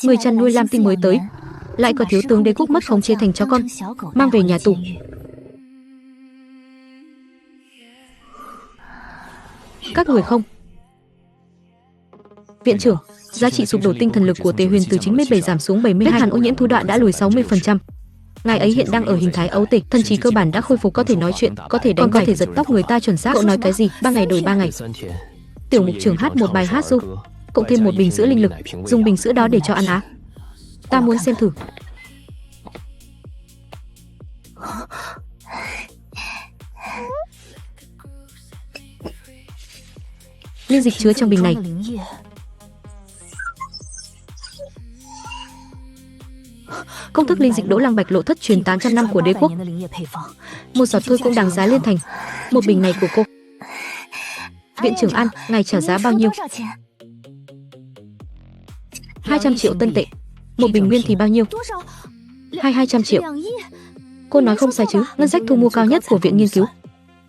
Người chăn nuôi lam tinh mới tới, lại có thiếu tướng đế quốc mất khống chế thành chó con, mang về nhà tù. Các người không. Viện trưởng, giá trị sụp đổ tinh thần lực của Tề Huyền từ 97 giảm xuống 72. Vết hàn ô nhiễm thú đoạn đã lùi 60%. Ngài ấy hiện đang ở hình thái ấu tể, thần trí cơ bản đã khôi phục, có thể nói chuyện, có thể đánh, có thể giật tóc người ta chuẩn xác. Cậu nói cái gì? 3 ngày đổi 3 ngày. Tiểu mục trưởng hát một bài hát ru, cộng thêm một bình sữa linh lực, dùng bình sữa đó để cho ăn á. Ta muốn xem thử. Linh dịch chứa trong bình này. Công thức linh dịch Đỗ Lăng Bạch Lộ thất truyền 800 năm của đế quốc. Một giọt thôi cũng đáng giá liên thành. Một bình này của cô. Viện trưởng An, ngài trả giá bao nhiêu? 200 triệu tân tệ. Một bình nguyên thì bao nhiêu? 200 triệu. Cô nói không sai chứ? Ngân sách thu mua cao nhất của viện nghiên cứu.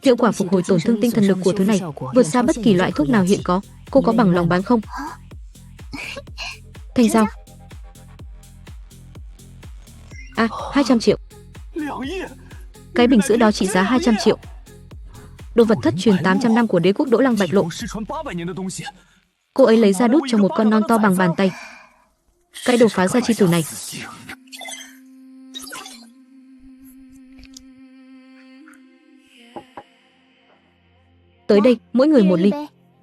Hiệu quả phục hồi tổn thương tinh thần lực của thứ này vượt xa bất kỳ loại thuốc nào hiện có. Cô có bằng lòng bán không? Thành giao. 200 triệu. Cái bình sữa đó trị giá 200 triệu. Đồ vật thất truyền 800 năm của đế quốc Đỗ Lăng Bạch Lộ. Cô ấy lấy ra đút cho một con non to bằng bàn tay. Cái đồ phá ra chi tử này. Tới đây, mỗi người một ly.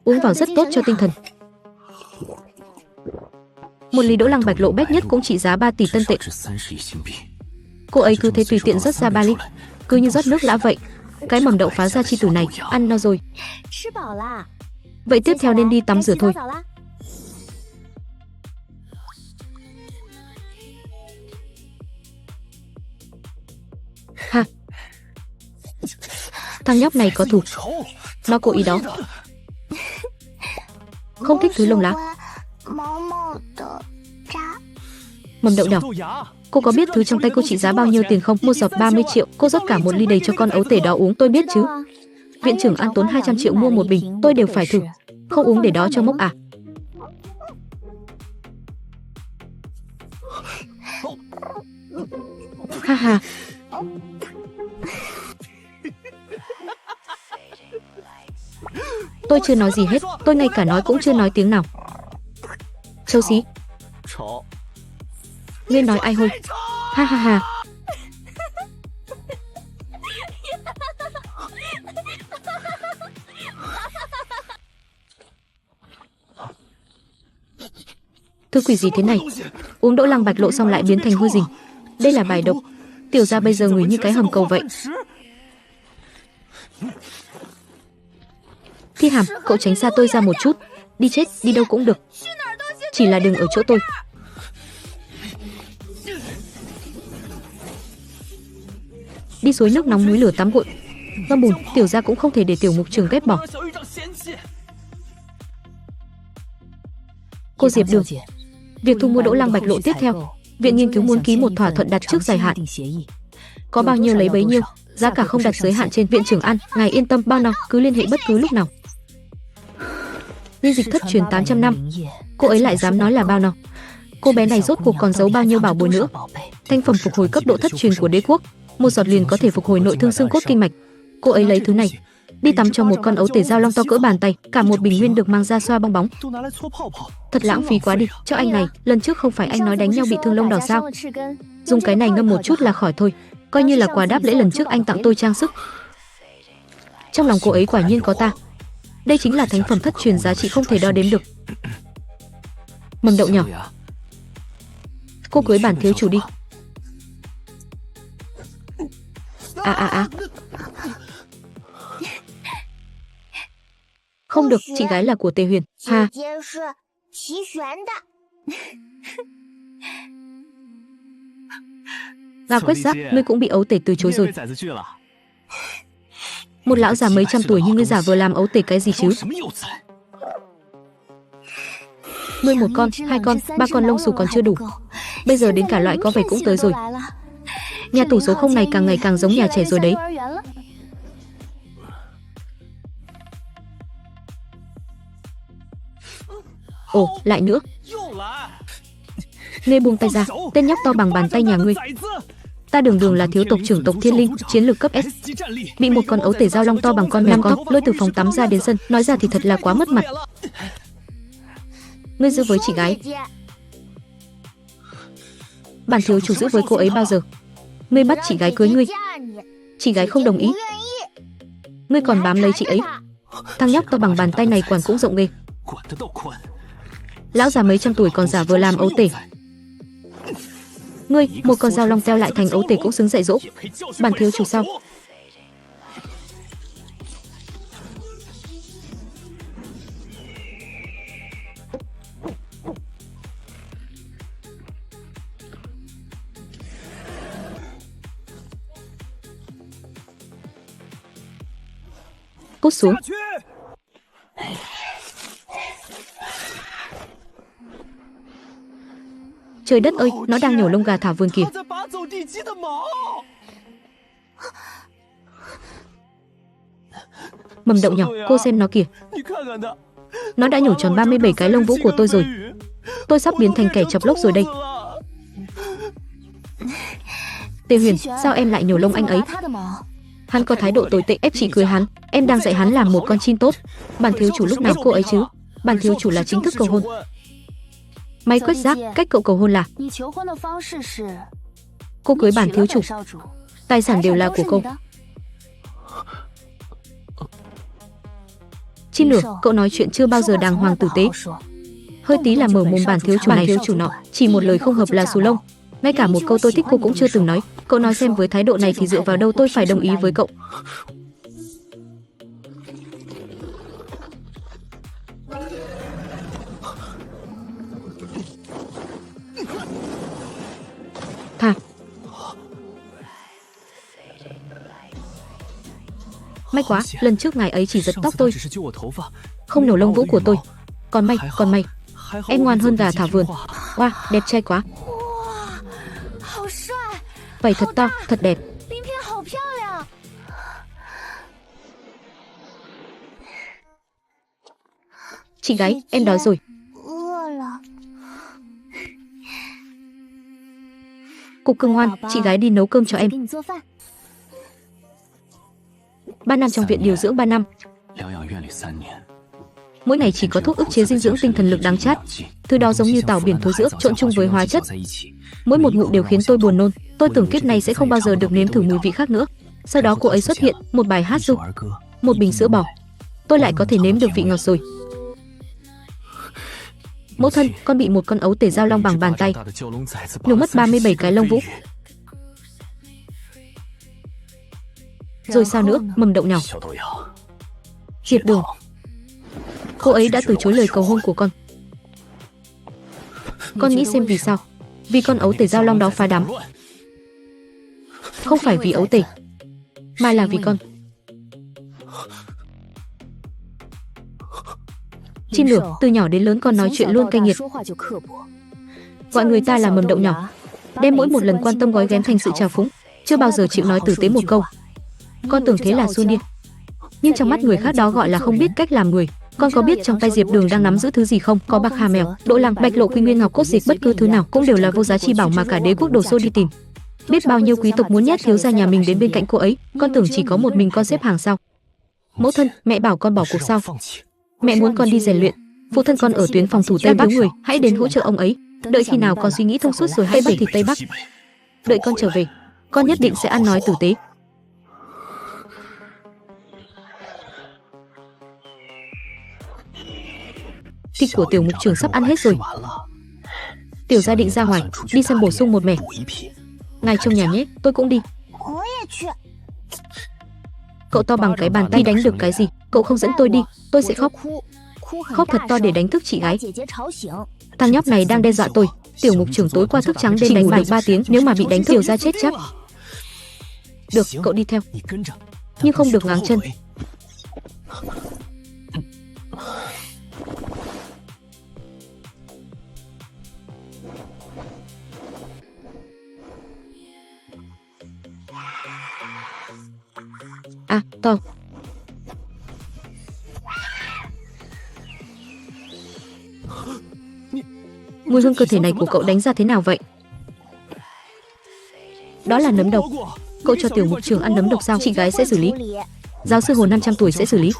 Uống vào rất tốt cho tinh thần. Một ly Đỗ Lăng Bạch Lộ bét nhất cũng trị giá 3 tỷ tân tệ. Cô ấy cứ thế tùy tiện rót ra 3 ly, cứ như rót nước lã vậy. Cái mầm đậu phá ra chi tử này, ăn no rồi. Vậy tiếp theo nên đi tắm rửa thôi. Ha. Thằng nhóc này có thù. Nó cố ý đó. Không thích thứ lông lá. Mầm đậu đỏ. Cô có biết thứ trong tay cô trị giá bao nhiêu tiền không? Một giọt 30 triệu. Cô rót cả một ly đầy cho con ấu tể đó uống. Tôi biết chứ. Viện trưởng An tốn 200 triệu mua một bình. Tôi đều phải thử. Không uống để đó cho mốc à? Ha ha. Tôi chưa nói gì hết. Tôi ngay cả nói cũng chưa nói tiếng nào. Xấu xí. Ngươi nói ai hôi? Ha ha ha. Thứ quỷ gì thế này? Uống Đỗ Lăng Bạch Lộ xong lại biến thành hư rình. Đây là bài độc. Tiểu gia bây giờ người như cái hầm cầu vậy. Thi Hàm, cậu tránh xa tôi ra một chút. Đi chết, đi đâu cũng được. Chỉ là đừng ở chỗ tôi. Đi suối nước nóng núi lửa tắm gội. Ngâm bùn, tiểu gia cũng không thể để tiểu mục trường ghét bỏ. Cô Diệp Đường, việc thu mua Đỗ Lăng Bạch Lộ tiếp theo, viện nghiên cứu muốn ký một thỏa thuận đặt trước dài hạn. Có bao nhiêu lấy bấy nhiêu, giá cả không đặt giới hạn trên. Viện trưởng An, ngài yên tâm, bao nào cứ liên hệ bất cứ lúc nào. Linh dịch thất truyền 800 năm. Cô ấy lại dám nói là bao nào? Cô bé này rốt cuộc còn giấu bao nhiêu bảo bối nữa? Thanh phẩm phục hồi cấp độ thất truyền của đế quốc, một giọt liền có thể phục hồi nội thương xương cốt kinh mạch. Cô ấy lấy thứ này đi tắm cho một con ấu tể giao long to cỡ bàn tay. Cả một bình nguyên được mang ra xoa bong bóng. Thật lãng phí quá đi. Cho anh này, lần trước không phải anh nói đánh nhau bị thương lông đỏ sao? Dùng cái này ngâm một chút là khỏi thôi. Coi như là quà đáp lễ lần trước anh tặng tôi trang sức. Trong lòng cô ấy quả nhiên có ta. Đây chính là thánh phẩm thất truyền giá trị không thể đo đếm được. Mầm đậu nhỏ. Cô cưới bản thiếu chủ đi. Không được, chị gái là của Tề Huyền. Ha. Gà quét rác, ngươi cũng bị ấu tể từ chối rồi. Một lão già mấy trăm tuổi như ngươi giả vờ làm ấu tể cái gì chứ? Nuôi một con, 2 con, 3 con lông xù còn chưa đủ. Bây giờ đến cả loại có vẻ cũng tới rồi. Nhà tù số 0 này càng ngày càng giống nhà trẻ rồi đấy. Ồ, lại nữa. Ngươi buông tay ra, tên nhóc to bằng bàn tay nhà ngươi. Ta đường đường là thiếu tộc trưởng tộc Thiên Linh, chiến lược cấp S, bị một con ấu tể giao long to bằng con mèo con lôi từ phòng tắm ra đến sân, nói ra thì thật là quá mất mặt. Ngươi giữ với chị gái. Bản thiếu chủ giữ với cô ấy bao giờ? Ngươi bắt chị gái cưới ngươi, chị gái không đồng ý, ngươi còn bám lấy chị ấy. Thằng nhóc to bằng bàn tay này quản cũng rộng ghê. Lão già mấy trăm tuổi còn giả vờ làm ấu tể. Ngươi, một con dao long teo lại thành ấu tể cũng xứng dạy dỗ bản thiếu chủ sao? Cút xuống. Trời đất ơi, nó đang nhổ lông gà thảo vườn kìa. Mầm đậu nhỏ, cô xem nó kìa. Nó đã nhổ tròn 37 cái lông vũ của tôi rồi. Tôi sắp biến thành kẻ chọc lốc rồi đây. Tề Huyền, sao em lại nhổ lông anh ấy? Hắn có thái độ tồi tệ ép chị cưới hắn. Em đang dạy hắn làm một con chim tốt. Bản thiếu chủ lúc nào cô ấy chứ? Bản thiếu chủ là chính thức cầu hôn. Máy quét rác, cách cậu cầu hôn là cô cưới bản thiếu chủ, tài sản đều là của cô. Chi nửa, cậu nói chuyện chưa bao giờ đàng hoàng tử tế. Hơi tí là mở mồm bản thiếu chủ nọ, chỉ một lời không hợp là xù lông. Ngay cả một câu tôi thích cô cũng chưa từng nói. Cậu nói xem với thái độ này thì dựa vào đâu tôi phải đồng ý với cậu? Thà. May quá, lần trước ngài ấy chỉ giật tóc tôi, không nổ lông vũ của tôi. Còn may, em ngoan hơn gà thảo vườn. Wow, đẹp trai quá. Vảy thật to, thật đẹp. Chị gái, em đói rồi. Cục cưng ngoan, chị gái đi nấu cơm cho em. 3 năm trong viện điều dưỡng 3 năm. Mỗi ngày chỉ có thuốc ức chế dinh dưỡng tinh thần lực đắng chát. Thứ đó giống như tảo biển thối giữa trộn chung với hóa chất. Mỗi một ngụm đều khiến tôi buồn nôn. Tôi tưởng kiếp này sẽ không bao giờ được nếm thử mùi vị khác nữa. Sau đó cô ấy xuất hiện, một bài hát ru, một bình sữa bò. Tôi lại có thể nếm được vị ngọt rồi. Mẫu thân, con bị một con ấu tể giao long bằng bàn tay nhổ mất 37 cái lông vũ. Rồi sao nữa, mầm đậu nhỏ. Diệp Đường, cô ấy đã từ chối lời cầu hôn của con. Con nghĩ xem vì sao? Vì con ấu tể giao long đó phá đám. Không phải vì ấu tể, mà là vì con. Chim lửa, từ nhỏ đến lớn con nói chuyện luôn cay nghiệt. Gọi người ta là mầm đậu nhỏ, đem mỗi một lần quan tâm gói ghém thành sự trào phúng, chưa bao giờ chịu nói tử tế một câu. Con tưởng thế là xu điên, nhưng trong mắt người khác đó gọi là không biết cách làm người. Con có biết trong tay Diệp Đường đang nắm giữ thứ gì không? Có bạc hà mèo, đỗ lăng, bạch lộ, quy nguyên ngọc, cốt dịch, bất cứ thứ nào cũng đều là vô giá chi bảo mà cả đế quốc đổ xô đi tìm. Biết bao nhiêu quý tộc muốn nhét thiếu gia nhà mình đến bên cạnh cô ấy. Con tưởng chỉ có một mình con xếp hàng sao? Mẫu thân, mẹ bảo con bỏ cuộc sao? Mẹ muốn con đi rèn luyện. Phụ thân con ở tuyến phòng thủ Tây Bắc người, hãy đến hỗ trợ ông ấy. Đợi khi nào con suy nghĩ thông suốt rồi hãy bắt thì Tây Bắc. Đợi con trở về, con nhất định sẽ ăn nói tử tế. Thịt của tiểu mục trưởng sắp ăn hết rồi. Tiểu gia định ra ngoài đi xem bổ sung một mẻ. Ngài trong nhà nhé, tôi cũng đi. Cậu to bằng cái bàn tay đánh được cái gì? Cậu không dẫn tôi đi, tôi sẽ khóc. Khóc thật to để đánh thức chị gái. Thằng nhóc này đang đe dọa tôi. Tiểu mục trưởng tối qua thức trắng đêm đánh bài 3 tiếng, nếu mà bị đánh tiểu gia chết chắc. Được, cậu đi theo, nhưng không được ngáng chân. À, to. Mùi hương cơ thể này của cậu đánh ra thế nào vậy? Đó là nấm độc. Cậu cho tiểu mục trưởng ăn nấm độc sao? Chị gái sẽ xử lý. Giáo sư Hồ 500 tuổi sẽ xử lý.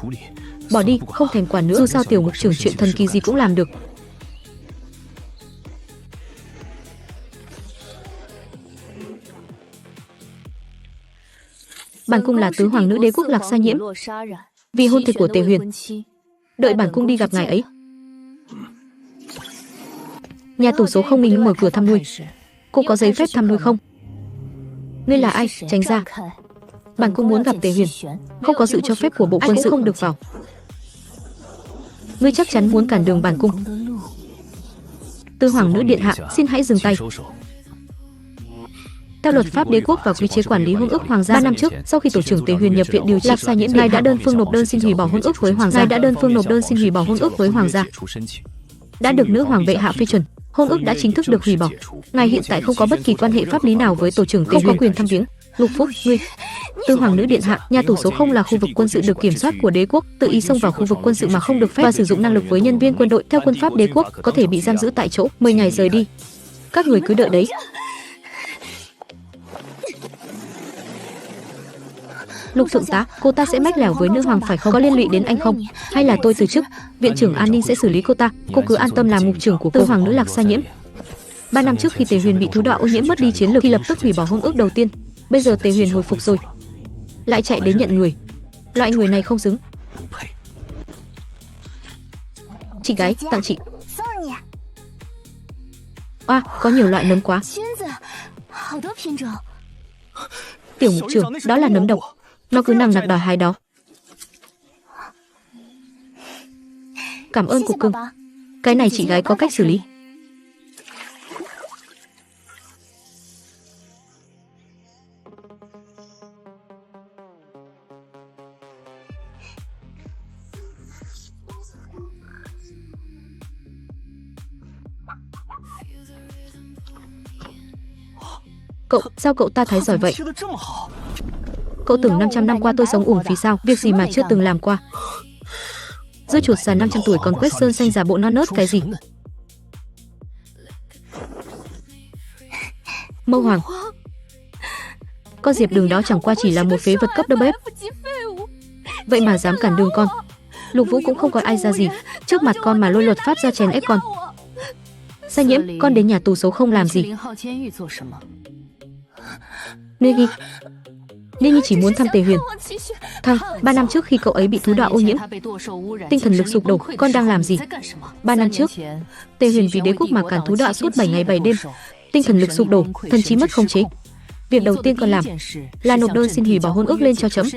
Bỏ đi, không thèm quản nữa. Dù sao tiểu mục trưởng chuyện thần kỳ gì cũng làm được. Bản cung là tứ hoàng nữ đế quốc Lạc Sa Nhiễm, vì hôn thê của Tề Huyền. Đợi bản cung đi gặp ngài ấy. Nhà tù số không mình mở cửa thăm nuôi. Cô có giấy phép thăm nuôi không? Ngươi là ai? Tránh ra. Bản cung muốn gặp Tề Huyền. Không có sự cho phép của bộ quân sự không được vào. Ngươi chắc chắn muốn cản đường bản cung. Tứ hoàng nữ điện hạ, xin hãy dừng tay. Theo luật pháp đế quốc và quy chế quản lý hôn ước hoàng gia, 3 năm trước, sau khi tổ trưởng Tề Huyền nhập viện điều trị, Lạc Sa Nhiễm ngài đã đơn phương nộp đơn xin hủy bỏ hôn ước với hoàng gia. Ngài đã đơn phương nộp đơn xin hủy bỏ hôn ước với hoàng gia. Đã được nữ hoàng bệ hạ phê chuẩn, hôn ước đã chính thức được hủy bỏ. Ngài hiện tại không có bất kỳ quan hệ pháp lý nào với tổ trưởng Tề Huyền, không có quyền thăm viếng. Lục Phúc, ngươi. Tứ hoàng nữ điện hạ, nhà tù số 0 là khu vực quân sự được kiểm soát của đế quốc, tự ý xông vào khu vực quân sự mà không được phép và sử dụng năng lực với nhân viên quân đội theo quân pháp đế quốc có thể bị giam giữ tại chỗ 10 ngày rời đi. Các người cứ đợi đấy. Lục thượng tá, cô ta sẽ mách lẻo với nữ hoàng phải không? Có liên lụy đến anh không? Hay là tôi từ chức? Viện trưởng an ninh sẽ xử lý cô ta. Cô cứ an tâm làm mục trưởng của Tứ hoàng nữ Lạc Sa Nhiễm. 3 năm trước khi Tề Huyền bị thú đọa ô nhiễm mất đi chiến lược thì lập tức hủy bỏ hôn ước đầu tiên. Bây giờ Tề Huyền hồi phục rồi, lại chạy đến nhận người. Loại người này không xứng. Chị gái, tặng chị. Có nhiều loại nấm quá. Tiểu mục trưởng, đó là nấm độc. Nó cứ nằng nặc đòi hái đó. Cảm ơn cục cưng. Cái này chị gái có cách xử lý. Cậu, sao cậu ta thấy giỏi vậy? Cậu tưởng 500 năm qua tôi sống uổng phí sao? Việc gì mà chưa từng làm qua. Dưa chuột già 500 tuổi còn quét sơn xanh giả bộ non nớt cái gì? Mâu Hoàng. Con Diệp Đường đó chẳng qua chỉ là một phế vật cấp đầu bếp. Vậy mà dám cản đường con. Lục Vũ cũng không coi ai ra gì. Trước mặt con mà lôi luật pháp ra chèn ép con. Sa Nhiễm, con đến nhà tù số không làm gì? Negi chỉ muốn thăm Tề Huyền. Thăng, 3 năm trước khi cậu ấy bị thú đọa ô nhiễm, tinh thần lực sụp đổ, con đang làm gì? 3 năm trước, Tề Huyền vì đế quốc mà cản thú đọa suốt 7 ngày 7 đêm, tinh thần lực sụp đổ, thần trí mất khống chế. Việc đầu tiên con làm là nộp đơn xin hủy bỏ hôn ước lên cho trẫm.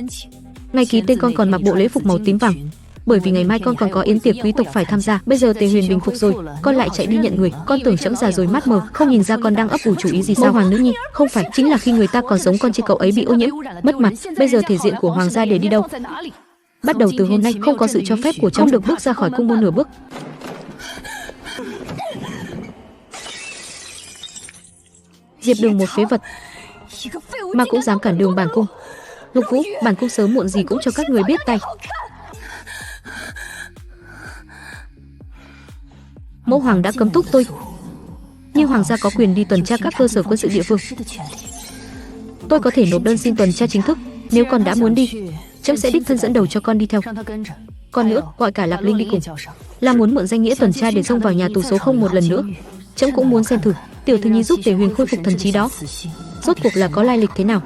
Ngày ký tên con còn mặc bộ lễ phục màu tím vàng, bởi vì ngày mai con còn có yến tiệc quý tộc phải tham gia. Bây giờ Tề Huyền bình phục rồi, con lại chạy đi nhận người. Con tưởng trẫm già rồi mắt mờ, không nhìn ra con đang ấp ủ chủ ý gì sao? Hoàng nữ nhi, không phải, chính là khi người ta còn sống con trai cậu ấy bị ô nhiễm, mất mặt. Bây giờ thể diện của hoàng gia để đi đâu? Bắt đầu từ hôm nay, không có sự cho phép của trẫm, không được bước ra khỏi cung môn nửa bước. Diệp Đường một phế vật mà cũng dám cản đường bản cung. Lục Vũ, bản cung sớm muộn gì cũng cho các người biết tay. Mẫu hoàng đã cấm túc tôi, nhưng hoàng gia có quyền đi tuần tra các cơ sở quân sự địa phương. Tôi có thể nộp đơn xin tuần tra chính thức. Nếu con đã muốn đi, trẫm sẽ đích thân dẫn đầu cho con đi theo. Còn nữa, gọi cả Lạc Linh đi cùng, là muốn mượn danh nghĩa tuần tra để xông vào nhà tù số 0 một lần nữa. Trẫm cũng muốn xem thử tiểu thư nhi giúp Tề Huyền khôi phục thần trí đó rốt cuộc là có lai lịch thế nào.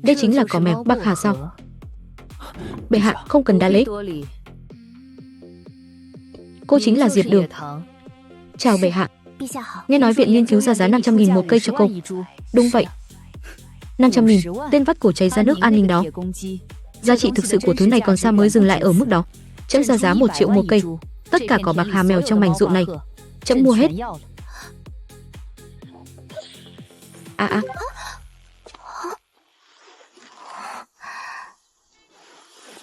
Đây chính là cỏ mèo Bắc Hà sao? Bệ hạ, không cần đá lễ. Cô chính là Diệp Đường. Chào bệ hạ. Nghe nói viện nghiên cứu ra giá 500.000 một cây cho cô. Đúng vậy. 500.000, tên vắt cổ cháy ra nước an ninh đó. Giá trị thực sự của thứ này còn xa mới dừng lại ở mức đó. Trẫm ra giá 1 triệu một cây. Tất cả cỏ bạc hà mèo trong mảnh ruộng này, trẫm mua hết.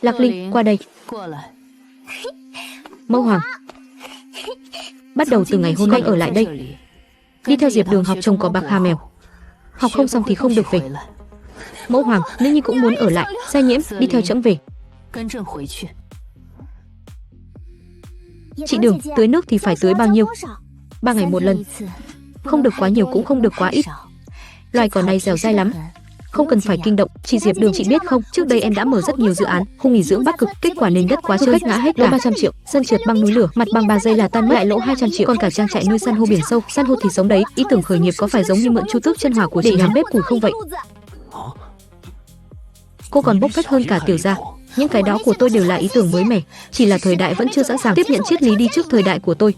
Lạc Linh, qua đây. Mẫu hoàng, bắt đầu từ ngày hôm nay ở lại đây. đi theo Diệp Đường học trồng cỏ bạc hà mèo. Học không xong thì không được về. Mẫu hoàng, nữ nhi cũng muốn ở lại. Gia Nhiễm, đi theo trẫm về. Chị Đường, tưới nước thì phải tưới bao nhiêu? 3 ngày một lần. Không được quá nhiều cũng không được quá ít. Loài cỏ này dẻo dai lắm. Không cần phải kinh động. Chị Diệp Đường, chị biết không, trước đây em đã mở rất nhiều dự án khu nghỉ dưỡng Bắc Cực, kết quả nền đất quá trơn, ngã hết cả. Lỗ 300 triệu, sân trượt băng núi lửa, mặt bằng 3 giây là tan mất, lại lỗ 200 triệu. Còn cả trang trại nuôi san hô biển sâu, san hô thì sống đấy. Ý tưởng khởi nghiệp có phải giống như mượn chu tước chân hỏa của chị hám bếp củi không vậy? Cô còn bốc phét hơn cả Tiểu gia. Những cái đó của tôi đều là ý tưởng mới mẻ, chỉ là thời đại vẫn chưa sẵn sàng tiếp nhận triết lý đi trước thời đại của tôi.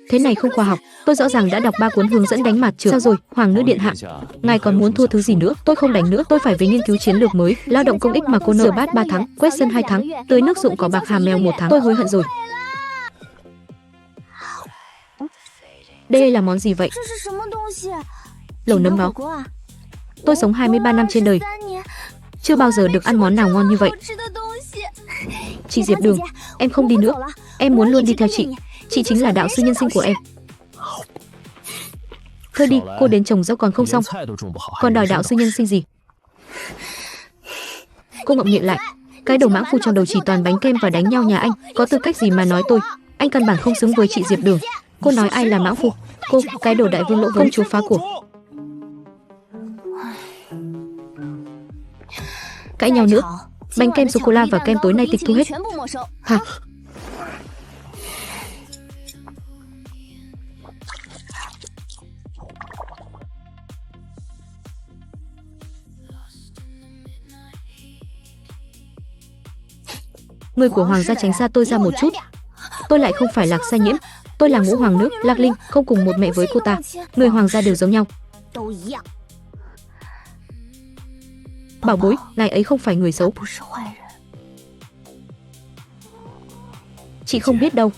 Thế này không khoa học. Tôi rõ ràng đã đọc 3 cuốn hướng dẫn đánh mặt trượt. Sao rồi, Hoàng nữ điện hạ? Ngài còn muốn thua thứ gì nữa? Tôi không đánh nữa, tôi phải về nghiên cứu chiến lược mới. Lao động công ích mà cô nợ bát 3 tháng, quét sân 2 tháng, tưới nước dụng cỏ bạc hà mèo 1 tháng. Tôi hối hận rồi. Đây là món gì vậy? Lẩu nấm báo. Tôi sống 23 năm trên đời, chưa bao giờ được ăn món nào ngon như vậy. Chị Diệp Đường, em không đi nữa. Em muốn luôn đi theo chị. Chị chính là đạo sư nhân sinh của em. Thôi đi, cô đến trồng rau còn không xong, còn đòi đạo sư nhân sinh gì? Cô ngậm miệng lại. Cái đầu mãng phu trong đầu chỉ toàn bánh kem và đánh nhau nhà anh. Có tư cách gì mà nói tôi? Anh căn bản không xứng với chị Diệp Đường. Cô nói ai là mãng phu? Cô, cái đồ đại vương lỗ công chúa phá của. Cãi nhau nữa. Bánh kem sô-cô-la và kem tối nay tịch thu hết. Hả? Người của hoàng gia tránh xa tôi ra một chút. Tôi lại không phải Lạc Sa Nhiễm. Tôi là ngũ hoàng nữ Lạc Linh, không cùng một mẹ với cô ta. Người hoàng gia đều giống nhau. Bảo bối, ngài ấy không phải người xấu. Chị không biết đâu.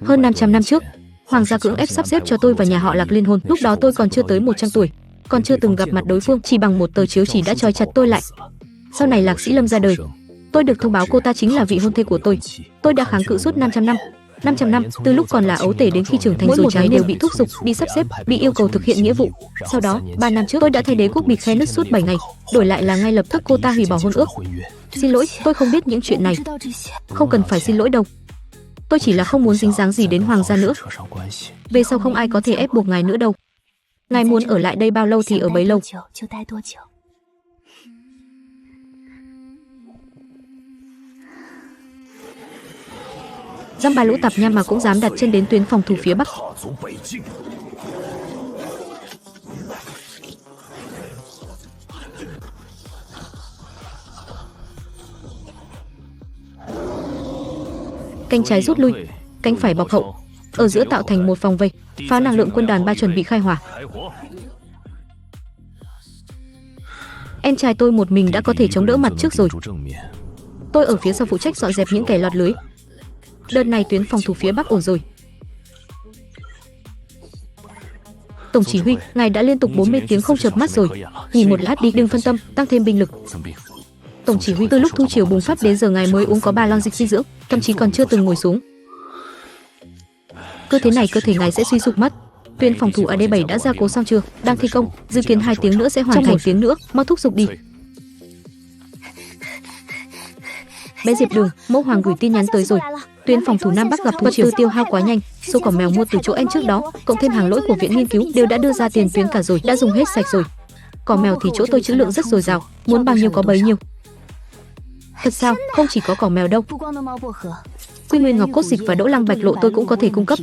Hơn 500 năm trước, hoàng gia cưỡng ép sắp xếp cho tôi và nhà họ Lạc liên hôn. Lúc đó tôi còn chưa tới 100 tuổi, còn chưa từng gặp mặt đối phương, chỉ bằng một tờ chiếu chỉ đã trói chặt tôi lại. Sau này Lạc Sĩ Lâm ra đời, tôi được thông báo cô ta chính là vị hôn thê của tôi. Tôi đã kháng cự suốt 500 năm. 500 năm, từ lúc còn là ấu tể đến khi trưởng thành, rồi trái đều bị thúc giục, bị sắp xếp, bị yêu cầu thực hiện nghĩa vụ. Sau đó, 3 năm trước tôi đã thay đế quốc bị khe nứt suốt 7 ngày, đổi lại là ngay lập tức cô ta hủy bỏ hôn ước. Xin lỗi, tôi không biết những chuyện này. Không cần phải xin lỗi đâu. Tôi chỉ là không muốn dính dáng gì đến hoàng gia nữa. Về sau không ai có thể ép buộc ngài nữa đâu. Ngài muốn ở lại đây bao lâu thì ở bấy lâu. Dăm ba lũ tạp nham mà cũng dám đặt chân đến tuyến phòng thủ phía Bắc. Cánh trái rút lui, cánh phải bọc hậu, ở giữa tạo thành một vòng vây. Pháo năng lượng quân đoàn 3 chuẩn bị khai hỏa. Em trai tôi một mình đã có thể chống đỡ mặt trước rồi. Tôi ở phía sau phụ trách dọn dẹp những kẻ lọt lưới. Đợt này tuyến phòng thủ phía Bắc ổn rồi. Tổng chỉ huy, ngài đã liên tục 40 tiếng không chợp mắt rồi. Nghỉ một lát đi, đừng phân tâm, tăng thêm binh lực. Tổng chỉ huy, từ lúc thu chiều bùng phát đến giờ ngài mới uống có 3 lon dịch dinh dưỡng, thậm chí còn chưa từng ngồi xuống. Cứ thế này cơ thể ngài sẽ suy sụp mất. Tuyến phòng thủ AD7 đã gia cố xong chưa? Đang thi công, dự kiến 2 tiếng nữa sẽ hoàn thành. Trong 1 tiếng nữa, mau thúc giục đi. Bé Diệp Đường, mẫu hoàng gửi tin nhắn tới rồi. Tuyến phòng thủ Nam Bắc gặp vật tư tiêu hao quá nhanh, số cỏ mèo mua từ chỗ em trước đó, cộng thêm hàng lỗi của viện nghiên cứu đều đã đưa ra tiền tuyến cả rồi, đã dùng hết sạch rồi. Cỏ mèo thì chỗ tôi trữ lượng rất dồi dào, muốn bao nhiêu có bấy nhiêu. Thật sao? Không chỉ có cỏ mèo đâu. Quy Nguyên Ngọc Cốt Dịch và Đỗ Lăng Bạch Lộ tôi cũng có thể cung cấp.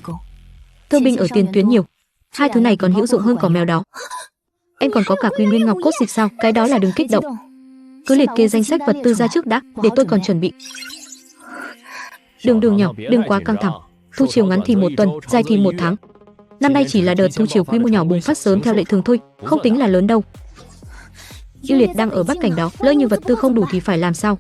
Thương binh ở tiền tuyến nhiều, 2 thứ này còn hữu dụng hơn cỏ mèo đó. Em còn có cả Quy Nguyên Ngọc Cốt Dịch sao? Cái đó là đừng kích động. Cứ liệt kê danh sách vật tư ra trước đã, để tôi còn chuẩn bị. Đường nhỏ, đừng quá căng thẳng. Thu chiều ngắn thì 1 tuần, dài thì 1 tháng. Năm nay chỉ là đợt thu chiều quy mô nhỏ bùng phát sớm theo lệ thường thôi, không tính là lớn đâu. Yêu Liệt đang ở Bắc Cảnh đó, lỡ như vật tư không đủ thì phải làm sao?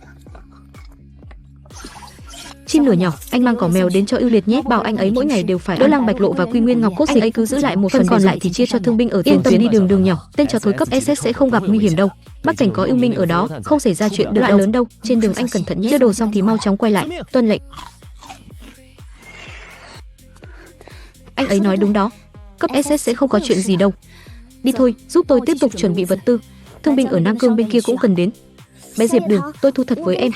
Chim lửa nhỏ, anh mang cỏ mèo đến cho Yêu Liệt nhé, bảo anh ấy mỗi ngày đều phải. Đỗ Lăng Bạch Lộ và Quy Nguyên Ngọc Cốt Dịch, anh ấy cứ giữ lại một phần còn lại thì chia cho thương binh ở tiền tuyến đi. Đường nhỏ, tên chó thối cấp SS sẽ không gặp nguy hiểm đâu. Bắc Cảnh có yêu minh ở đó, không xảy ra chuyện đoạn lớn đâu. Trên đường anh cẩn thận nhé. Đưa đồ xong thì mau chóng quay lại. Tuân lệnh. Anh ấy nói đúng đó. Cấp SS sẽ không có chuyện gì đâu. Đi thôi, giúp tôi tiếp tục chuẩn bị vật tư. Thương binh ở Nam Cương bên kia cũng cần đến. Bé Diệp Đường, tôi thu thật với em.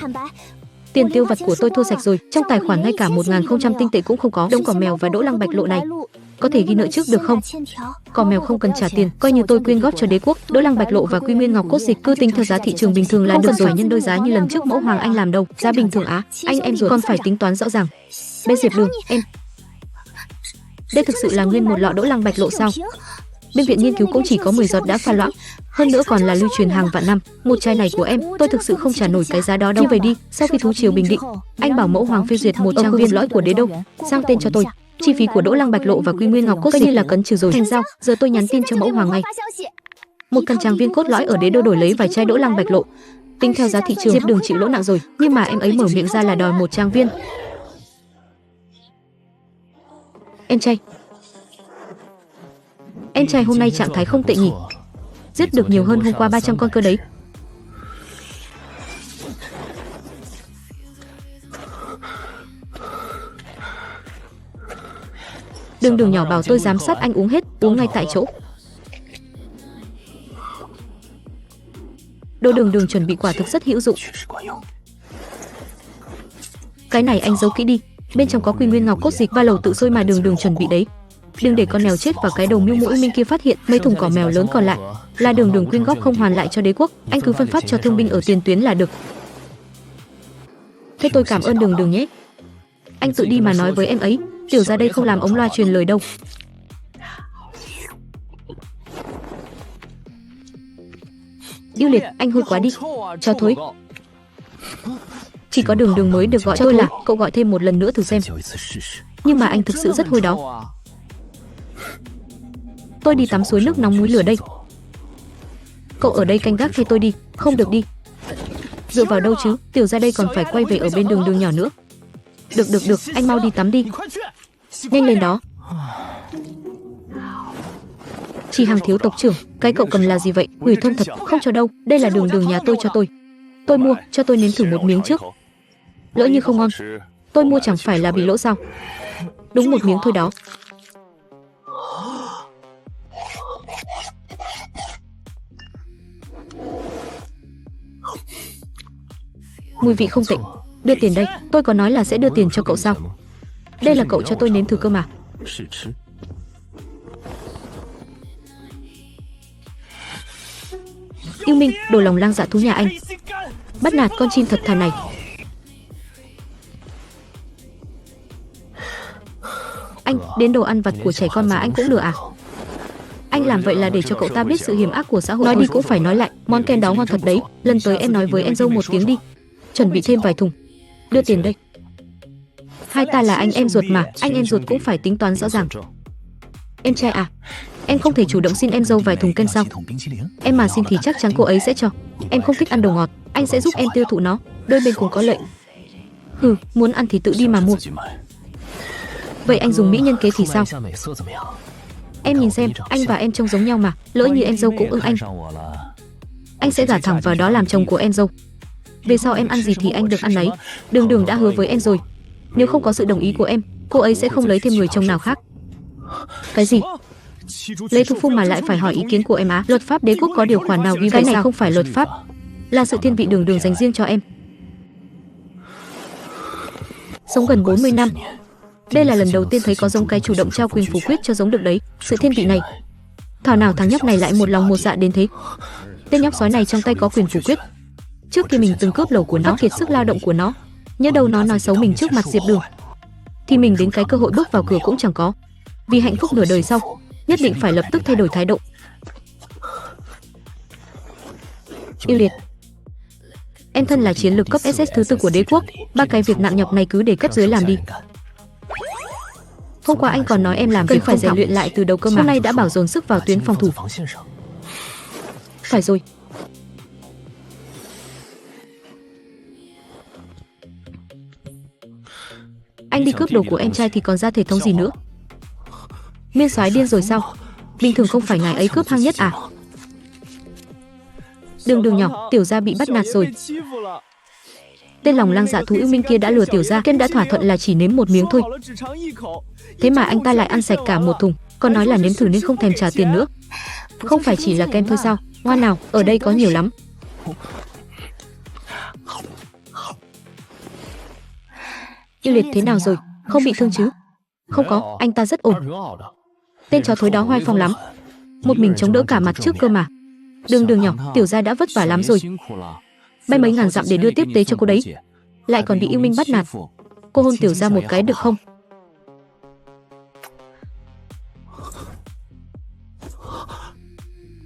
Tiền tiêu vặt của tôi thua sạch rồi, trong tài khoản ngay cả 1.000 tinh tệ cũng không có. Đông Cỏ Mèo và Đỗ Lăng Bạch Lộ này có thể ghi nợ trước được không? Cỏ Mèo không cần trả tiền, coi như tôi quyên góp cho đế quốc. Đỗ Lăng Bạch Lộ và Quy Nguyên Ngọc Cốt Dịch cứ tính theo giá thị trường bình thường là được rồi, nhân đôi giá như lần trước Mẫu Hoàng anh làm đâu. Giá bình thường á, anh em ruột còn phải tính toán rõ ràng. Bé Diệp Đường, em. Đây thực sự là nguyên một lọ Đỗ Lăng Bạch Lộ sao? Bên viện nghiên cứu cũng chỉ có 10 giọt đã pha loãng, hơn nữa còn là lưu truyền hàng vạn năm. Một chai này của em, tôi thực sự không trả nổi cái giá đó đâu. Đi về đi, sau khi thú triều bình định, anh bảo Mẫu Hoàng phê duyệt một trang viên lõi của đế đô, sang tên cho tôi. Chi phí của Đỗ Lăng Bạch Lộ và Quy Nguyên Ngọc Cốt coi như là cấn trừ rồi. Thành giao, giờ tôi nhắn tin cho Mẫu Hoàng ngay. Một căn trang viên cốt lõi ở đế đô đổi lấy vài chai Đỗ Lăng Bạch Lộ. Tính theo giá thị trường, Diệp Đường chịu lỗ nặng rồi, nhưng mà em ấy mở miệng ra là đòi một trang viên. Em trai hôm nay trạng thái không tệ nhỉ? Giết được nhiều hơn hôm qua 300 con cơ đấy. Đường nhỏ bảo tôi giám sát anh uống hết, uống ngay tại chỗ. Đồ đường chuẩn bị quả thực rất hữu dụng. Cái này anh giấu kỹ đi, bên trong có Quy Nguyên Ngọc Cốt Dịch và lầu tự sôi mà đường chuẩn bị đấy. Đừng để con mèo chết vào cái đầu Miêu Mũi Minh kia phát hiện. Mấy thùng cỏ mèo lớn còn lại là đường quyên góp không hoàn lại cho đế quốc, anh cứ phân phát cho thương binh ở tiền tuyến là được. Thế tôi cảm ơn đường nhé. Anh tự đi mà nói với em ấy, tiểu ra đây không làm ống loa truyền lời đâu. Yêu Liệt, anh hôi quá đi. Cho thối. Chỉ có đường mới được gọi cho tôi là cậu gọi thêm một lần nữa thử xem. Nhưng mà anh thực sự rất hôi đó. Tôi đi tắm suối nước nóng núi lửa đây. Cậu ở đây canh gác thay tôi đi, không được đi. Dựa vào đâu chứ, tiểu ra đây còn phải quay về ở bên đường nhỏ nữa. Được, anh mau đi tắm đi. Nhanh lên đó. Chỉ Hàng thiếu tộc trưởng, cái cậu cầm là gì vậy? Gửi thơm thật, không cho đâu. Đây là đường nhà tôi cho tôi. Tôi mua, cho tôi nếm thử một miếng trước. Lỡ như không ngon, tôi mua chẳng phải là bị lỗ sao? Đúng một miếng thôi đó. Mùi vị không tệ. Đưa tiền đây, tôi có nói là sẽ đưa tiền cho cậu sao? Đây là cậu cho tôi nếm thử cơ mà. Yêu Minh, đồ lòng lang dạ thú nhà anh. Bắt nạt con chim thật thà này. Anh, đến đồ ăn vặt của trẻ con mà anh cũng lừa à? Anh làm vậy là để cho cậu ta biết sự hiểm ác của xã hội. Nói đi cũng phải nói lại, món kem đó ngon thật đấy. Lần tới em nói với em dâu một tiếng đi. Chuẩn bị thêm vài thùng. Đưa tiền đây. Hai ta là anh em ruột mà, anh em ruột cũng phải tính toán rõ ràng. Em trai à, em không thể chủ động xin em dâu vài thùng kem sao? Em mà xin thì chắc chắn cô ấy sẽ cho. Em không thích ăn đồ ngọt, anh sẽ giúp em tiêu thụ nó, đôi bên cùng có lợi. Hừ, muốn ăn thì tự đi mà mua. Vậy anh dùng mỹ nhân kế thì sao? Em nhìn xem, anh và em trông giống nhau mà, lỡ như em dâu cũng ưng anh sẽ gả thẳng vào đó làm chồng của em dâu. Về sau em ăn gì thì anh được ăn ấy. Đường đã hứa với em rồi, nếu không có sự đồng ý của em, cô ấy sẽ không lấy thêm người chồng nào khác. Cái gì? Lấy thục phu mà lại phải hỏi ý kiến của em á? Luật pháp đế quốc có điều khoản nào ghi vậy? Cái này không phải luật pháp, là sự thiên vị đường dành riêng cho em. Sống gần 40 năm, đây là lần đầu tiên thấy có giống cái chủ động trao quyền phủ quyết cho giống được đấy. Sự thiên vị này, thảo nào thằng nhóc này lại một lòng một dạ đến thế. Tên nhóc sói này trong tay có quyền phủ quyết. Trước kia mình từng cướp lẩu của nó, kiệt sức lao động của nó. Nhớ đâu nó nói xấu mình trước mặt Diệp Đường, thì mình đến cái cơ hội bước vào cửa cũng chẳng có. Vì hạnh phúc nửa đời sau, nhất định phải lập tức thay đổi thái độ. Yêu Liệt, em thân là chiến lược cấp SS thứ 4 của đế quốc, ba cái việc nặng nhọc này cứ để cấp dưới làm đi. Hôm qua anh còn nói em làm việc phải rèn luyện lại từ đầu cơ mà. Hôm nay đã bảo dồn sức vào tuyến phòng thủ. Phải rồi. Anh đi cướp đồ của em trai thì còn ra thể thống gì nữa? Miên soái điên rồi sao? Bình thường không phải ngài ấy cướp hăng nhất à? Đường nhỏ, tiểu gia bị bắt nạt rồi. Tên lòng lang dạ thú ưu minh kia đã lừa tiểu gia, kem đã thỏa thuận là chỉ nếm một miếng thôi. Thế mà anh ta lại ăn sạch cả một thùng, còn nói là nếm thử nên không thèm trả tiền nữa. Không phải chỉ là kem thôi sao? Ngoan nào, ở đây có nhiều lắm. Yêu Liệt thế nào rồi? Không bị thương chứ? Không có, anh ta rất ổn. Tên chó thối đó hoai phong lắm, một mình chống đỡ cả mặt trước cơ mà. Đường nhỏ, tiểu gia đã vất vả lắm rồi. Bay mấy ngàn dặm để đưa tiếp tế cho cô đấy, lại còn bị yêu minh bắt nạt. Cô hôn tiểu gia một cái được không?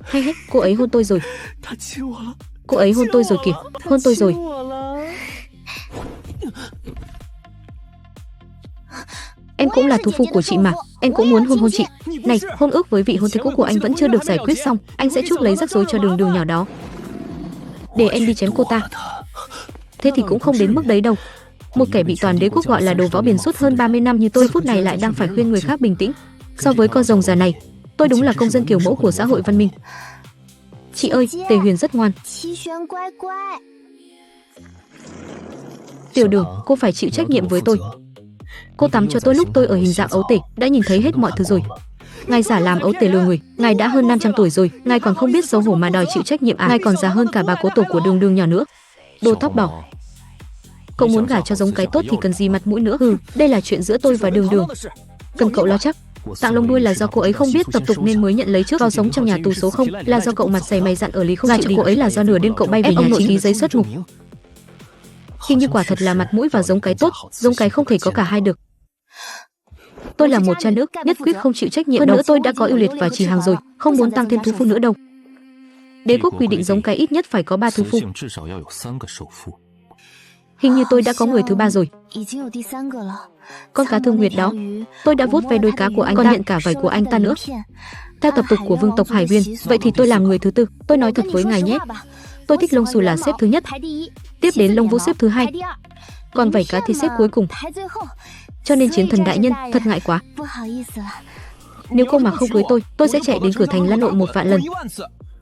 Hay hết, cô ấy hôn tôi rồi. Cô ấy hôn tôi rồi kìa, hôn tôi rồi. Em cũng là thú phu của chị mà, em cũng muốn hôn chị. Này, hôn ước với vị hôn thê cũ của anh vẫn chưa được giải quyết xong, anh sẽ chuốc lấy rắc rối cho đường nhỏ đó. Để em đi chém cô ta. Thế thì cũng không đến mức đấy đâu. Một kẻ bị toàn đế quốc gọi là đồ võ biển suốt hơn 30 năm như tôi phút này lại đang phải khuyên người khác bình tĩnh. So với con rồng già này, tôi đúng là công dân kiểu mẫu của xã hội văn minh. Chị ơi, Tề Huyền rất ngoan. Tiểu Đường, cô phải chịu trách nhiệm với tôi. Cô tắm cho tôi lúc tôi ở hình dạng ấu tể, đã nhìn thấy hết mọi thứ rồi. Ngài giả làm ấu tể lừa người, ngài đã hơn 500 tuổi rồi, ngài còn không biết xấu hổ mà đòi chịu trách nhiệm à? Ngài còn già hơn cả bà cố tổ của Đường nhỏ nữa. Đồ tóc đỏ. Cậu muốn gả cho giống cái tốt thì cần gì mặt mũi nữa? Đây là chuyện giữa tôi và Đường. Cần cậu lo chắc. Tạng lông đuôi là do cô ấy không biết tập tục nên mới nhận lấy trước vào sống trong nhà tù số 0, là do cậu mặt dày mày dặn ở lý không chịu đi. Cô ấy là do nửa đêm cậu bay về nhà chính ký giấy xuất ngục. Hình như quả thật là mặt mũi và giống cái tốt, giống cái không thể có cả hai được. Tôi là một cha nữ, nhất quyết không chịu trách nhiệm. Hơn nữa tôi đã có Yêu Liệt và Trì Hằng rồi, không muốn tăng thêm thú phu nữa đâu. Đế quốc quy định giống cái ít nhất phải có 3 thú phu. Hình như tôi đã có người thứ 3 rồi. Con cá Thương Nguyệt đó, tôi đã vuốt ve đuôi cá của anh, còn nhận cả vảy của anh ta nữa. Theo tập tục của vương tộc Hải Viên, vậy thì tôi làm người thứ 4. Tôi nói thật với ngài nhé, tôi thích lông xù là xếp thứ nhất, tiếp đến lông vũ xếp thứ 2, còn vảy cá thì xếp cuối cùng. Cho nên Chiến Thần đại nhân, thật ngại quá. Nếu cô mà không cưới tôi sẽ chạy đến cửa thành lăn lộn 1 vạn lần.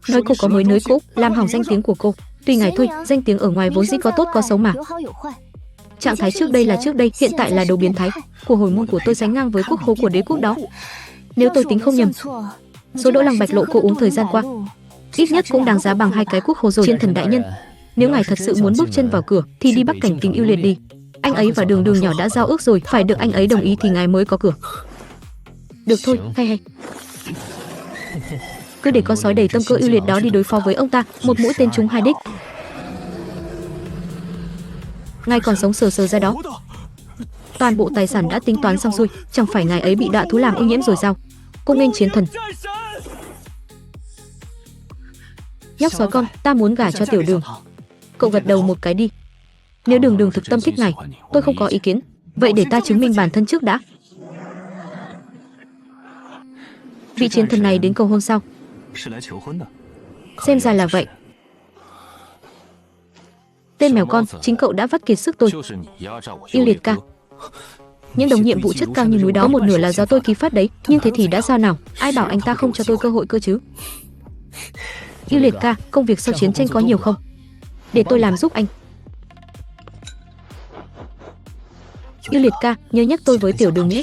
Nói cô có mới nới cũ, làm hỏng danh tiếng của cô. Tùy ngài thôi, danh tiếng ở ngoài vốn dĩ có tốt có xấu mà. Trạng thái trước đây là trước đây, hiện tại là đồ biến thái. Của hồi môn của tôi sánh ngang với quốc khố của đế quốc đó. Nếu tôi tính không nhầm, số đỗ lăng bạch lộ cô uống thời gian qua ít nhất cũng đáng giá bằng 2 cái quốc khố rồi. Chiến Thần đại nhân, nếu ngài thật sự muốn bước chân vào cửa thì đi Bắc Cảnh Tình Yêu Liệt đi. Anh ấy và Đường nhỏ đã giao ước rồi, phải được anh ấy đồng ý thì ngài mới có cửa. Được thôi, hay. Cứ để con sói đầy tâm cơ Yêu Liệt đó đi đối phó với ông ta, một mũi tên trúng 2 đích. Ngài còn sống sờ ra đó. Toàn bộ tài sản đã tính toán xong xuôi, chẳng phải ngài ấy bị đọa thú làm ô nhiễm rồi sao? Cô nghênh Chiến Thần. Nhóc sói con, ta muốn gả cho Tiểu Đường. Cậu gật đầu một cái đi. Nếu Đường thực tâm thích ngài, tôi không có ý kiến. Vậy để ta chứng minh bản thân trước đã. Vị Chiến Thần này đến cầu hôn sao? Xem ra là vậy. Tên mèo con, chính cậu đã vắt kiệt sức tôi. Yêu Liệt ca, những đồng nhiệm vụ chất cao như núi đó một nửa là do tôi ký phát đấy. Nhưng thế thì đã sao nào? Ai bảo anh ta không cho tôi cơ hội cơ chứ? Yêu Liệt ca, công việc sau chiến tranh có nhiều không? Để tôi làm giúp anh. Yêu Liệt ca, nhớ nhắc tôi với Tiểu Đường nhé.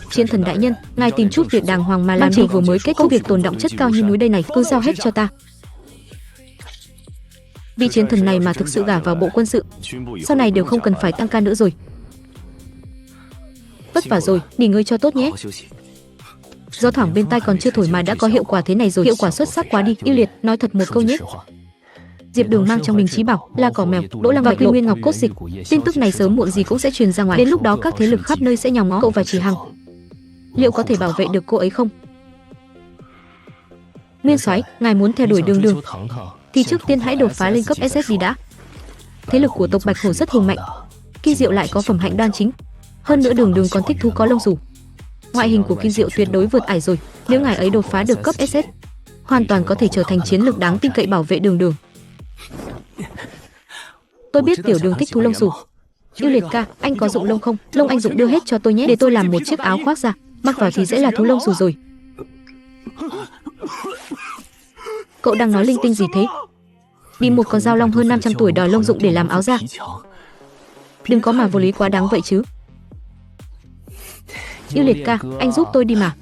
Chiến Thần đại nhân, ngài tìm chút việc đàng hoàng mà làm đi. Vừa mới kết công việc tồn đọng chất cao như núi đây này, cứ giao hết cho ta. Vị Chiến Thần này mà thực sự gả vào bộ quân sự, sau này đều không cần phải tăng ca nữa rồi. Vất vả rồi, nghỉ ngơi cho tốt nhé. Gió thoảng bên tai còn chưa thổi mà đã có hiệu quả thế này rồi, hiệu quả xuất sắc quá đi. Yêu Liệt, nói thật một câu nhé. Diệp Đường mang trong mình trí bảo là cỏ mèo, đỗ lăng và quy nguyên ngọc cốt dịch. Tin tức này sớm muộn gì cũng sẽ truyền ra ngoài. Đến lúc đó các thế lực khắp nơi sẽ nhòm ngó cậu và Trì Hằng. Liệu có thể bảo vệ được cô ấy không? Nguyên soái, ngài muốn theo đuổi Đường thì trước tiên hãy đột phá lên cấp SS đi đã. Thế lực của tộc Bạch Hổ rất hùng mạnh, Kim Diệu lại có phẩm hạnh đoan chính. Hơn nữa Đường còn thích thú có lông xù. Ngoại hình của Kim Diệu tuyệt đối vượt ải rồi. Nếu ngài ấy đột phá được cấp SS, hoàn toàn có thể trở thành chiến lược đáng tin cậy bảo vệ Đường. Tôi biết Tiểu Đường thích thú lông xù. Yêu Liệt ca, anh có dụng lông không? Lông anh dụng đưa hết cho tôi nhé, để tôi làm một chiếc áo khoác ra, mặc vào thì sẽ là thú lông xù rồi. Cậu đang nói linh tinh gì thế? Đi một con dao long hơn 500 tuổi đòi lông dụng để làm áo da. Đừng có mà vô lý quá đáng vậy chứ. Yêu Liệt ca, anh giúp tôi đi mà.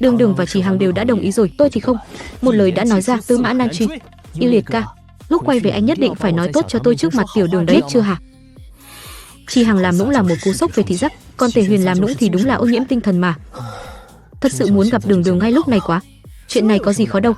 Đường Đường và Chỉ Hằng đều đã đồng ý rồi, tôi thì không. Một lời đã nói ra, tư mã nan truy. Yêu Liệt ca, lúc quay về anh nhất định phải nói tốt cho tôi trước mặt Tiểu Đường đấy, chưa hả? Chỉ Hằng làm nũng là một cú sốc về thị giác, còn Tề Huyền làm nũng thì đúng là ô nhiễm tinh thần mà. Thật sự muốn gặp Đường Đường ngay lúc này quá. Chuyện này có gì khó đâu.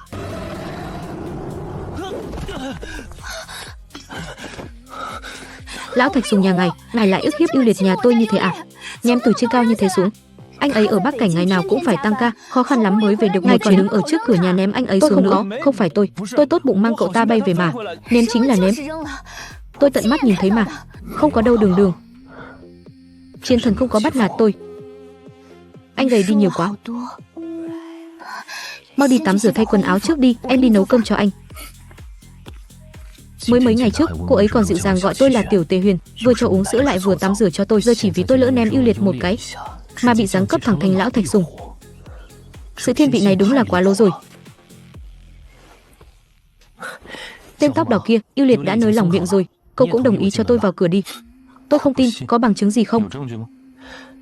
Lão Thạch Sùng nhà ngài lại ức hiếp Yêu Liệt nhà tôi như thế à? Ném từ trên cao như thế xuống. Anh ấy ở Bắc Cảnh ngày nào cũng phải tăng ca, khó khăn lắm mới về được. Ngài còn đứng ở trước cửa nhà ném anh ấy xuống nữa. Không phải tôi tốt bụng mang cậu ta bay về mà. Ném chính là ném. Tôi tận mắt nhìn thấy mà. Không có đâu Đường Đường. Chiến thần không có bắt nạt tôi. Anh gầy đi nhiều quá. Mau đi tắm rửa thay quần áo trước đi, em đi nấu cơm cho anh. Mới mấy ngày trước, cô ấy còn dịu dàng gọi tôi là Tiểu Tề Huyền, vừa cho uống sữa lại vừa tắm rửa cho tôi. Giờ chỉ vì tôi lỡ ném Yêu Liệt một cái mà bị giáng cấp thẳng thành lão Thạch Sùng. Sự thiên vị này đúng là quá lố rồi. Tên tóc đỏ kia, Yêu Liệt đã nới lỏng miệng rồi, cậu cũng đồng ý cho tôi vào cửa đi. Tôi không tin, có bằng chứng gì không?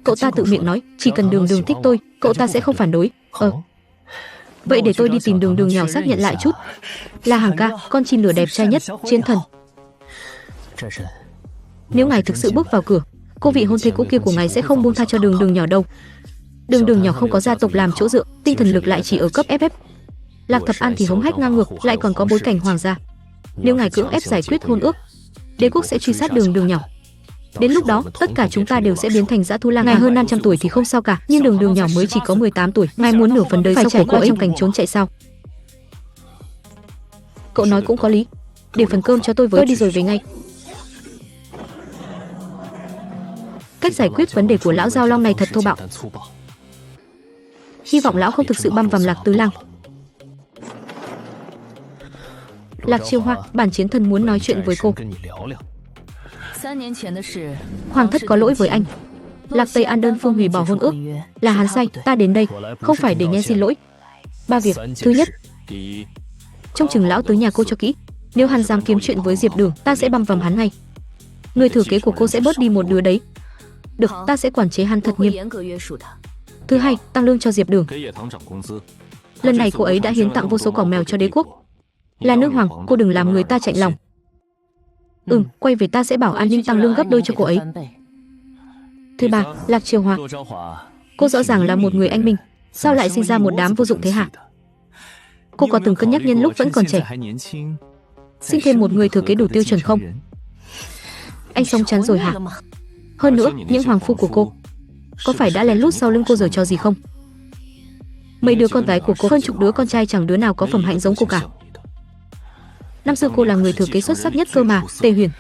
Cậu ta tự miệng nói, chỉ cần Đường Đường thích tôi, cậu ta sẽ không phản đối. Vậy để tôi đi tìm Đường Đường nhỏ xác nhận lại chút. Là Hằng ca, con chim lửa đẹp trai nhất, chiến thần. Nếu ngài thực sự bước vào cửa, cô vị hôn thê cũ kia của ngài sẽ không buông tha cho Đường Đường nhỏ đâu. Đường Đường nhỏ không có gia tộc làm chỗ dựa, tinh thần lực lại chỉ ở cấp FF. Lạc Thập An thì hống hách ngang ngược, lại còn có bối cảnh hoàng gia. Nếu ngài cưỡng ép giải quyết hôn ước, đế quốc sẽ truy sát Đường Đường nhỏ. Đến lúc đó, tất cả chúng ta đều sẽ biến thành dã thú lang. Ngài hơn 500 tuổi thì không sao cả, nhưng Đường Đường nhỏ mới chỉ có 18 tuổi. Ngài muốn nửa phần đời phải trải qua trong cảnh trốn chạy sao? Cậu nói cũng có lý. Để phần cơm cho tôi với, tôi đi rồi về ngay. Cách giải quyết vấn đề của lão Giao Long này thật thô bạo. Hy vọng lão không thực sự băm vằm Lạc Tứ Lang. Lạc Chiêu Hoa, bản chiến thần muốn nói chuyện với cô. Hoàng thất có lỗi với anh. Lạc Tây An đơn phương hủy bỏ hôn ước. Là hắn sai, ta đến đây không phải để nghe xin lỗi. 3 việc. Thứ nhất, trông chừng lão tới nhà cô cho kỹ. Nếu hắn dám kiếm chuyện với Diệp Đường, ta sẽ băm vằm hắn ngay. Người thừa kế của cô sẽ bớt đi một đứa đấy. Được, ta sẽ quản chế hắn thật nghiêm. Thứ hai, tăng lương cho Diệp Đường. Lần này cô ấy đã hiến tặng vô số cỏ mèo cho đế quốc. Là nữ hoàng, cô đừng làm người ta chạnh lòng. Quay về ta sẽ bảo an ninh tăng lương gấp đôi cho cô ấy. Thứ ba, Lạc Chiêu Hoa. Cô rõ ràng là một người anh minh, sao lại sinh ra một đám vô dụng thế hả? Cô có từng cân nhắc nhân lúc vẫn còn trẻ, sinh thêm một người thừa kế đủ tiêu chuẩn không? Anh sống chán rồi hả? Hơn nữa, những hoàng phu của cô có phải đã lén lút sau lưng cô giở trò gì không? Mấy đứa con gái của cô, hơn chục đứa con trai chẳng đứa nào có phẩm hạnh giống cô cả. Năm xưa cô là người thừa kế xuất sắc nhất cơ mà, Tề Huyền.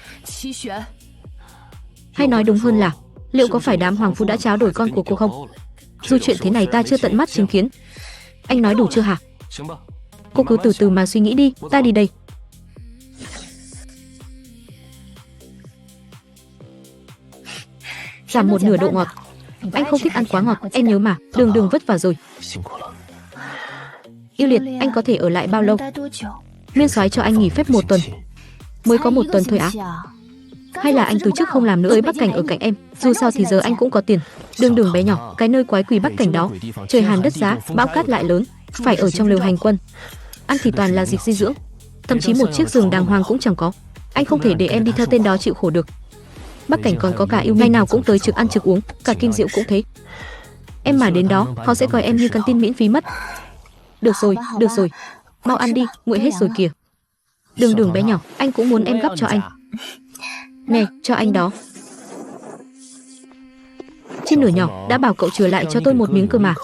Hay nói đúng hơn là, liệu có phải đám hoàng phu đã tráo đổi con của cô không? Dù chuyện thế này ta chưa tận mắt chứng kiến. Anh nói đủ chưa hả? Cô cứ từ từ mà suy nghĩ đi, ta đi đây. Giảm một nửa độ ngọt. Anh không thích ăn quá ngọt, em nhớ mà, Đường Đường vất vả rồi. Yêu Liệt, anh có thể ở lại bao lâu? Nguyên soái cho anh nghỉ phép 1 tuần. Mới có 1 tuần thôi á? Hay là anh từ chức không làm nữa tới Bắc Cảnh ở cạnh em? Dù sao thì giờ anh cũng có tiền. Đường Đường bé nhỏ, cái nơi quái quỷ Bắc Cảnh đó, trời hàn đất giá, bão cát lại lớn, phải ở trong lều hành quân. Ăn thì toàn là dịch dinh dưỡng, thậm chí một chiếc giường đàng hoàng cũng chẳng có. Anh không thể để em đi theo tên đó chịu khổ được. Bắc Cảnh còn có cả yêu ngày nào cũng tới trực ăn trực uống, cả Kim Diệu cũng thế. Em mà đến đó, họ sẽ coi em như căn tin miễn phí mất. Được rồi, mau ăn đi, nguội hết rồi kìa. Đường Đường bé nhỏ, anh cũng muốn em gắp cho anh. Nè, cho anh đó. Chim lửa nhỏ, đã bảo cậu chừa lại cho tôi một miếng cơ mà.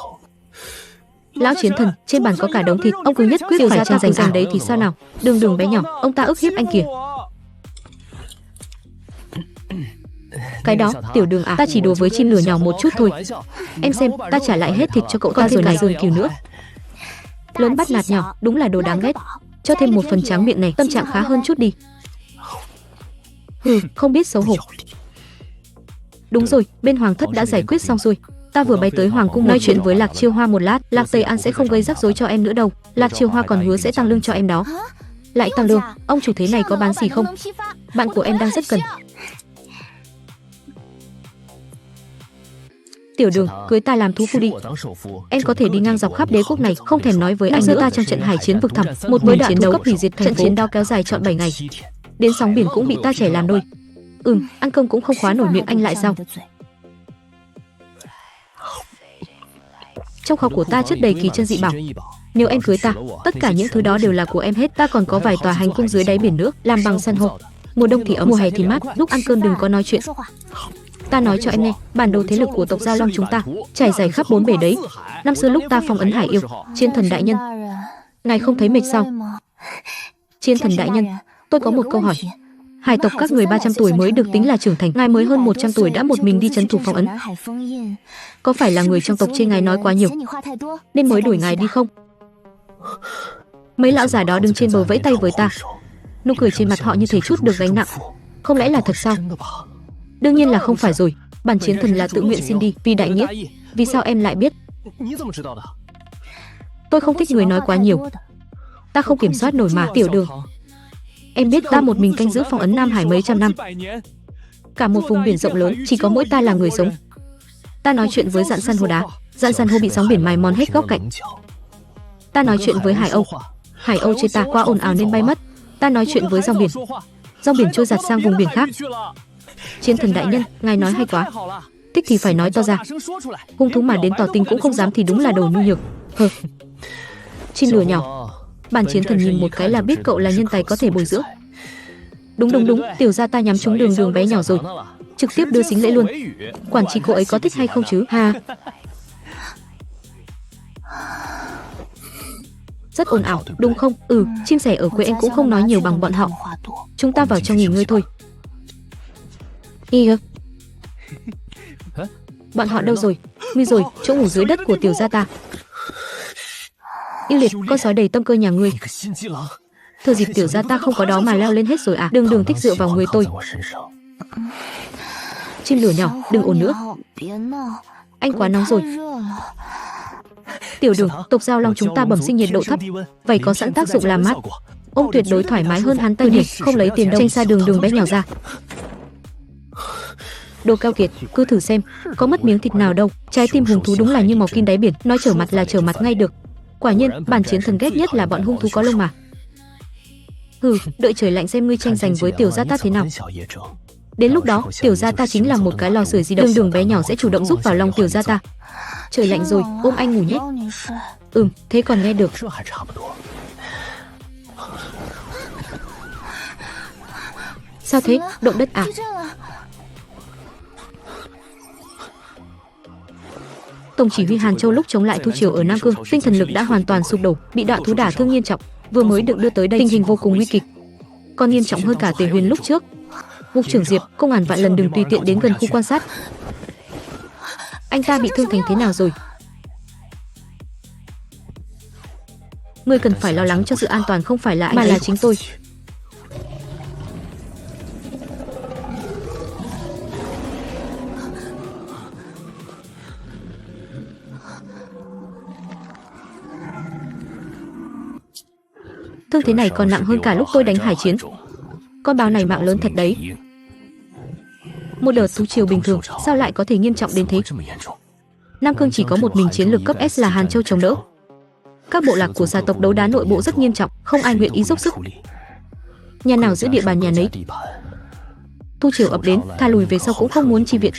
Lão chiến thần, trên bàn có cả đống thịt, ông cứ nhất quyết phải tranh giành đấy thì sao nào? Đường Đường bé nhỏ, ông ta ức hiếp anh kìa. Cái đó, Tiểu Đường à, ta chỉ đùa với chim lửa nhỏ một chút thôi. Em xem, ta trả lại hết thịt cho cậu ta rồi này, giường cừu nữa. Lớn bắt nạt nhỏ, đúng là đồ đáng ghét. Cho thêm một phần tráng miệng này, tâm trạng khá hơn chút đi. Không biết xấu hổ. Đúng rồi, bên hoàng thất đã giải quyết xong rồi. Ta vừa bay tới hoàng cung nói chuyện với Lạc Chiêu Hoa một lát, Lạc Tây An sẽ không gây rắc rối cho em nữa đâu. Lạc Chiêu Hoa còn hứa sẽ tăng lương cho em đó. Lại tăng lương? Ông chủ thế này có bán gì không? Bạn của em đang rất cần. Tiểu Đường, cưới ta làm thú phu đi. Em có thể đi ngang dọc khắp đế quốc này, không thèm nói với anh nữa. Ta trong trận hải chiến vực thẳm, một buổi chiến đấu cấp hủy diệt thành phố. Trận chiến đó kéo dài trọn 7 ngày. Đến sóng biển cũng bị ta chẻ làm đôi. Ăn cơm cũng không khóa nổi miệng anh lại sao? Trong kho của ta chất đầy kỳ chân dị bảo. Nếu em cưới ta, tất cả những thứ đó đều là của em hết. Ta còn có vài tòa hành cung dưới đáy biển nước, làm bằng san hô. Mùa đông thì ấm, mùa hè thì mát. Lúc ăn cơm đừng có nói chuyện. Ta nói cho em nghe, bản đồ thế lực của tộc Giao Long chúng ta trải dài khắp 4 bể đấy. Năm xưa lúc ta phong ấn Hải Yêu, Chiến Thần đại nhân, ngài không thấy mệt sao? Chiến Thần đại nhân, tôi có một câu hỏi. Hải tộc các người 300 tuổi mới được tính là trưởng thành, ngài mới hơn 100 tuổi đã một mình đi trấn thủ phong ấn. Có phải là người trong tộc chê ngài nói quá nhiều, nên mới đuổi ngài đi không? Mấy lão già đó đứng trên bờ vẫy tay với ta, nụ cười trên mặt họ như thể chút được gánh nặng. Không lẽ là thật sao? Đương nhiên là không phải rồi. Bản Chiến Thần là tự nguyện xin đi vì đại nghĩa. Vì sao em lại biết? Tôi không thích người nói quá nhiều. Ta không kiểm soát nổi mà. Tiểu Đường, em biết ta một mình canh giữ phong ấn Nam Hải mấy trăm năm. Cả một vùng biển rộng lớn, chỉ có mỗi ta là người sống. Ta nói chuyện với dạn san hô đá, dạn san hô bị sóng biển mài mòn hết góc cạnh. Ta nói chuyện với Hải Âu chê ta quá ồn ào nên bay mất. Ta nói chuyện với rong biển trôi giạt sang vùng biển khác. Chiến Thần đại nhân, ngài nói hay quá. Thích thì phải nói to ra. Hung thú mà đến tỏ tình cũng không dám thì đúng là đồ nhu nhược. Chim lửa nhỏ. Bản Chiến Thần nhìn một cái là biết cậu là nhân tài có thể bồi dưỡng. Đúng, tiểu gia ta nhắm trúng Đường bé nhỏ rồi. Trực tiếp đưa xính lễ luôn. Quản trị cô ấy có thích hay không chứ? Ha. Rất ồn ào, đúng không? Chim sẻ ở quê em cũng không nói nhiều bằng bọn họ. Chúng ta vào trong nghỉ ngơi thôi. Bọn họ đâu rồi? Nguy rồi, chỗ ngủ dưới đất của tiểu gia ta. Yêu liệt, con sói đầy tâm cơ nhà ngươi. Thừa dịp tiểu gia ta không có đó mà leo lên hết rồi à? Đường thích dựa vào người tôi. Chim lửa nhỏ, đừng ồn nữa. Anh quá nóng rồi. Tiểu Đường, tộc Giao Long chúng ta bẩm sinh nhiệt độ thấp, vậy có sẵn tác dụng làm mát. Ông tuyệt đối thoải mái hơn hắn Tây nhỉ, không lấy tiền đâu. Tranh xa Đường bé nhỏ ra. Đồ keo kiệt, cứ thử xem, có mất miếng thịt nào đâu. Trái tim hung thú đúng là như mò kim đáy biển, nói trở mặt là trở mặt ngay được. Quả nhiên, bản Chiến Thần ghét nhất là bọn hung thú có lông mà. Đợi trời lạnh xem ngươi tranh giành với tiểu gia ta thế nào. Đến lúc đó, tiểu gia ta chính là một cái lò sưởi di động. Đường bé nhỏ sẽ chủ động giúp vào lòng tiểu gia ta. Trời lạnh rồi, ôm anh ngủ nhé. Thế còn nghe được. Sao thế, động đất à? Tổng chỉ huy Hàn Châu lúc chống lại Thu Triều ở Nam Cương, tinh thần lực đã hoàn toàn sụp đổ, bị đọa thú đả thương nghiêm trọng, vừa mới được đưa tới đây, tình hình vô cùng nguy kịch, còn nghiêm trọng hơn cả Tề Huyền lúc trước. Mục trưởng Diệp, cô ngàn vạn lần đừng tùy tiện đến gần khu quan sát. Anh ta bị thương thành thế nào rồi? Người cần phải lo lắng cho sự an toàn không phải là anh mà là chính tôi. Thương thế này còn nặng hơn cả lúc tôi đánh hải chiến. Con báo này mạng lớn thật đấy. Một đợt thú triều bình thường, sao lại có thể nghiêm trọng đến thế? Nam Cương chỉ có một mình chiến lược cấp S là Hàn Châu chống đỡ. Các bộ lạc của xà tộc đấu đá nội bộ rất nghiêm trọng, không ai nguyện ý dốc sức. Nhà nào giữ địa bàn nhà nấy. Thu triều ập đến, tha lùi về sau cũng không muốn chi viện.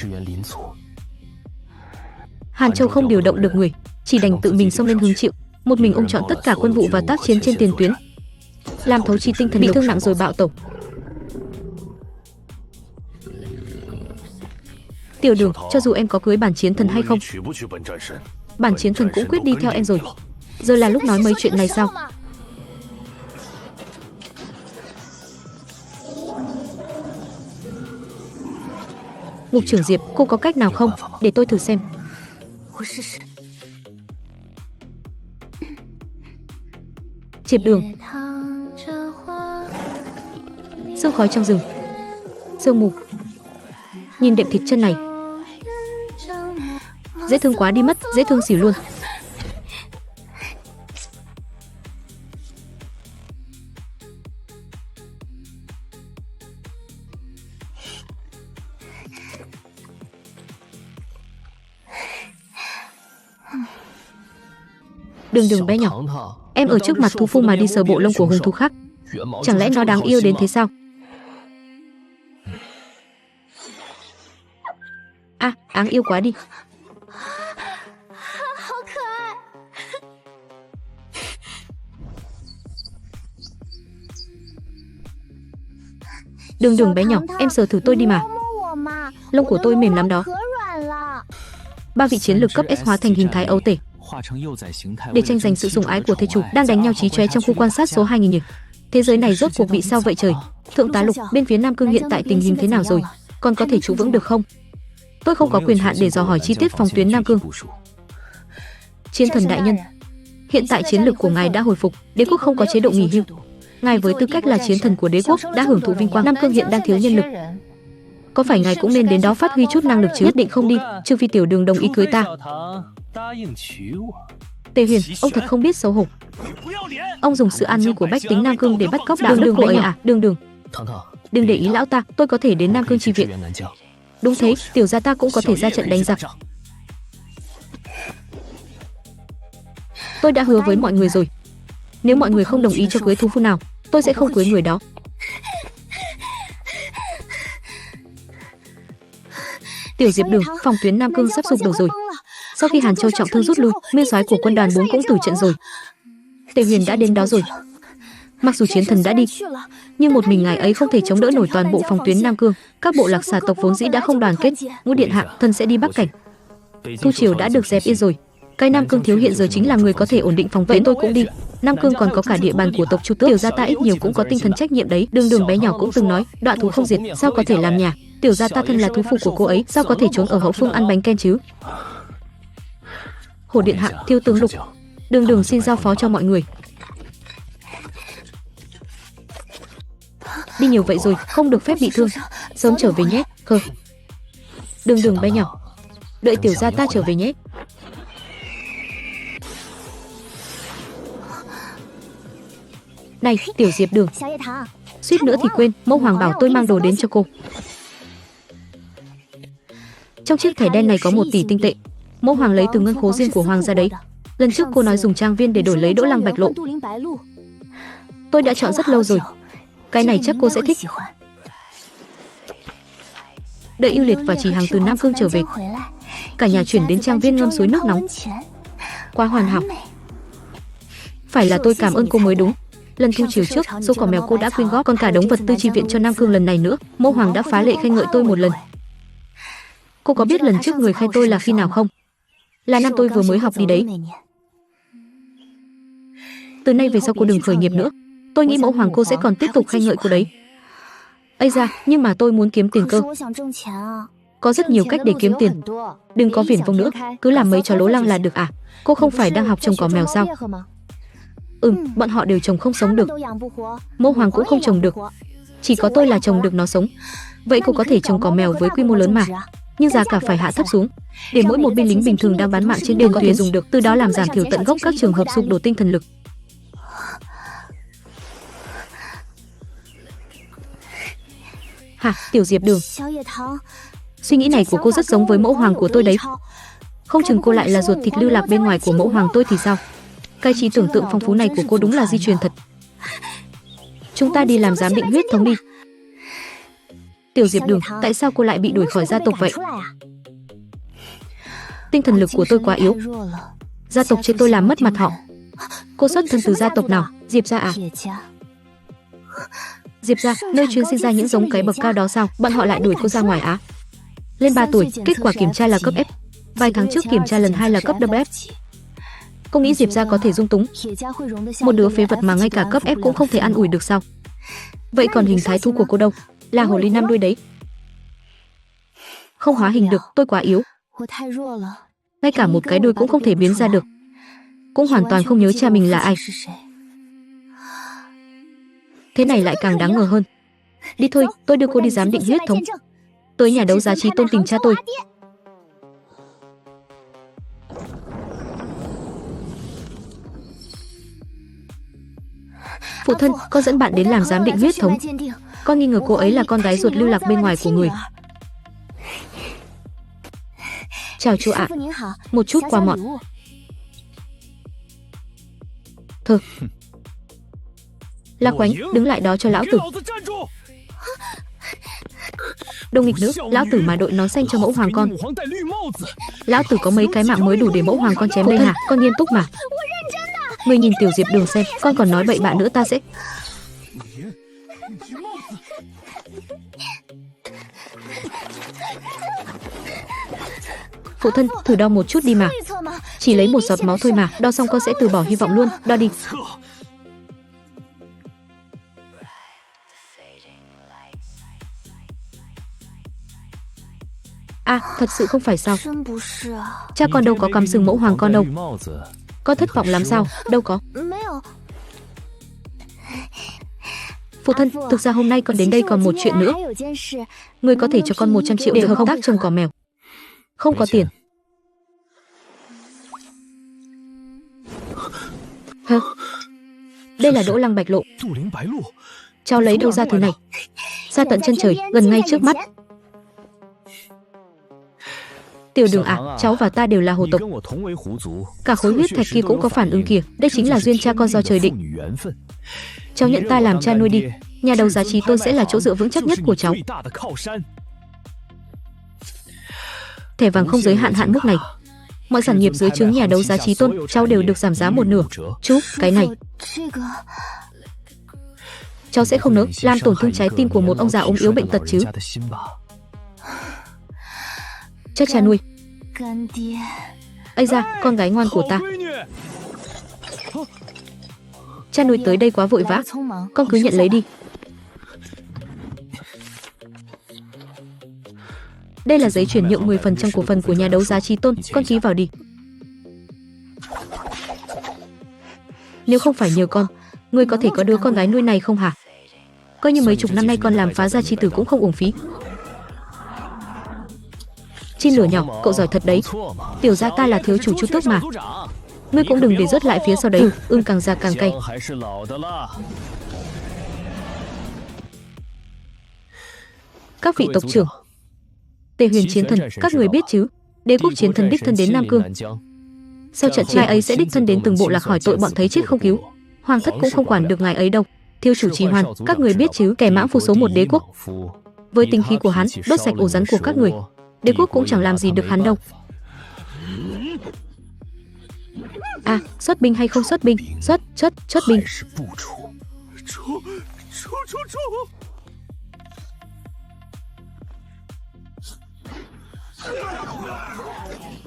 Hàn Châu không điều động được người, chỉ đành tự mình xông lên hứng chịu. Một mình ông chọn tất cả quân vụ và tác chiến trên tiền tuyến, làm thấu chi tinh thần bị thương nặng rồi bạo tẩu. Tiểu Đường, cho dù em có cưới bản Chiến Thần hay không, bản Chiến Thần cũng quyết đi theo em rồi. Giờ là lúc nói mấy chuyện này sao? Mục trưởng Diệp, cô có cách nào không? Để tôi thử xem. Diệp Đường. Sương khói trong rừng, sương mù. Nhìn đệm thịt chân này. Dễ thương quá đi mất, dễ thương xỉu luôn. Đường bé nhỏ, em ở trước mặt thú phu mà đi sờ bộ lông của hung thú khác. Chẳng lẽ nó đáng yêu đến thế sao? À, đáng yêu quá đi. Đường bé nhỏ, em sờ thử tôi đi mà. Lông của tôi mềm lắm đó. Ba vị chiến lực cấp S hóa thành hình thái ấu tể để tranh giành sự sủng ái của thê chủ đang đánh nhau chí chóe trong khu quan sát số 2000 nhỉ. Thế giới này rốt cuộc bị sao vậy trời? Thượng tá Lục, bên phía Nam Cương hiện tại tình hình thế nào rồi? Còn có thể trụ vững được không? Tôi không có quyền hạn để dò hỏi chi tiết phòng tuyến Nam Cương. Chiến thần đại nhân, hiện tại chiến lực của ngài đã hồi phục, đế quốc không có chế độ nghỉ hưu. Ngài với tư cách là chiến thần của đế quốc đã hưởng thụ vinh quang. Nam Cương hiện đang thiếu nhân lực. Có phải ngài cũng nên đến đó phát huy chút năng lực chứ? Nhất định không đi, trừ phi tiểu Đường đồng ý cưới ta. Tề Huyền, ông thật không biết xấu hổ. Ông dùng sự an nguy của bách tính Nam Cương để bắt cóc đạo đức cô ấy à? Đường, đừng để ý lão ta, tôi có thể đến Nam Cương chi viện. Đúng thế, tiểu gia ta cũng có thể ra trận đánh giặc. Tôi đã hứa với mọi người rồi, nếu mọi người không đồng ý cho cưới thú phu nào, tôi sẽ không cưới người đó. Tiểu Diệp Đường, phòng tuyến Nam Cương sắp sụp đổ rồi. Sau khi Hàn Châu trọng thương rút lui, nguyên soái của quân đoàn 4 cũng tử trận rồi. Tề Huyền đã đến đó rồi. Mặc dù chiến thần đã đi, nhưng một mình ngài ấy không thể chống đỡ nổi toàn bộ phòng tuyến Nam Cương. Các bộ lạc xà tộc vốn dĩ đã không đoàn kết. Ngũ điện hạ, thần sẽ đi Bắc Cảnh. Thu Triều đã được dẹp yên rồi. Cái Nam Cương thiếu hiện giờ chính là người có thể ổn định phòng vệ. Tôi cũng đi. Nam Cương còn có cả địa bàn của tộc Chu Tước. Tiểu gia ta ít nhiều cũng có tinh thần trách nhiệm đấy. Đường bé nhỏ cũng từng nói, đọa thú không diệt, sao có thể làm nhà. Tiểu gia ta thân là thú phu của cô ấy, sao có thể trốn ở hậu phương ăn bánh ken chứ? Hổ điện hạ, thiếu tướng Lục, Đường xin giao phó cho mọi người. Đi nhiều vậy rồi, không được phép bị thương. Sớm trở về nhé. Khờ. Đường bé nhỏ, đợi tiểu gia ta trở về nhé. Này, tiểu Diệp Đường, suýt nữa thì quên, mẫu hoàng bảo tôi mang đồ đến cho cô. Trong chiếc thẻ đen này có 1 tỷ tinh tệ. Mẫu hoàng lấy từ ngân khố riêng của hoàng gia đấy. Lần trước cô nói dùng trang viên để đổi lấy Đỗ Lăng Bạch Lộ. Tôi đã chọn rất lâu rồi. Cái này chắc cô sẽ thích. Đợi Yêu Liệt và Chỉ Hàng từ Nam Cương trở về, cả nhà chuyển đến trang viên ngâm suối nước nóng. Quá hoàn hảo. Phải là tôi cảm ơn cô mới đúng. Lần Thu Triều trước, số cỏ mèo cô đã quyên góp, còn cả đống vật tư chi viện cho Nam Cương lần này nữa. Mẫu hoàng đã phá lệ khen ngợi tôi một lần. Cô có biết lần trước người khen tôi là khi nào không? Là năm tôi vừa mới học đi đấy. Từ nay về sau cô đừng khởi nghiệp nữa. Tôi nghĩ mẫu hoàng cô sẽ còn tiếp tục khen ngợi cô đấy. Ây da, nhưng mà tôi muốn kiếm tiền cơ. Có rất nhiều cách để kiếm tiền. Đừng có viển vông nữa, cứ làm mấy trò lố lăng là được à? Cô không phải đang học trồng cỏ mèo sao? Bọn họ đều trồng không sống được. Mẫu hoàng cũng không trồng được. Chỉ có tôi là trồng được nó sống. Vậy cô có thể trồng cỏ mèo với quy mô lớn mà. Nhưng giá cả phải hạ thấp xuống, để mỗi một binh lính bình thường đang bán mạng trên đường có thể dùng được, từ đó làm giảm thiểu tận gốc các trường hợp sụp đổ tinh thần lực. Hả, tiểu Diệp Đường, suy nghĩ này của cô rất giống với mẫu hoàng của tôi đấy. Không chừng cô lại là ruột thịt lưu lạc bên ngoài của mẫu hoàng tôi thì sao? Cái trí tưởng tượng phong phú này của cô đúng là di truyền thật. Chúng ta đi làm giám định huyết thống đi. Tiểu Diệp Đường, tại sao cô lại bị đuổi khỏi gia tộc vậy? Tinh thần lực của tôi quá yếu. Gia tộc chế tôi làm mất mặt họ. Cô xuất thân từ gia tộc nào? Diệp gia à? Diệp gia, nơi chuyên sinh ra những giống cái bậc cao đó sao? Bọn họ lại đuổi cô ra ngoài á? Lên 3 tuổi, kết quả kiểm tra là cấp F. Vài tháng trước kiểm tra lần 2 là cấp double F. Cô nghĩ Diệp gia có thể dung túng một đứa phế vật mà ngay cả cấp F cũng không thể ăn ủi được sao? Vậy còn hình thái thú của cô đâu? Là hồ ly 5 đuôi đấy. Không hóa hình được, tôi quá yếu. Ngay cả một cái đuôi cũng không thể biến ra được. Cũng hoàn toàn không nhớ cha mình là ai. Thế này lại càng đáng ngờ hơn. Đi thôi, tôi đưa cô đi giám định huyết thống. Tới nhà đấu giá Trí Tôn tìm cha tôi. Phụ thân, con dẫn bạn đến làm giám định huyết thống. Con nghi ngờ cô ấy là con gái ruột lưu lạc bên ngoài của người. Chào chú ạ. Một chút quà mọn. Thơ. La Quánh, đứng lại đó cho lão tử. Đồ nghịch nữ, lão tử mà đội nón xanh cho mẫu hoàng con. Lão tử có mấy cái mạng mới đủ để mẫu hoàng con chém đây hả? Con nghiêm túc mà. Ngươi nhìn tiểu Diệp Đường xem, con còn nói bậy bạ nữa ta sẽ... Phụ thân, thử đo một chút đi mà. Chỉ lấy một giọt máu thôi mà, đo xong con sẽ từ bỏ hy vọng luôn, đo đi. À, thật sự không phải sao? Cha con đâu có cắm sừng mẫu hoàng con đâu. Con thất vọng lắm sao? Đâu có. Phụ thân, thực ra hôm nay con đến đây còn một chuyện nữa. Người có thể cho con 100 triệu để hợp tác trồng cỏ mèo. Không có tiền. Hơ? Đây là Đỗ Lăng Bạch Lộ. Cháu lấy đâu ra thứ này? Ra tận chân trời, gần ngay trước mắt. Tiểu Đường à, cháu và ta đều là hồ tộc. Cả khối huyết thạch kia cũng có phản ứng kìa. Đây chính là duyên cha con do trời định. Cháu nhận ta làm cha nuôi đi. Nhà đầu giá Chí Tôn sẽ là chỗ dựa vững chắc nhất của cháu. Thẻ vàng không giới hạn hạn mức này. Mọi sản nghiệp dưới trướng nhà đấu giá Chí Tôn, cháu đều được giảm giá một nửa. Chú, cái này cháu sẽ không nỡ làm tổn thương trái tim của một ông già ốm yếu bệnh tật chứ. Cho cha nuôi. Ây da, con gái ngoan của ta. Cha nuôi tới đây quá vội vã. Con cứ nhận lấy đi. Đây là giấy chuyển nhượng 10% cổ phần của nhà đấu giá Chí Tôn, con ký vào đi. Nếu không phải nhờ con, ngươi có thể có đứa con gái nuôi này không hả? Coi như mấy chục năm nay con làm phá gia chi tử cũng không uổng phí. Chim lửa nhỏ, cậu giỏi thật đấy. Tiểu gia ta là thiếu chủ Chu Tước mà. Ngươi cũng đừng để rớt lại phía sau đấy. Ương càng già càng cay. Các vị tộc trưởng, Tề Huyền chiến thần, các người biết chứ? Đế quốc chiến thần đích thân đến Nam Cương. Sau trận chiến ấy sẽ đích thân đến từng bộ lạc hỏi tội bọn thấy chết không cứu. Hoàng thất cũng không quản được ngài ấy đâu. Thiếu chủ Trì Hoan, các người biết chứ? Kẻ mãng phu số 1 đế quốc. Với tính khí của hắn, đốt sạch ổ rắn của các người, đế quốc cũng chẳng làm gì được hắn đâu. À, xuất binh hay không xuất binh? Xuất binh.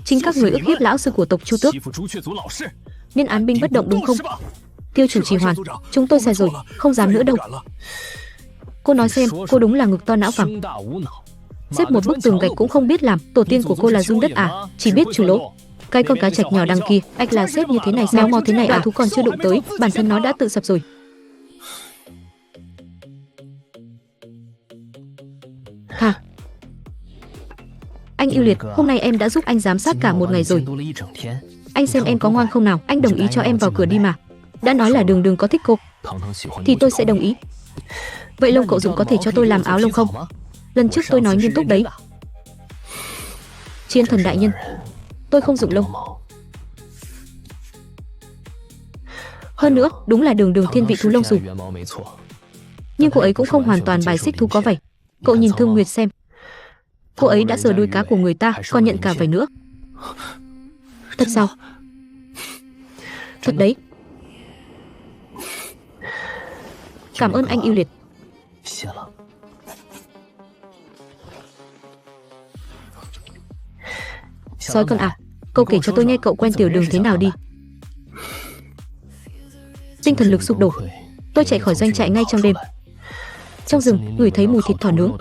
Chính các người ức hiếp lão sư của tộc Chu Tước, nên án binh bất động đúng không? Tiêu chủ Trì Hoàn, chúng tôi sai rồi, không dám nữa đâu. Cô nói xem, cô đúng là ngực to não phẳng. Xếp một bức tường gạch cũng không biết làm. Tổ tiên của cô là run đất à? Chỉ biết chủ lỗ. Cái con cá trạch nhỏ đằng kia, ách là xếp như thế này sao? Mò thế này à? Thú còn chưa đụng tới, bản thân nó đã tự sập rồi. Hả? Anh yêu liệt, hôm nay em đã giúp anh giám sát cả một ngày rồi. Anh xem em có ngoan không nào? Anh đồng ý cho em vào cửa đi mà. Đã nói là Đường Đường có thích cô, thì tôi sẽ đồng ý. Vậy lông cậu dùng có thể cho tôi làm áo lông không? Lần trước tôi nói nghiêm túc đấy. Chiến thần đại nhân, tôi không dụng lông. Hơn nữa, đúng là Đường Đường thiên vị thú lông xù. Nhưng cô ấy cũng không hoàn toàn bài xích thú có vảy. Cậu nhìn Thương Nguyệt xem. Cô ấy đã sờ đuôi cá của người ta, còn nhận cả vảy nữa. Thật sao? Thật đấy. Cảm ơn anh yêu liệt. Sói con à, cậu kể cho tôi nghe cậu quen Tiểu Đường thế nào đi. Tinh thần lực sụp đổ, tôi chạy khỏi doanh trại ngay trong đêm. Trong rừng, ngửi thấy mùi thịt thỏ nướng.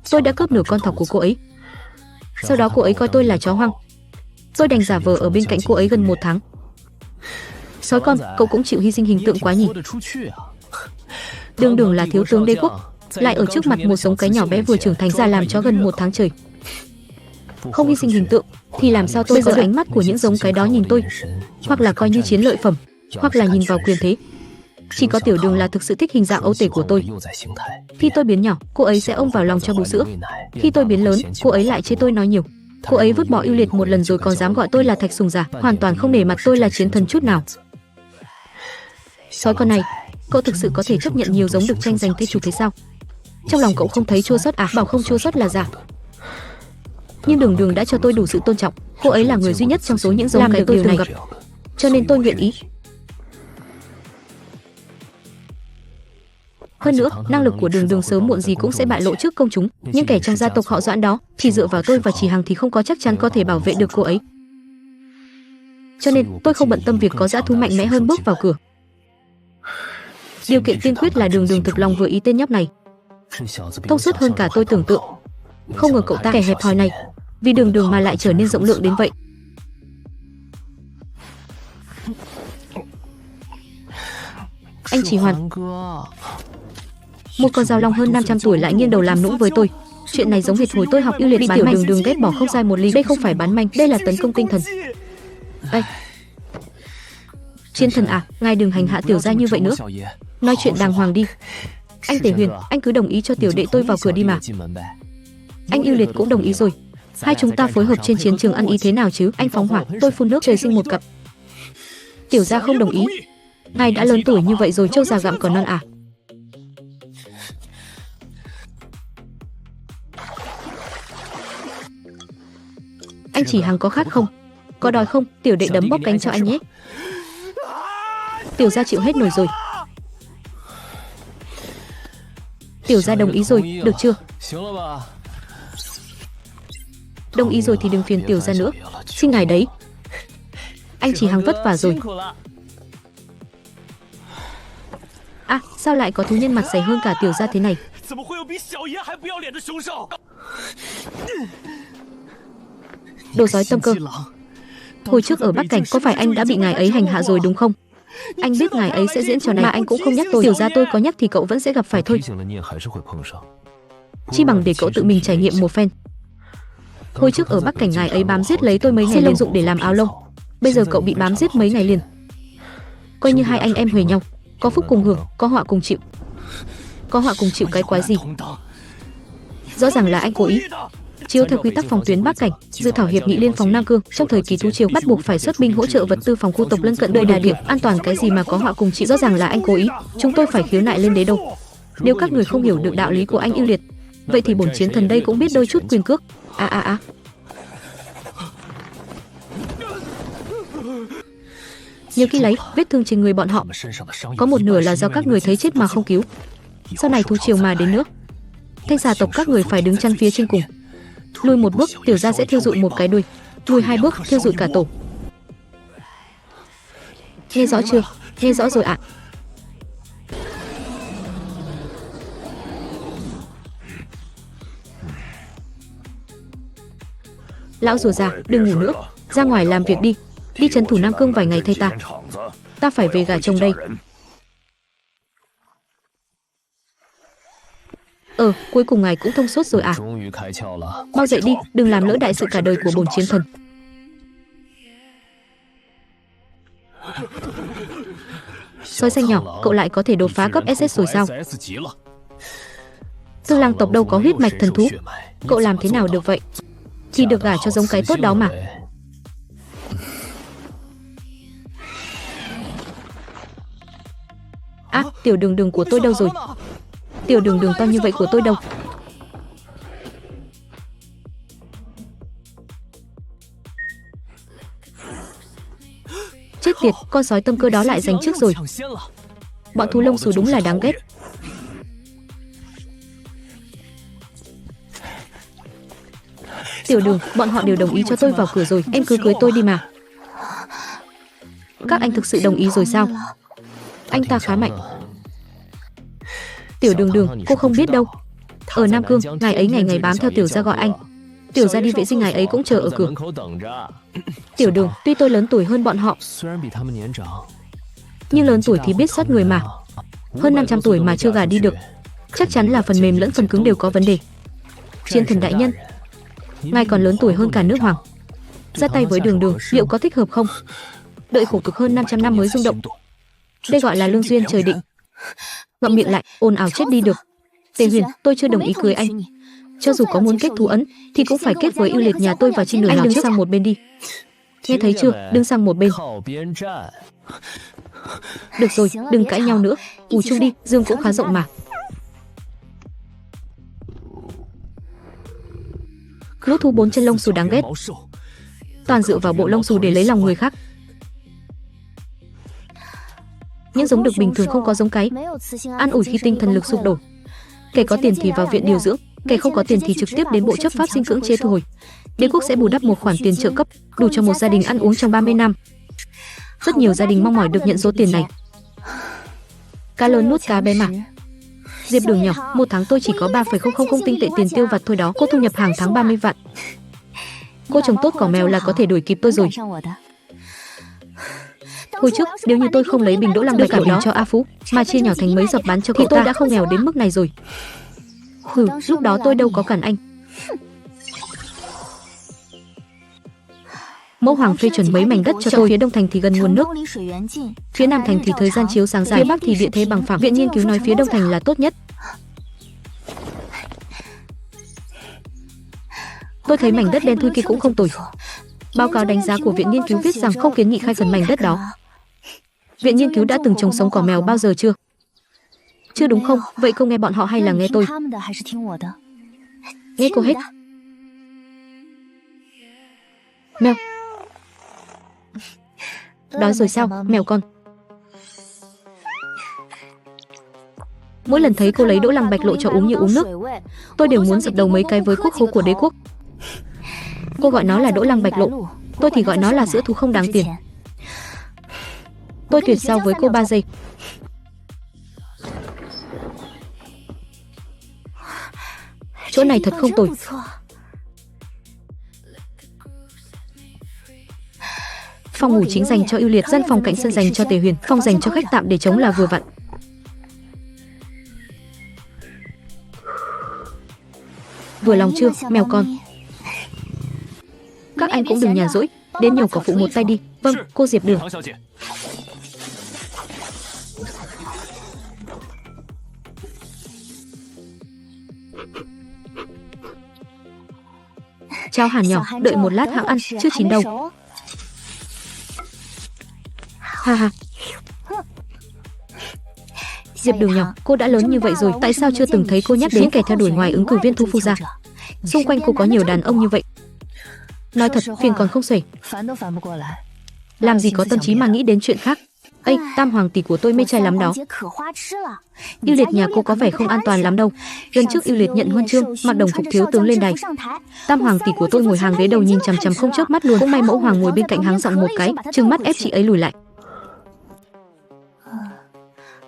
Tôi đã cướp nửa con thỏ của cô ấy. Sau đó cô ấy coi tôi là chó hoang. Tôi đành giả vờ ở bên cạnh cô ấy gần 1 tháng. Sói con, cậu cũng chịu hy sinh hình tượng quá nhỉ? Đường Đường là thiếu tướng đế quốc, lại ở trước mặt một giống cái nhỏ bé vừa trưởng thành ra làm chó gần 1 tháng trời. Không hy sinh hình tượng thì làm sao tôi bây giờ ánh mắt của những giống cái đó nhìn tôi, hoặc là coi như chiến lợi phẩm, hoặc là nhìn vào quyền thế. Chỉ có Tiểu Đường là thực sự thích hình dạng ấu tể của tôi. Khi tôi biến nhỏ, cô ấy sẽ ôm vào lòng cho bú sữa. Khi tôi biến lớn, cô ấy lại chê tôi nói nhiều. Cô ấy vứt bỏ ưu liệt một lần rồi còn dám gọi tôi là thạch sùng giả, hoàn toàn không nể mặt tôi là chiến thần chút nào. Sói con này, cậu thực sự có thể chấp nhận nhiều giống được tranh giành thế chủ thế sao? Trong lòng cậu không thấy chua xót à? Bảo không chua xót là giả. Nhưng Đường Đường đã cho tôi đủ sự tôn trọng. Cô ấy là người duy nhất trong số những giống cái tôi từng gặp, cho nên tôi nguyện ý. Hơn nữa, năng lực của Đường Đường sớm muộn gì cũng sẽ bại lộ trước công chúng. Những kẻ trong gia tộc họ Doãn đó, chỉ dựa vào tôi và Chỉ Hằng thì không có chắc chắn có thể bảo vệ được cô ấy. Cho nên, tôi không bận tâm việc có dã thú mạnh mẽ hơn bước vào cửa. Điều kiện tiên quyết là Đường Đường thực lòng vừa ý tên nhóc này. Thông suốt hơn cả tôi tưởng tượng. Không ngờ cậu ta kẻ hẹp hòi này, vì Đường Đường mà lại trở nên rộng lượng đến vậy. Anh Chỉ Hoàn, một con dao long hơn 500 tuổi lại nghiêng đầu làm nũng với tôi. Chuyện này giống hệt hồi tôi học yêu liệt bị Tiểu Đường Đường ghét bỏ không sai một ly. Đây không phải bán manh, đây là tấn công tinh thần. Ê, Chiến thần à, ngài đừng hành hạ tiểu gia như vậy nữa. Nói chuyện đàng hoàng đi. Anh Tề Huyền, anh cứ đồng ý cho tiểu đệ tôi vào cửa đi mà. Anh yêu liệt cũng đồng ý rồi. Hai chúng ta phối hợp trên chiến trường ăn ý thế nào chứ? Anh phóng hỏa, tôi phun nước trời sinh một cặp. Tiểu gia không đồng ý. Ngài đã lớn tuổi như vậy rồi, trâu già gặm còn non à? Anh Chỉ Hằng có khát không? Có đói không? Tiểu đệ đấm bóp cánh cho anh nhé. Tiểu gia chịu hết nổi rồi. Tiểu gia đồng ý rồi, được chưa? Đồng ý rồi thì đừng phiền tiểu gia nữa. Xin ngài đấy. Anh Chỉ Hằng vất vả rồi. À, sao lại có thú nhân mặt dày hơn cả tiểu gia thế này? Đồ sói tâm cơ. Hồi trước ở Bắc Cảnh có phải anh đã bị ngài ấy hành hạ rồi đúng không? Anh biết ngài ấy sẽ diễn trò này mà anh cũng không nhắc tôi. Tiểu gia tôi có nhắc thì cậu vẫn sẽ gặp phải thôi. Chi bằng để cậu tự mình trải nghiệm một phen. Hồi trước ở Bắc Cảnh ngài ấy bám giết lấy tôi mấy ngày liền dụng để làm áo lông. Bây giờ cậu bị bám giết mấy ngày liền. Coi như hai anh em huề nhau, có phúc cùng hưởng, có họa cùng chịu. Có họa cùng chịu cái quái gì? Rõ ràng là anh cố ý. Chiếu theo quy tắc phòng tuyến Bắc Cảnh, dự thảo hiệp nghị liên phòng Nam Cương, trong thời kỳ thú triều bắt buộc phải xuất binh hỗ trợ vật tư phòng khu tộc lân cận đợi đà điểm an toàn, cái gì mà có họa cùng chịu, rõ ràng là anh cố ý. Chúng tôi phải khiếu nại lên đế đô. Nếu các người không hiểu được đạo lý của anh yêu liệt, vậy thì bổn chiến thần đây cũng biết đôi chút quyền cước. Nhiều khi lấy vết thương trên người bọn họ, có một nửa là do các người thấy chết mà không cứu. Sau này thú triều mà đến nước, thanh xà tộc các người phải đứng chắn phía trên cùng. Lùi một bước, tiểu gia sẽ thiêu dụi một cái đuôi. Lùi hai bước, thiêu dụi cả tổ. Nghe rõ chưa? Nghe rõ rồi ạ. Lão rùa già, đừng ngủ nữa, ra ngoài làm việc đi. Đi trấn thủ Nam Cương vài ngày thay ta. Ta phải về gả chồng đây. Cuối cùng ngài cũng thông suốt rồi à? Mau dậy đi, đừng làm lỡ đại sự cả đời của bổn chiến thần. Sói xanh nhỏ, cậu lại có thể đột phá cấp SS rồi sao? Thương lang tộc đâu có huyết mạch thần thú. Cậu làm thế nào được vậy? Thì được gả cho giống cái tốt đó mà. À, tiểu đường đường của tôi đâu rồi? Tiểu đường đường to như vậy của tôi đâu? Chết tiệt, con sói tâm cơ đó lại giành trước rồi. Bọn thú lông xù đúng là đáng ghét. Tiểu Đường, bọn họ đều đồng ý cho tôi vào cửa rồi, em cứ cưới tôi đi mà. Các anh thực sự đồng ý rồi sao? Anh ta khá mạnh. Tiểu Đường Đường, cô không biết đâu. Ở Nam Cương, ngài ấy ngày ngày bám theo tiểu gia gọi anh. Tiểu gia đi vệ sinh ngài ấy cũng chờ ở cửa. Tiểu Đường, tuy tôi lớn tuổi hơn bọn họ, nhưng lớn tuổi thì biết sát người mà. Hơn 500 tuổi mà chưa gả đi được, chắc chắn là phần mềm lẫn phần cứng đều có vấn đề. Chiến thần đại nhân, ngài còn lớn tuổi hơn cả nước hoàng. Ra tay với Đường Đường, liệu có thích hợp không? Đợi khổ cực hơn 500 năm mới rung động. Đây gọi là lương duyên trời định. Ngậm miệng lại, ồn ào chết đi được. Tề Huyền, tôi chưa đồng ý cưới anh. Cho dù có muốn kết thù ấn thì cũng phải kết với ưu liệt nhà tôi và Trinh Nửa. Anh đứng sang một bên đi. Nghe thấy chưa, đứng sang một bên. Được rồi, đừng cãi nhau nữa. Ngủ chung đi, giường cũng khá rộng mà. Lũ thú 4 chân lông xù đáng ghét, toàn dựa vào bộ lông xù để lấy lòng người khác. Những giống đực bình thường không có giống cái, an ủi khi tinh thần lực sụp đổ. Kẻ có tiền thì vào viện điều dưỡng, kẻ không có tiền thì trực tiếp đến bộ chấp pháp sinh cưỡng chế thu hồi. Đế quốc sẽ bù đắp một khoản tiền trợ cấp đủ cho một gia đình ăn uống trong 30 năm. Rất nhiều gia đình mong mỏi được nhận số tiền này. Cá lớn nuốt cá bé mà. Diệp Đường nhỏ, một tháng tôi chỉ có 3,000 tinh tệ tiền tiêu vặt thôi đó. Cô thu nhập hàng tháng 30 vạn. Cô trồng tốt cỏ mèo là có thể đuổi kịp tôi rồi. Hồi trước, nếu như tôi không lấy bình đỗ lăng bạch cả bình cho A Phú, mà chia nhỏ thành mấy giọt bán cho cậu ta, tôi đã không nghèo đến mức này rồi. Lúc đó tôi đâu có cản anh. Mẫu hoàng phê chuẩn mấy mảnh đất cho tôi. Phía đông thành thì gần nguồn nước, phía nam thành thì thời gian chiếu sáng dài, phía bắc thì địa thế bằng phẳng. Viện nghiên cứu nói phía đông thành là tốt nhất. Tôi thấy mảnh đất đen thui kia cũng không tồi. Báo cáo đánh giá của viện nghiên cứu viết rằng không kiến nghị khai phần mảnh đất đó. Viện nghiên cứu đã từng trồng sống cỏ mèo bao giờ chưa? Chưa đúng không? Vậy cô nghe bọn họ hay là nghe tôi? Nghe cô hết. Mèo. Đói rồi sao, mèo con? Mỗi lần thấy cô lấy đỗ lăng bạch lộ cho uống như uống nước, tôi đều muốn dập đầu mấy cái với quốc khố của đế quốc. Cô gọi nó là đỗ lăng bạch lộ, tôi thì gọi nó là sữa thú không đáng tiền. Tôi tuyệt giao với cô 3 giây. Chỗ này thật không tồi. Phòng ngủ chính dành cho ưu liệt, gian phòng cạnh sân dành cho Tề Huyền, phòng dành cho khách tạm để trống là vừa vặn. Vừa lòng chưa, mèo con? Các anh cũng đừng nhàn rỗi, đến nhổ cỏ phụ một tay đi. Vâng, cô Diệp Đường. Chào Hàn nhỏ, đợi một lát hãng ăn, chưa chín đâu. Ha ha. Diệp Đường nhỏ, cô đã lớn như vậy rồi, tại sao chưa từng thấy cô nhắc đến kẻ theo đuổi ngoài ứng cử viên Thu Phu ra? Xung quanh cô có nhiều đàn ông như vậy. Nói thật, phiền còn không xuể. Làm gì có tâm trí mà nghĩ đến chuyện khác. Ây, tam hoàng tỷ của tôi mê trai lắm đó. Ưu liệt nhà cô có vẻ không an toàn lắm đâu. Lần trước Ưu liệt nhận huân chương, mặc đồng phục thiếu tướng lên đài. Tam hoàng tỷ của tôi ngồi hàng ghế đầu nhìn chằm chằm không chớp mắt luôn. Cũng may mẫu hoàng ngồi bên cạnh háng giọng một cái, trừng mắt ép chị ấy lùi lại.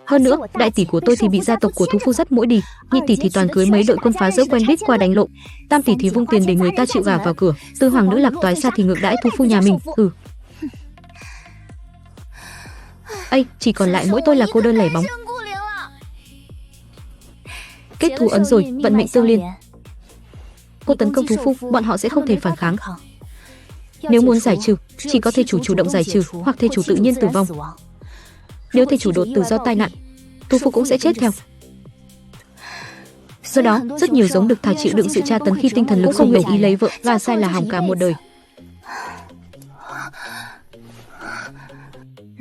Hơn nữa, đại tỷ của tôi thì bị gia tộc của Thú Phu dắt mũi đi, nhị tỷ thì toàn cưới mấy đội quân phá rỡ quen biết qua đánh lộn, tam tỷ thì vung tiền để người ta chịu gả vào cửa, tư hoàng nữ lạc toái xa thì ngược đãi Thú Phu nhà mình. Ây, chỉ còn lại mỗi tôi là cô đơn lẻ bóng. Kết thù ấn rồi, vận mệnh tương liên. Cô tấn công Thú Phu, bọn họ sẽ không thể phản kháng. Nếu muốn giải trừ, chỉ có thê chủ chủ động giải trừ, hoặc thê chủ tự nhiên tử vong. Nếu thê chủ đột tử do tai nạn, Thú Phu cũng sẽ chết theo. Do đó, rất nhiều giống đực thà chịu đựng sự tra tấn khi tinh thần lực không đồng ý lấy vợ, và sai là hỏng cả một đời.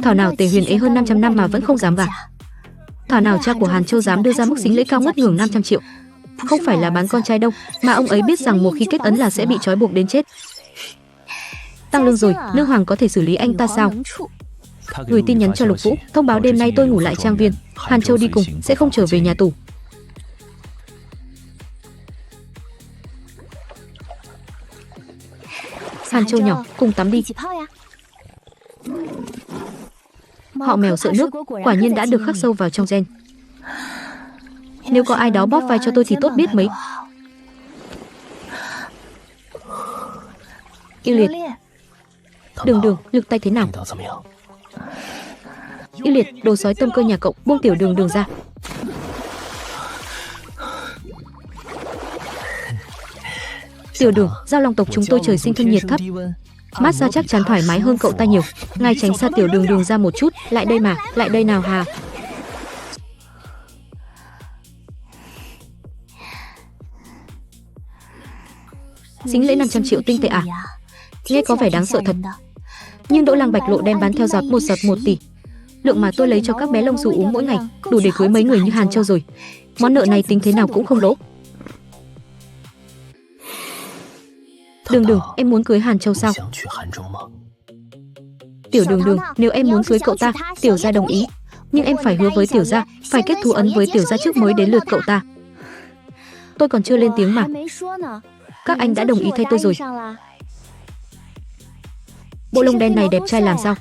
Thảo nào Tề Huyền ế hơn 500 năm mà vẫn không dám gả. Thảo nào cha của Hàn Châu dám đưa ra mức sính lễ cao ngất ngưởng 500 triệu. Không phải là bán con trai đâu, mà ông ấy biết rằng một khi kết ấn là sẽ bị trói buộc đến chết. Tăng lương rồi, nữ hoàng có thể xử lý anh ta sao? Gửi tin nhắn cho Lục Vũ, thông báo đêm nay tôi ngủ lại trang viên, Hàn Châu đi cùng, sẽ không trở về nhà tù. Hàn Châu nhỏ, cùng tắm đi. Họ mèo sợ nước, quả nhiên đã được khắc sâu vào trong gen. Nếu có ai đó bóp vai cho tôi thì tốt biết mấy. Yêu liệt. Đường, lực tay thế nào? Yêu liệt, đồ sói tôm cơ nhà cậu, buông tiểu đường ra. Tiểu Đường, giao long tộc chúng tôi trời sinh thân nhiệt thấp. Massage chắc chắn thoải mái hơn cậu ta nhiều. Ngài tránh xa Tiểu Đường Đường ra một chút. Lại đây mà, lại đây nào Hà. Xính lễ 500 triệu tinh tệ à? Nghe có vẻ đáng sợ thật. Nhưng Đỗ Lăng Bạch Lộ đem bán theo giọt 1 tỷ. Lượng mà tôi lấy cho các bé lông xù uống mỗi ngày đủ để cưới mấy người như Hàn Châu rồi. Món nợ này tính thế nào cũng không lỗ. Đường Đường, em muốn cưới Hàn Châu sao? Tiểu Đường Đường, nếu em muốn cưới cậu ta, Tiểu gia đồng ý. Nhưng em phải hứa với Tiểu gia, phải kết thù ấn với Tiểu gia trước mới đến lượt cậu ta. Tôi còn chưa lên tiếng mà. Các anh đã đồng ý thay tôi rồi. Bộ lông đen này đẹp trai làm sao?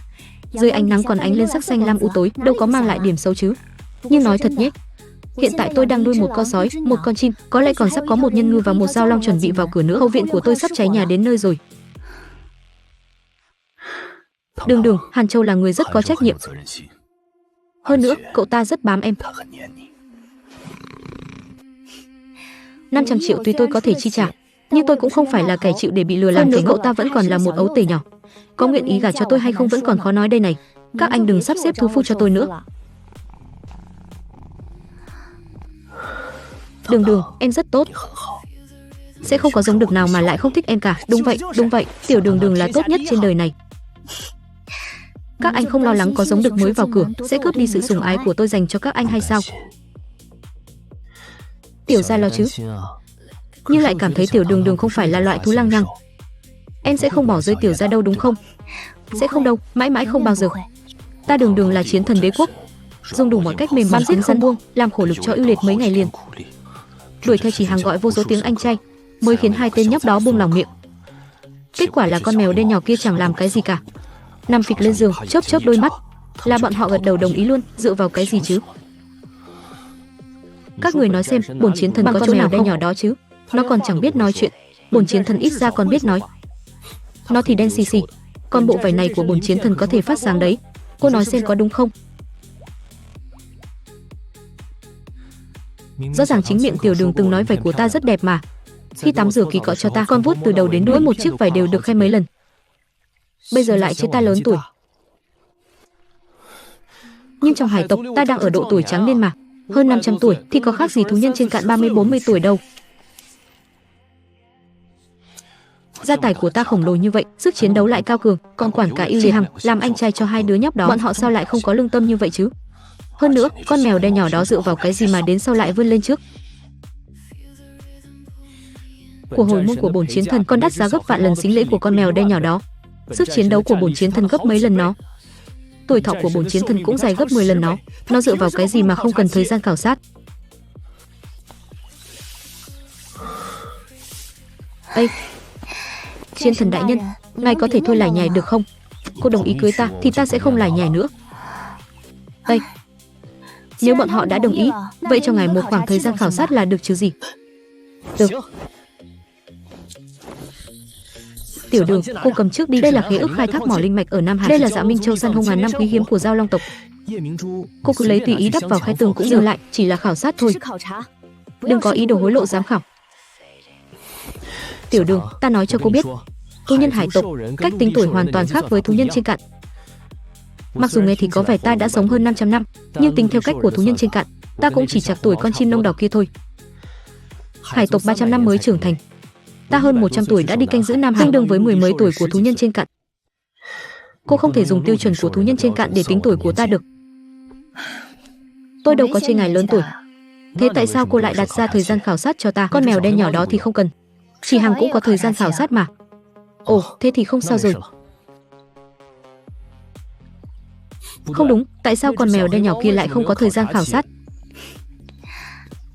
Dưới ánh nắng còn ánh lên sắc xanh lam u tối, đâu có mang lại điểm xấu chứ. Nhưng nói thật nhé, hiện tại tôi đang nuôi một con sói, một con chim, có lẽ còn sắp có một nhân ngư và một dao long chuẩn bị vào cửa nữa. Hậu viện của tôi sắp cháy nhà đến nơi rồi. Đường Đường, Hàn Châu là người rất có trách nhiệm. Hơn nữa, cậu ta rất bám em. 500 triệu tuy tôi có thể chi trả, nhưng tôi cũng không phải là kẻ chịu để bị lừa làm. Hơn nữa cậu ta vẫn còn là một ấu tể nhỏ. Có nguyện ý gả cho tôi hay không vẫn còn khó nói đây này. Các anh đừng sắp xếp thú phu cho tôi nữa. Đường Đường, em rất tốt. Sẽ không có giống đực nào mà lại không thích em cả. Đúng vậy, Tiểu Đường Đường là tốt nhất trên đời này. Các anh không lo lắng có giống đực mới vào cửa sẽ cướp đi sự sủng ái của tôi dành cho các anh hay sao? Tiểu gia lo chứ. Nhưng lại cảm thấy Tiểu Đường Đường không phải là loại thú lăng nhăng. Em sẽ không bỏ rơi Tiểu gia đâu đúng không? Sẽ không đâu, mãi mãi không bao giờ. Ta Đường Đường là chiến thần đế quốc, dùng đủ mọi cách mềm bám giết không buông, làm khổ lực cho ưu liệt mấy ngày liền. Đuổi theo chỉ hàng gọi vô số tiếng anh trai, mới khiến hai tên nhóc đó buông lòng miệng. Kết quả là con mèo đen nhỏ kia chẳng làm cái gì cả, nằm phịch lên giường, chớp chớp đôi mắt. Là bọn họ gật đầu đồng ý luôn, dựa vào cái gì chứ? Các người nói xem, bổn chiến thần có chỗ nào đen nhỏ đó chứ? Nó còn chẳng biết nói chuyện, bổn chiến thần ít ra còn biết nói. Nó thì đen xì xì, còn bộ vảy này của bổn chiến thần có thể phát sáng đấy. Cô nói xem có đúng không? Rõ ràng chính miệng Tiểu Đường từng nói vảy của ta rất đẹp mà. Khi tắm rửa kỳ cọ cho ta, con vuốt từ đầu đến đuôi một chiếc vảy đều được khen mấy lần. Bây giờ lại chê ta lớn tuổi. Nhưng trong hải tộc ta đang ở độ tuổi trắng niên mà. Hơn 500 tuổi thì có khác gì thú nhân trên cạn 30-40 tuổi đâu. Gia tài của ta khổng lồ như vậy, sức chiến đấu lại cao cường, còn quản cả ưu hằng, làm anh trai cho hai đứa nhóc đó. Bọn họ sao lại không có lương tâm như vậy chứ? Hơn nữa, con mèo đen nhỏ đó dựa vào cái gì mà đến sau lại vươn lên trước? Của hồi môn của bổn chiến thần còn đắt giá gấp vạn lần xính lễ của con mèo đen nhỏ đó. Sức chiến đấu của bổn chiến thần gấp mấy lần nó. Tuổi thọ của bổn chiến thần cũng dài gấp 10 lần nó. Nó dựa vào cái gì mà không cần thời gian khảo sát? Ê, chiến thần đại nhân, ngài có thể thôi lải nhải được không? Cô đồng ý cưới ta thì ta sẽ không lải nhải nữa. Ê, nếu bọn họ đã đồng ý, vậy cho ngài một khoảng thời gian khảo sát là được chứ gì? Được. Tiểu Đường, cô cầm trước đi. Đây là khế ước khai thác mỏ linh mạch ở Nam Hải. Đây là Dạ Minh Châu săn hung ngàn năm quý hiếm của Giao Long tộc. Cô cứ lấy tùy ý đắp vào khai tường cũng dừng lại, chỉ là khảo sát thôi. Đừng có ý đồ hối lộ giám khảo. Tiểu Đường, ta nói cho cô biết, thú nhân hải tộc cách tính tuổi hoàn toàn khác với thú nhân trên cạn. Mặc dù nghe thì có vẻ ta đã sống hơn 500 năm, nhưng tính theo cách của thú nhân trên cạn, ta cũng chỉ chạc tuổi con chim lông đỏ kia thôi. Hải tộc 300 năm mới trưởng thành. Ta hơn 100 tuổi đã đi canh giữ Nam Hải, tương đương với 10 mấy tuổi của thú nhân trên cạn. Cô không thể dùng tiêu chuẩn của thú nhân trên cạn để tính tuổi của ta được. Tôi đâu có chê ngài lớn tuổi. Thế tại sao cô lại đặt ra thời gian khảo sát cho ta? Con mèo đen nhỏ đó thì không cần. Chỉ Hằng cũng có thời gian khảo sát mà. Ồ, thế thì không sao rồi. Không đúng, tại sao con mèo đen nhỏ kia lại không có thời gian khảo sát?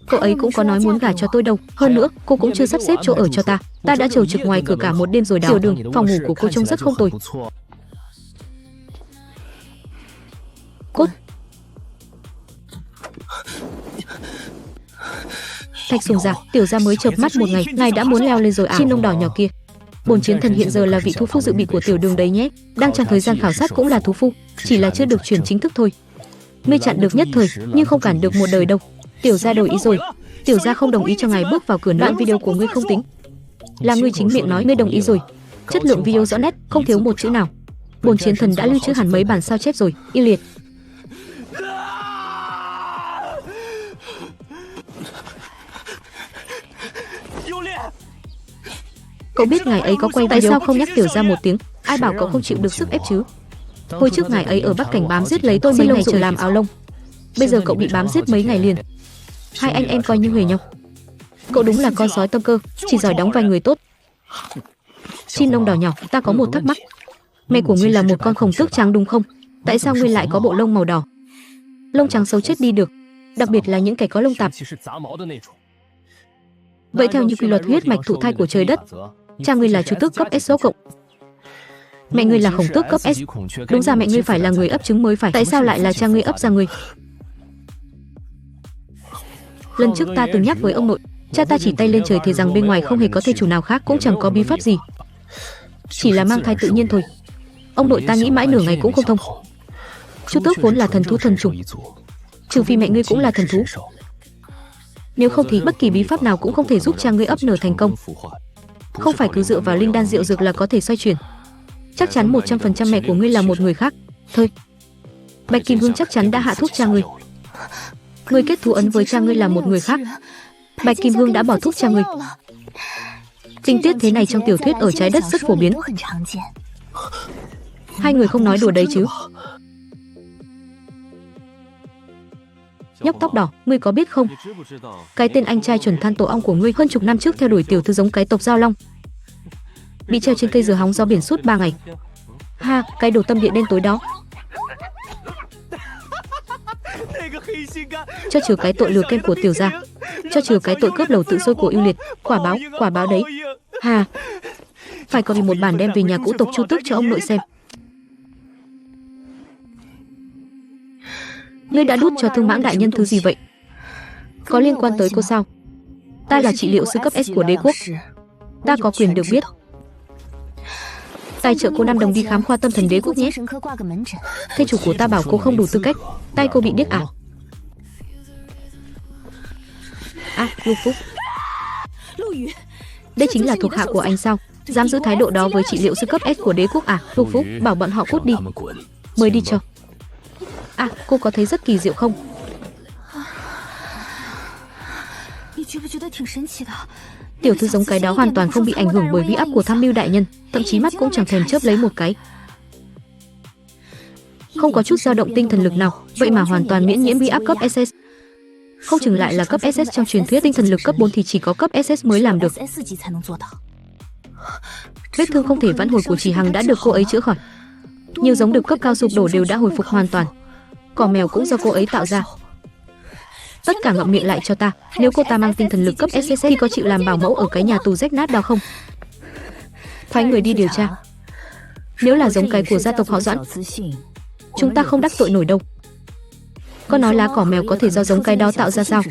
Cậu ấy cũng có nói muốn gả cho tôi đâu. Hơn nữa, cô cũng chưa sắp xếp chỗ ở cho ta. Ta đã chầu trực ngoài cửa cả một đêm rồi đó. Tiểu Đường, phòng ngủ của cô trông rất không tồi. Cốt. Thạch Sùng Già, tiểu gia mới chợp mắt một ngày, ngài đã muốn leo lên rồi à? Chim lông đỏ nhỏ kia. Bổn chiến thần hiện giờ là vị thú phu dự bị của Tiểu Đường đấy nhé. Đang trong thời gian khảo sát cũng là thú phu, chỉ là chưa được chuyển chính thức thôi. Ngươi chặn được nhất thời, nhưng không cản được một đời đâu. Tiểu gia đổi ý rồi. Tiểu gia không đồng ý cho ngài bước vào cửa nữa. Đoạn video của ngươi không tính. Là ngươi chính miệng nói ngươi đồng ý rồi. Chất lượng video rõ nét, không thiếu một chữ nào. Bổn chiến thần đã lưu trữ hẳn mấy bản sao chép rồi. Yêu liệt. Cậu biết ngày ấy có quay video, tại sao không nhắc Tiểu ra một tiếng? Ai bảo cậu không chịu được sức ép chứ? Hồi trước ngày ấy ở Bắc Cảnh bám giết lấy tôi mấy ngày trời làm áo lông. Bây giờ cậu bị bám giết mấy ngày liền. Hai anh em coi như huề nhau. Cậu đúng là con sói tâm cơ, chỉ giỏi đóng vai người tốt. Chim lông đỏ nhỏ, ta có một thắc mắc. Mẹ của ngươi là một con khổng tước trắng đúng không? Tại sao ngươi lại có bộ lông màu đỏ? Lông trắng xấu chết đi được, đặc biệt là những kẻ có lông tạp. Vậy theo như quy luật huyết mạch thụ thai của trời đất, cha ngươi là chu tước cấp S số cộng, mẹ ngươi là khổng tước cấp S. Đúng ra mẹ ngươi phải là người ấp trứng mới phải. Tại sao lại là cha ngươi ấp ra ngươi? Lần trước ta từng nhắc với ông nội, cha ta chỉ tay lên trời thề rằng bên ngoài không hề có thê chủ nào khác, cũng chẳng có bí pháp gì, chỉ là mang thai tự nhiên thôi. Ông nội ta nghĩ mãi nửa ngày cũng không thông. Chu tước vốn là thần thú thần chủng, trừ phi mẹ ngươi cũng là thần thú. Nếu không thì bất kỳ bí pháp nào cũng không thể giúp cha ngươi ấp nở thành công. Không phải cứ dựa vào linh đan rượu dược là có thể xoay chuyển. Chắc chắn 100% mẹ của ngươi là một người khác. Thôi, Bạch Kim Hương chắc chắn đã hạ thuốc cha ngươi. Ngươi kết thù ấn với cha ngươi là một người khác. Bạch Kim Hương đã bỏ thuốc cha ngươi. Tình tiết thế này trong tiểu thuyết ở trái đất rất phổ biến. Hai người không nói đùa đấy chứ? Nhóc tóc đỏ, ngươi có biết không? Cái tên anh trai chuẩn than tổ ong của ngươi hơn chục năm trước theo đuổi tiểu thư giống cái tộc Giao Long, bị treo trên cây dừa hóng gió biển suốt 3 ngày. Ha, cái đồ tâm địa đen tối đó. Cho trừ cái tội lừa kem của Tiểu gia, cho trừ cái tội cướp lầu tự sôi của Yêu Liệt. Quả báo đấy. Ha, phải có vì một bản đem về nhà cũ tộc Chu Tước cho ông nội xem. Ngươi đã đút cho Thương Mãng đại nhân thứ gì vậy? Có liên quan tới cô sao? Ta là trị liệu sư cấp S của đế quốc, ta có quyền được biết. Tài trợ cô 5 đồng đi khám khoa tâm thần đế quốc nhé. Thê chủ của ta bảo cô không đủ tư cách. Tay cô bị điếc à? À, Lục Phúc. Đây chính là thuộc hạ của anh sao? Dám giữ thái độ đó với trị liệu sư cấp S của đế quốc à? Lục Phúc, bảo bọn họ cút đi. Mời đi cho. À, cô có thấy rất kỳ diệu không? Tiểu thư giống cái đó hoàn toàn không bị ảnh hưởng bởi uy áp của Tham mưu đại nhân, thậm chí mắt cũng chẳng thèm chớp lấy một cái. Không có chút dao động tinh thần lực nào, vậy mà hoàn toàn miễn nhiễm uy áp cấp SS. Không chừng lại là cấp SS trong truyền thuyết, tinh thần lực cấp 4 thì chỉ có cấp SS mới làm được. Vết thương không thể vãn hồi của Chỉ Hằng đã được cô ấy chữa khỏi. Nhiều giống được cấp cao sụp đổ đều đã hồi phục hoàn toàn. Cỏ mèo cũng do cô ấy tạo ra. Tất cả ngậm miệng lại cho ta. Nếu cô ta mang tinh thần lực cấp SS thì có chịu làm bảo mẫu ở cái nhà tù rách nát đó không? Phái người đi điều tra. Nếu là giống cái của gia tộc họ Doãn, chúng ta không đắc tội nổi đâu. Có nói lá cỏ mèo có thể do giống cái đó tạo ra sao?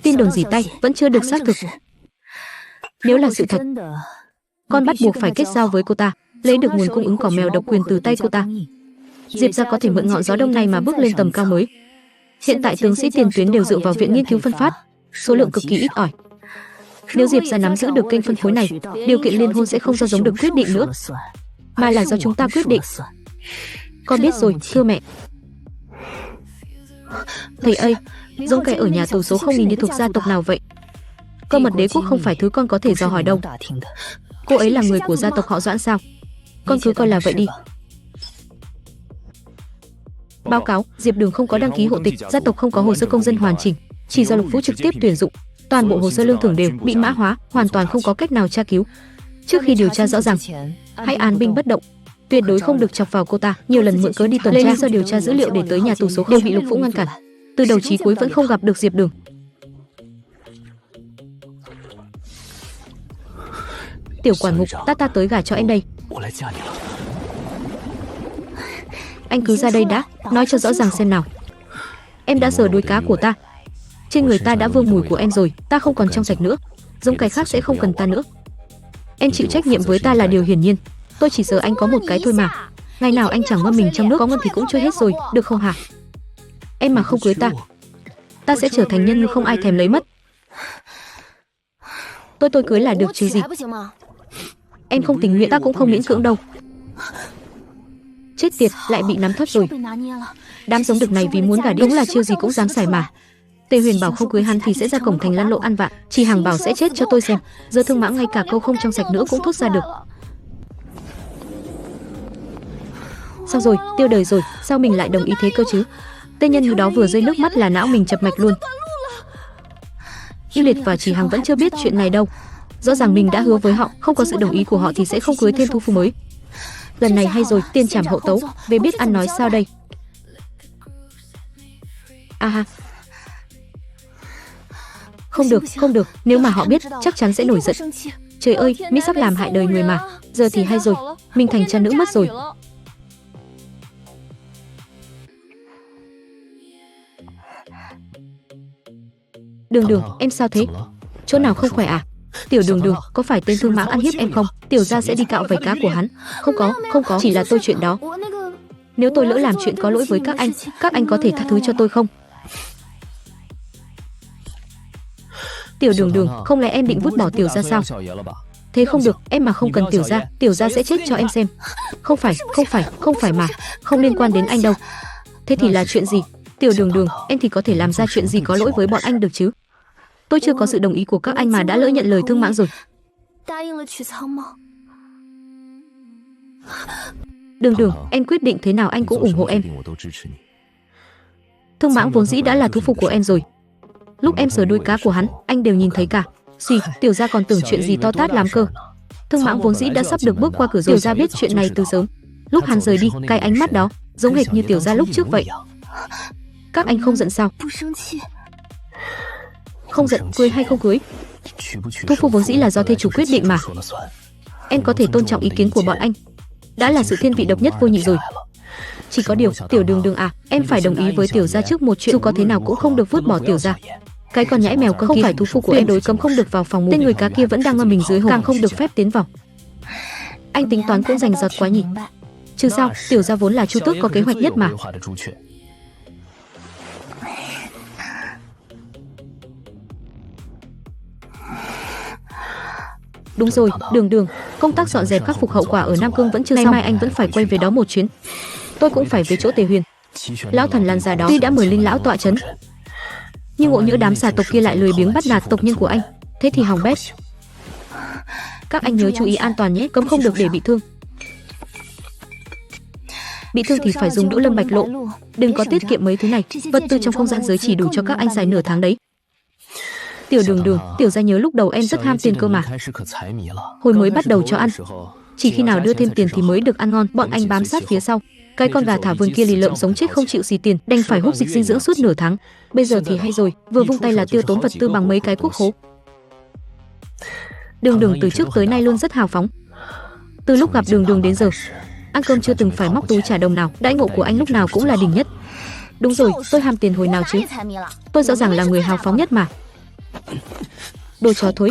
Tin đồn dỉ tay vẫn chưa được xác thực. Nếu là sự thật, con bắt buộc phải kết giao với cô ta, lấy được nguồn cung ứng cỏ mèo độc quyền từ tay cô ta. Diệp gia có thể mượn ngọn gió đông này mà bước lên tầm cao mới. Hiện tại tướng sĩ tiền tuyến đều dựa vào viện nghiên cứu phân phát, số lượng cực kỳ ít ỏi. Nếu Diệp gia nắm giữ được kênh phân phối này, điều kiện liên hôn sẽ không do giống được quyết định nữa, mà là do chúng ta quyết định. Con biết rồi, thưa mẹ. Thầy ơi, giống cái ở nhà tù số 0.000 như thuộc gia tộc nào vậy? Cơ mật đế quốc không phải thứ con có thể dò hỏi đâu. Cô ấy là người của gia tộc họ Doãn sao? Con cứ coi là vậy đi. Báo cáo, Diệp Đường không có đăng ký hộ tịch, gia tộc không có hồ sơ công dân hoàn chỉnh, chỉ do Lục Vũ trực tiếp tuyển dụng. Toàn bộ hồ sơ lương thưởng đều bị mã hóa, hoàn toàn không có cách nào tra cứu. Trước khi điều tra rõ ràng, hãy án binh bất động, tuyệt đối không được chọc vào cô ta. Nhiều lần mượn cớ đi tuần tra, do điều tra dữ liệu để tới nhà tù số đều bị Lục Vũ ngăn cản. Từ đầu chí cuối vẫn không gặp được Diệp Đường. Tiểu quản ngục, ta tới gả cho em đây. Anh cứ ra đây đã, nói cho rõ ràng xem nào. Em đã sờ đuôi cá của ta, trên người ta đã vương mùi của em rồi, ta không còn trong sạch nữa, giống cái khác sẽ không cần ta nữa. Em chịu trách nhiệm với ta là điều hiển nhiên. Tôi chỉ sợ anh có một cái thôi mà. Ngày nào anh chẳng ngâm mình trong nước, có ngâm thì cũng trôi hết rồi, được không hả? Em mà không cưới ta sẽ trở thành nhân ngư không ai thèm lấy mất. Tôi cưới là được chứ gì. Em không tình nguyện, ta cũng không miễn cưỡng đâu. Chết tiệt, lại bị nắm thóp rồi. Đám giống đực này vì muốn gả đi đúng là chiêu gì cũng dám xài mà. Tề Huyền bảo không cưới hắn thì sẽ ra cổng thành lăn lộn ăn vạ, Chỉ Hằng bảo sẽ chết cho tôi xem. Giờ Thương Mãng ngay cả câu không trong sạch nữa cũng thốt ra được. Sao rồi, tiêu đời rồi, sao mình lại đồng ý thế cơ chứ? Tên nhân như đó vừa rơi nước mắt là não mình chập mạch luôn. Yêu Liệt và Chỉ Hằng vẫn chưa biết chuyện này đâu. Rõ ràng mình đã hứa với họ, không có sự đồng ý của họ thì sẽ không cưới thêm thu phu mới. Lần này hay rồi, tiên trảm hậu tấu, về biết ăn nói sao đây? Ha. Không được, nếu mà họ biết, chắc chắn sẽ nổi giận. Trời ơi, Mỹ sắp làm hại đời người mà. Giờ thì hay rồi, mình thành cha nữ mất rồi. Đường, em sao thế? Chỗ nào không khỏe à? Tiểu Đường, có phải tên Thương Mãng ăn hiếp em không? Tiểu gia sẽ đi cạo vảy cá của hắn. Không có, chỉ là tôi chuyện đó. Nếu tôi lỡ làm chuyện có lỗi với các anh có thể tha thứ cho tôi không? Tiểu Đường, không lẽ em định vứt bỏ Tiểu gia sao? Thế không được, em mà không cần Tiểu gia sẽ chết cho em xem. Không phải mà, không liên quan đến anh đâu. Thế thì là chuyện gì? Tiểu Đường, em thì có thể làm ra chuyện gì có lỗi với bọn anh được chứ? Tôi chưa có sự đồng ý của các anh mà đã lỡ nhận lời Thương Mãng rồi. Đường, em quyết định thế nào anh cũng ủng hộ em. Thương Mãng vốn dĩ đã là thú phục của em rồi. Lúc em sờ đuôi cá của hắn, anh đều nhìn thấy cả. Tiểu gia còn tưởng chuyện gì to tát lắm cơ. Thương Mãng vốn dĩ đã sắp được bước qua cửa rồi. Tiểu gia biết chuyện này từ sớm. Lúc hắn rời đi, cái ánh mắt đó giống hệt như Tiểu gia lúc trước vậy. Các anh không giận sao? Không giận, cưới hay không cưới, thu phu vốn dĩ là do thê chủ quyết định mà. Em có thể tôn trọng ý kiến của bọn anh. Đã là sự thiên vị độc nhất vô nhị rồi. Chỉ có điều, Tiểu Đường em phải đồng ý với Tiểu gia trước một chuyện, dù có thế nào cũng không được vứt bỏ Tiểu gia. Cái con nhãi mèo không phải thú phu của em, đối cấm không được vào phòng ngủ. Tên người cá kia vẫn đang ngâm mình dưới hồ, càng không được phép tiến vào. Anh tính toán cũng rành rọt quá nhỉ? Chứ sao, Tiểu gia vốn là Chu Tước có kế hoạch nhất mà. Đúng rồi, Đường, công tác dọn dẹp khắc phục hậu quả ở Nam Cương vẫn chưa xong. Mai anh vẫn phải quay về đó một chuyến. Tôi cũng phải về chỗ Tề Huyền. Lão thần lan già đó tuy đã mời Linh lão tọa trấn, nhưng ngộ nhỡ đám xà tộc kia lại lười biếng bắt nạt tộc nhân của anh, thế thì hỏng bét. Các anh nhớ chú ý an toàn nhé, cấm không được để bị thương. Bị thương thì phải dùng Đỗ Lâm Bạch Lộ. Đừng có tiết kiệm mấy thứ này, vật tư trong không gian giới chỉ đủ cho các anh xài nửa tháng đấy. Tiểu Đường, Tiểu gia nhớ lúc đầu em rất ham tiền cơ mà. Hồi mới bắt đầu cho ăn, chỉ khi nào đưa thêm tiền thì mới được ăn ngon. Bọn anh bám sát phía sau. Cái con gà thả vườn kia lì lợm sống chết không chịu xì tiền, đành phải hút dịch dinh dưỡng suốt nửa tháng. Bây giờ thì hay rồi, vừa vung tay là tiêu tốn vật tư bằng mấy cái cuốc hố. Đường từ trước tới nay luôn rất hào phóng. Từ lúc gặp Đường đến giờ, ăn cơm chưa từng phải móc túi trả đồng nào. Đãi ngộ của anh lúc nào cũng là đỉnh nhất. Đúng rồi, tôi ham tiền hồi nào chứ? Tôi rõ ràng là người hào phóng nhất mà. Đồ chó thối.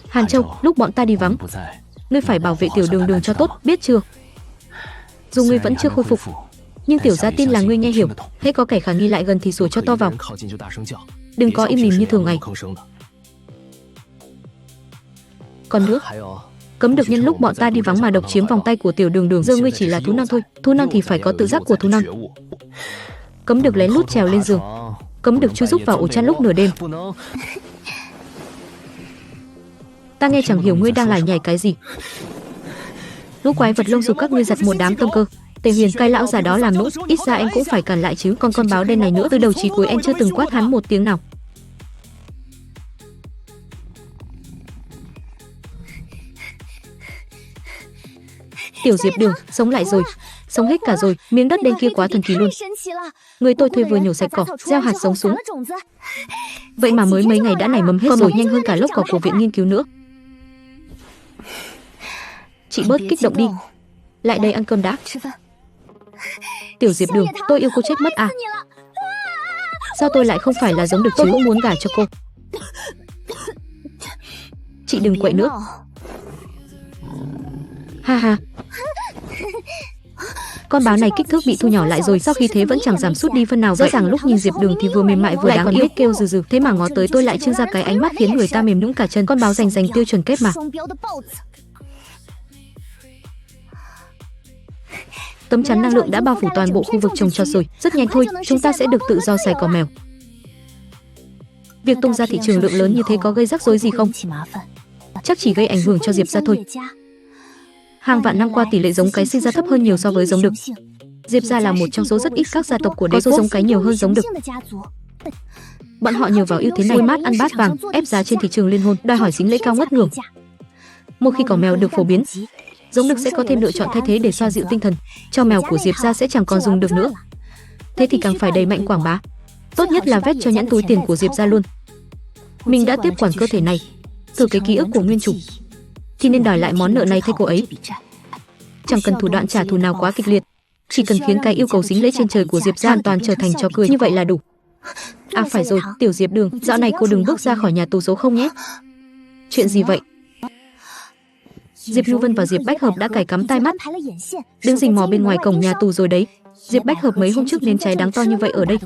Hàn Châu, lúc bọn ta đi vắng, ngươi phải bảo vệ Tiểu Đường cho tốt, biết chưa? Dù ngươi vẫn chưa khôi phục, nhưng Tiểu gia tin là ngươi nghe hiểu. Hễ có kẻ khả nghi lại gần thì sủa cho to vào. Đừng có im lìm như thường ngày. Còn nữa, cấm được nhân lúc bọn ta đi vắng mà độc chiếm vòng tay của Tiểu Đường. Giờ ngươi chỉ là thú non thôi, thú non thì phải có tự giác của thú non. Cấm được lén lút trèo lên giường, cấm được chui rúc vào ổ chăn lúc nửa đêm. Ta nghe chẳng hiểu ngươi đang lải nhải cái gì. Lũ quái vật lông dục các ngươi giật một đám tâm cơ. Tề Huyền, cái lão già đó làm nũng, ít ra em cũng phải cản lại chứ. Còn con báo đen này nữa, từ đầu chí cuối em chưa từng quát hắn một tiếng nào. Tiểu Diệp Đường, sống lại rồi, sống hết cả rồi. Miếng đất đen kia quá thần kỳ luôn. Người tôi thuê vừa nhổ sạch cỏ, gieo hạt giống xuống. Vậy mà mới mấy ngày đã nảy mầm hết rồi, nhanh hơn cả lốc cỏ của viện nghiên cứu nữa. Chị bớt kích động đi, lại đây ăn cơm đã. Tiểu Diệp Đường, tôi yêu cô chết mất à? Sao tôi lại không phải là giống được chứ? Tôi cũng muốn gả cho cô. Chị đừng quậy nữa. Ha ha. Con báo này kích thước bị thu nhỏ lại rồi, sau khi thế vẫn chẳng giảm sút đi phân nào. Rõ ràng lúc nhìn Diệp Đường thì vừa mềm mại vừa đáng yêu, biết kêu rừ, thế mà ngó tới tôi lại trưng ra cái ánh mắt khiến người ta mềm nhũn cả chân. Con báo rành tiêu chuẩn kép mà. Tấm chắn năng lượng đã bao phủ toàn bộ khu vực trồng trọt rồi. Rất nhanh thôi, chúng ta sẽ được tự do xài cỏ mèo. Việc tung ra thị trường lượng lớn như thế có gây rắc rối gì không? Chắc chỉ gây ảnh hưởng cho Diệp gia thôi. Hàng vạn năm qua tỷ lệ giống cái sinh ra thấp hơn nhiều so với giống đực. Diệp gia là một trong số rất ít các gia tộc của đế quốc có số giống cái nhiều hơn giống đực. Bọn họ nhờ vào ưu thế này mát ăn bát vàng, ép giá trên thị trường liên hôn, đòi hỏi dính lễ cao ngất ngưởng. Một khi cỏ mèo được phổ biến, giống đực sẽ có thêm lựa chọn thay thế để xoa dịu tinh thần. Cho mèo của Diệp gia sẽ chẳng còn dùng được nữa. Thế thì càng phải đẩy mạnh quảng bá. Tốt nhất là vét cho nhãn túi tiền của Diệp gia luôn. Mình đã tiếp quản cơ thể này, từ cái ký ức của nguyên chủ, thì nên đòi lại món nợ này thay cô ấy. Chẳng cần thủ đoạn trả thù nào quá kịch liệt, chỉ cần khiến cái yêu cầu dính lễ trên trời của Diệp gia hoàn toàn trở thành trò cười, như vậy là đủ. À phải rồi, tiểu Diệp Đường, dạo này cô đừng bước ra khỏi nhà tù số 0 nhé. Chuyện gì vậy? Diệp Nhu Vân và Diệp Bách Hợp đã cài cắm tai mắt, đứng rình mò bên ngoài cổng nhà tù rồi đấy. Diệp Bách Hợp mấy hôm trước nếm trái đáng to như vậy ở đây,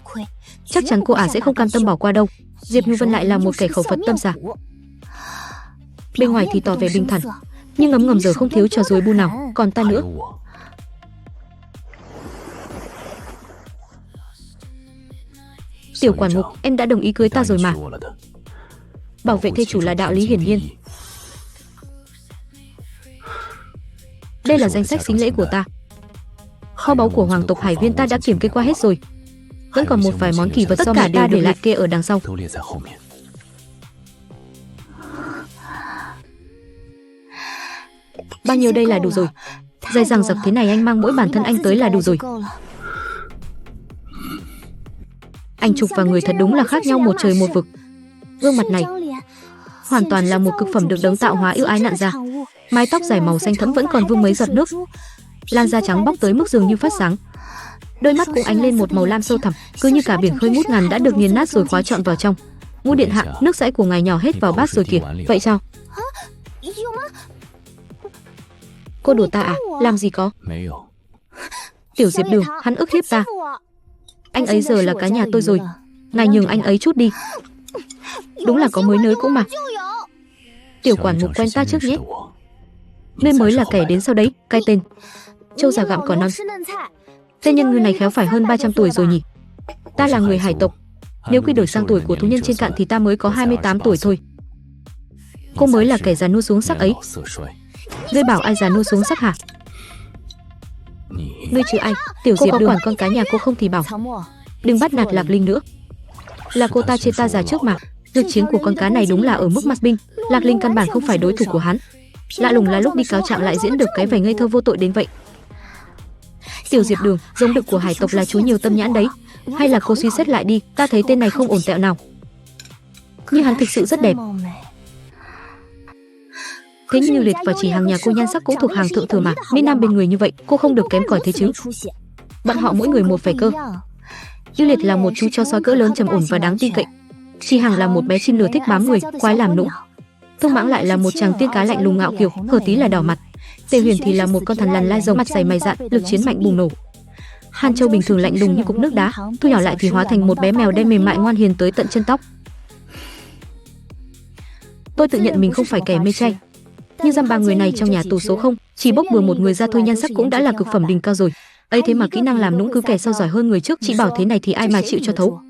chắc chắn cô sẽ không cam tâm bỏ qua đâu. Diệp Nhu Vân lại là một kẻ khẩu Phật tâm xả. Bên ngoài thì tỏ vẻ bình thản, nhưng ngấm ngầm giờ không thiếu trò rối bu nào. Còn ta nữa. Tiểu quản mục, em đã đồng ý cưới ta rồi mà. Bảo vệ thê chủ là đạo lý hiển nhiên. Đây là danh sách sính lễ của ta. Kho báu của hoàng tộc Hải Viên ta đã kiểm kê qua hết rồi. Vẫn còn một vài món kỳ vật do mà ta để lại kê ở đằng sau. Bao nhiêu đây là đủ rồi. Dày dằng dặc thế này anh mang mỗi bản thân anh tới là đủ rồi. Ảnh chụp và người thật đúng là khác nhau một trời một vực. Gương mặt này hoàn toàn là một cực phẩm được đấng tạo hóa ưu ái nặn ra. Mái tóc dài màu xanh thẫm vẫn còn vương mấy giọt nước, làn da trắng bóc tới mức dường như phát sáng. Đôi mắt cũng ánh lên một màu lam sâu thẳm, cứ như cả biển khơi ngút ngàn đã được nghiền nát rồi khóa trọn vào trong. Ngũ điện hạ, nước sãi của ngài nhỏ hết vào bát rồi kìa. Vậy sao? Cô đùa ta à? Làm gì có. Tiểu Diệp Đường, hắn ức hiếp ta. Anh ấy giờ là cả nhà tôi rồi, ngài nhường anh ấy chút đi. Đúng là có mới nới cũng mà. Tiểu quản mục quen ta trước nhé. Nơi mới là kẻ đến sau đấy. Cái tên Châu già gặm cỏ non. Tên nhân ngư này khéo phải hơn 300 tuổi rồi nhỉ. Ta là người hải tộc, nếu quy đổi sang tuổi của thú nhân trên cạn thì ta mới có 28 tuổi thôi. Cô mới là kẻ già nua xuống sắc ấy. Ngươi bảo ai già nua xuống sắc hả? Ngươi chứ ai? Tiểu Diệp Đường, quản con cái nhà cô không thì bảo. Đừng bắt nạt Lạc Linh nữa. Là cô ta chê ta già trước mà. Lực chiến của con cá này đúng là ở mức mắt binh. Lạc Linh căn bản không phải đối thủ của hắn. Lạ lùng là lúc đi cáo trạng lại diễn được cái vẻ ngây thơ vô tội đến vậy. Tiểu Diệp Đường, giống đực của hải tộc là chú nhiều tâm nhãn đấy. Hay là cô suy xét lại đi, ta thấy tên này không ổn tẹo nào. Nhưng hắn thực sự rất đẹp. Thế nhưng Như Liệt và Chỉ Hàng nhà cô nhan sắc cũng thuộc hàng thượng thừa mà. Mỹ Nam bên người như vậy, cô không được kém cỏi thế chứ. Bọn họ mỗi người một phải cơ. Như Liệt là một chú chó sói cỡ lớn trầm ổn và đáng tin cậy. Chỉ Hàng là một bé chim lửa thích bám người, quái làm nũng. Thương Mãng lại là một chàng tiên cá lạnh lùng ngạo kiều, Hở Tí là đỏ mặt. Tề Huyền thì là một con thằn lằn lai rồng, mặt dày mày dạn, lực chiến mạnh bùng nổ. Hàn Châu bình thường lạnh lùng như cục nước đá, thu nhỏ lại thì hóa thành một bé mèo đen mềm mại ngoan hiền tới tận chân tóc. Tôi tự nhận mình không phải kẻ mê trai, nhưng giam ba người này trong nhà tù số 0, chỉ bốc bừa một người ra thôi nhan sắc cũng đã là cực phẩm đỉnh cao rồi. Ấy thế mà kỹ năng làm nũng cứ kẻ sau giỏi hơn người trước, chị bảo thế này thì ai mà chịu cho thấu.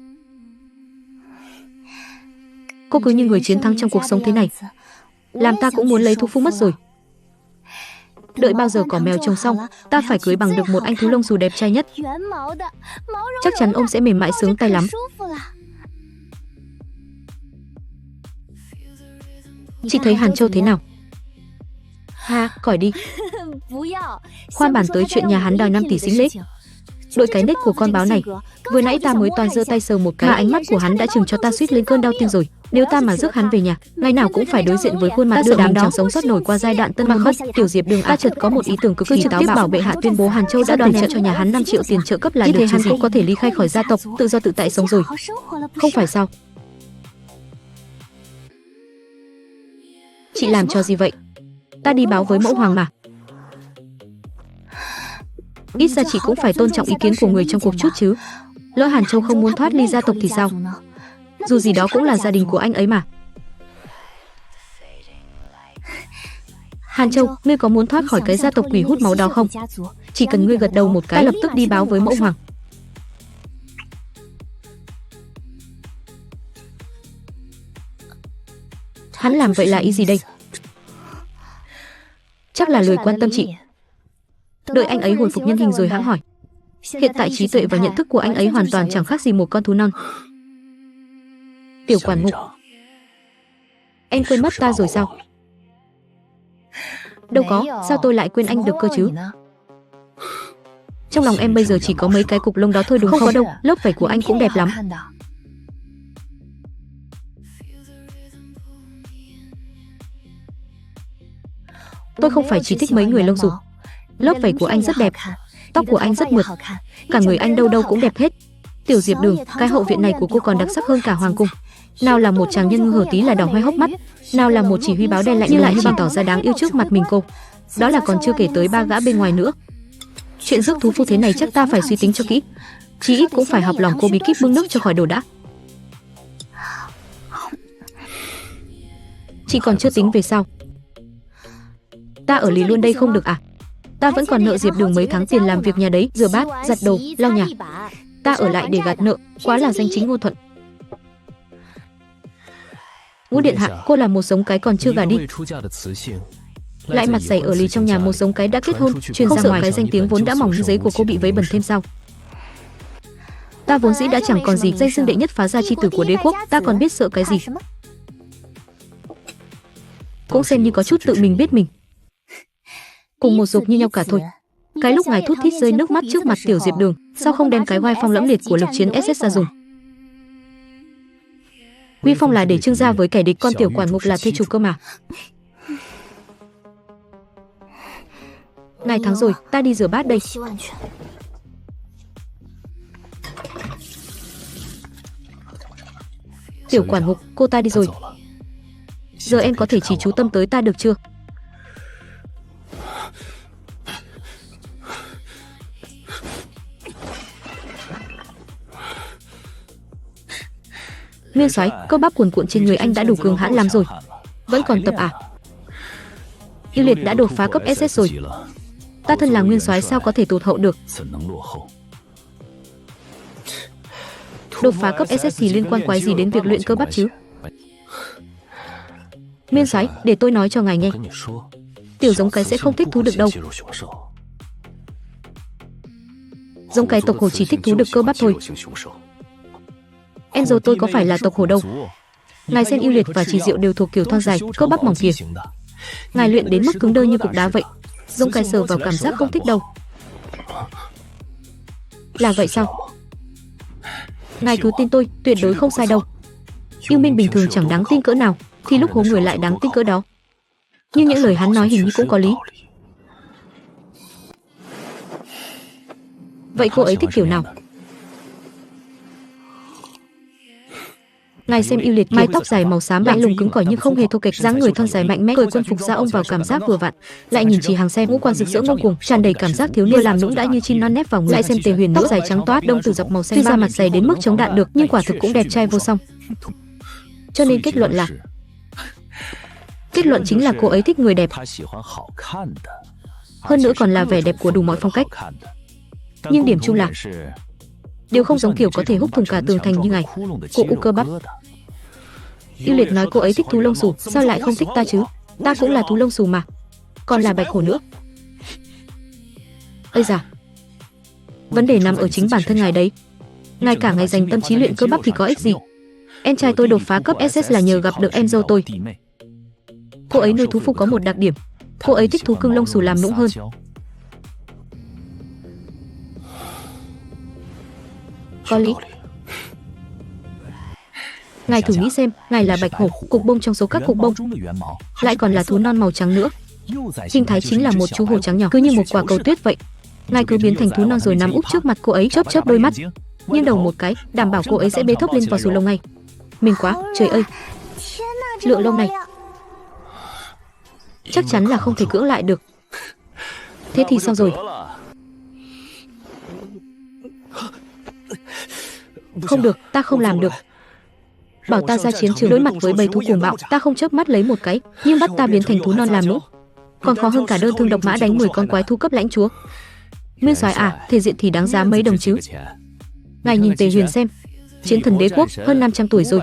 Cô cứ như người chiến thắng trong cuộc sống thế này, làm ta cũng muốn lấy thú phu mất rồi. Đợi bao giờ cỏ mèo trồng xong, ta phải cưới bằng được một anh thú lông xù đẹp trai nhất. Chắc chắn ông sẽ mềm mại sướng tay lắm. Chị thấy Hàn Châu thế nào? Ha, cỏi đi. Khoan bàn tới chuyện nhà hắn đòi 5 tỷ sính lễ. Đội cái nết của con báo này, vừa nãy ta mới toàn giơ tay sờ một cái mà ánh mắt của hắn đã chừng cho ta suýt lên cơn đau tim rồi. Nếu ta mà rước hắn về nhà, ngày nào cũng phải đối diện với khuôn mặt đưa đám chẳng sống sót nổi qua giai đoạn tân băng mất. Tiểu Diệp Đường, ta chợt có một ý tưởng cực kỳ táo bạo. Bảo bệ hạ tuyên bố Hàn Châu đã đòi ném cho nhà hắn 5 triệu tiền trợ cấp là như thế hắn cũng có thể ly khai khỏi gia tộc, tự do tự tại sống rồi. Không phải sao? Chị làm cho gì vậy? Ta đi báo với mẫu hoàng mà. Ít ra chị cũng phải tôn trọng ý kiến của người trong cuộc chút chứ. Lỡ Hàn Châu không muốn thoát ly gia tộc thì sao? Dù gì đó cũng là gia đình của anh ấy mà. Hàn Châu, ngươi có muốn thoát khỏi cái gia tộc quỷ hút máu đó không? Chỉ cần ngươi gật đầu một cái, lập tức đi báo với mẫu hoàng. Hắn làm vậy là ý gì đây? Chắc là lời quan tâm chị. Đợi anh ấy hồi phục nhân hình rồi hãng hỏi. Hiện tại trí tuệ và nhận thức của anh ấy hoàn toàn chẳng khác gì một con thú non. Tiểu quản ngục, em quên mất ta rồi sao? Đâu có, sao tôi lại quên anh được cơ chứ? Trong lòng em bây giờ chỉ có mấy cái cục lông đó thôi đúng không? Không có đâu, lớp vảy của anh cũng đẹp lắm. Tôi không phải chỉ thích mấy người lông xù. Lớp vảy của anh rất đẹp, tóc của anh rất mượt, cả người anh đâu đâu cũng đẹp hết. Tiểu Diệp Đường, cái hậu viện này của cô còn đặc sắc hơn cả hoàng cung. Nào là một chàng nhân ngư hở tí là đỏ hoe hốc mắt, nào là một chỉ huy báo đen lạnh nhưng lại chỉ tỏ ra đáng yêu trước mặt mình cô. Đó là còn chưa kể tới ba gã bên ngoài nữa. Chuyện rước thú phu thế này chắc ta phải suy tính cho kỹ. Chí ít cũng phải học lòng cô bí kíp bưng nước cho khỏi đổ đã. Chị còn chưa tính về sao? Ta ở lì luôn đây không được à? Ta vẫn còn nợ Diệp Đường mấy tháng tiền làm việc nhà đấy, rửa bát, giặt đồ, lau nhà. Ta ở lại để gạt nợ, quá là danh chính ngôn thuận. Ngũ điện hạ, cô là một giống cái còn chưa gả đi, lại mặt dày ở lì trong nhà một giống cái đã kết hôn, truyền ra ngoài cái danh tiếng vốn đã mỏng như giấy của cô bị vấy bẩn thêm sao? Ta vốn dĩ đã chẳng còn gì, danh xưng đệ nhất phá gia chi tử của đế quốc, ta còn biết sợ cái gì? Cũng xem như có chút tự mình biết mình. Cùng một dục như nhau cả thôi. Cái lúc ngài thút thít rơi nước mắt trước mặt Tiểu Diệp Đường, sao không đem cái oai phong lẫm liệt của lực chiến SS ra dùng? Uy phong là để trưng ra với kẻ địch, con tiểu quản ngục là thê chủ cơ mà. Ngài thắng rồi, ta đi rửa bát đây. Tiểu quản ngục, cô ta đi rồi. Giờ em có thể chỉ chú tâm tới ta được chưa? Nguyên soái, cơ bắp cuồn cuộn trên người anh đã đủ cường hãn lắm rồi. Vẫn còn tập à? Yêu Liệt đã đột phá cấp SS rồi. Ta thân là nguyên soái sao có thể tụt hậu được? Đột phá cấp SS thì liên quan quái gì đến việc luyện cơ bắp chứ? Nguyên soái, để tôi nói cho ngài nghe. Tiểu giống cái sẽ không thích thú được đâu. Giống cái tộc hổ chỉ thích thú được cơ bắp thôi. Em dâu tôi có phải là tộc hổ đâu. Ngài xem Yêu Liệt và Trì Diệu đều thuộc kiểu thon dài, cơ bắp mỏng kìa. Ngài luyện đến mức cứng đơ như cục đá vậy. Giống cái sờ vào cảm giác không thích đâu. Là vậy sao? Ngài cứ tin tôi, tuyệt đối không sai đâu. Yêu Minh bình thường chẳng đáng tin cỡ nào, thì lúc hố người lại đáng tin cỡ đó. Nhưng những lời hắn nói hình như cũng có lý. Vậy cô ấy thích kiểu nào? Ngài xem Yêu Liệt, mái tóc dài màu xám lạnh lùng cứng cỏi nhưng không hề thô kệch, dáng người thon dài mạnh mẽ, cởi quân phục ra ông vào cảm giác vừa vặn. Lại nhìn Chỉ Hàng xem, ngũ quan rực rỡ ngông cuồng, tràn đầy cảm giác thiếu niên làm nũng đã như chim non nép vào người. Lại xem Tề Huyền, tóc dài trắng toát, đông tử dọc màu xanh, tuy da mặt dày đến mức chống đạn được, nhưng quả thực cũng đẹp trai vô song. Cho nên kết luận chính là cô ấy thích người đẹp. Hơn nữa còn là vẻ đẹp của đủ mọi phong cách. Nhưng điểm chung là đều không giống kiểu có thể húc thủng cả tường thành như ngài. Cô u cơ bắp. Yêu Liệt nói cô ấy thích thú lông xù, sao lại không thích ta chứ? Ta cũng là thú lông xù mà. Còn là bạch hổ nữa. Ây da, vấn đề nằm ở chính bản thân ngài đấy. Ngài cả ngày dành tâm trí luyện cơ bắp thì có ích gì? Em trai tôi đột phá cấp SS là nhờ gặp được em dâu tôi. Cô ấy nuôi thú phu có một đặc điểm, cô ấy thích thú cưng lông xù làm nũng hơn. Có lý. Ngài thử nghĩ xem, ngài là bạch hổ, cục bông trong số các cục bông, lại còn là thú non màu trắng nữa. Hình thái chính là một chú hổ trắng nhỏ, cứ như một quả cầu tuyết vậy. Ngài cứ biến thành thú non rồi nằm úp trước mặt cô ấy, chớp chớp đôi mắt, nghiêng đầu một cái, đảm bảo cô ấy sẽ bế thốc lên vào xù lông ngay. Mình quá, trời ơi, lựa lông này chắc chắn là không thể cưỡng lại được. Thế thì sao rồi? Không được, ta không làm được. Bảo ta ra chiến trường đối mặt với bầy thú cuồng bạo, ta không chớp mắt lấy một cái, nhưng bắt ta biến thành thú non làm nũng. Còn khó hơn cả đơn thương độc mã đánh 10 con quái thú cấp lãnh chúa. Nguyên soái à, thể diện thì đáng giá mấy đồng chứ? Ngài nhìn Tề Huyền xem, chiến thần đế quốc hơn 500 tuổi rồi.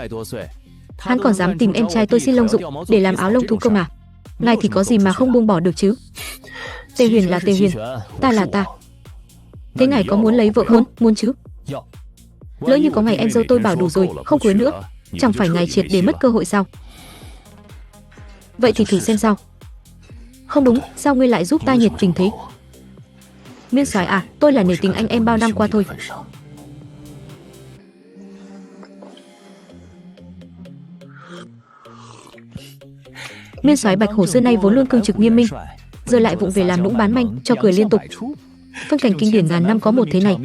Hắn còn dám tìm em trai tôi xin lông dụng để làm áo lông thú cơ mà. Ngài thì có gì mà không buông bỏ được chứ? Tề Huyền là Tề Huyền, ta là ta. Thế ngài có muốn lấy vợ không? Muốn chứ? Lỡ như có ngày em dâu tôi bảo đủ rồi, không cưới nữa, chẳng phải ngài triệt để mất cơ hội sao? Vậy thì thử xem sao. Không đúng, sao ngươi lại giúp ta nhiệt tình thế? Nguyên soái à, tôi là nể tình anh em bao năm qua thôi. Nguyên soái Bạch Hổ xưa nay vốn luôn cương trực nghiêm minh, giờ lại vụng về làm nũng bán manh, cho cười liên tục. Phân cảnh kinh điển ngàn năm có một thế này.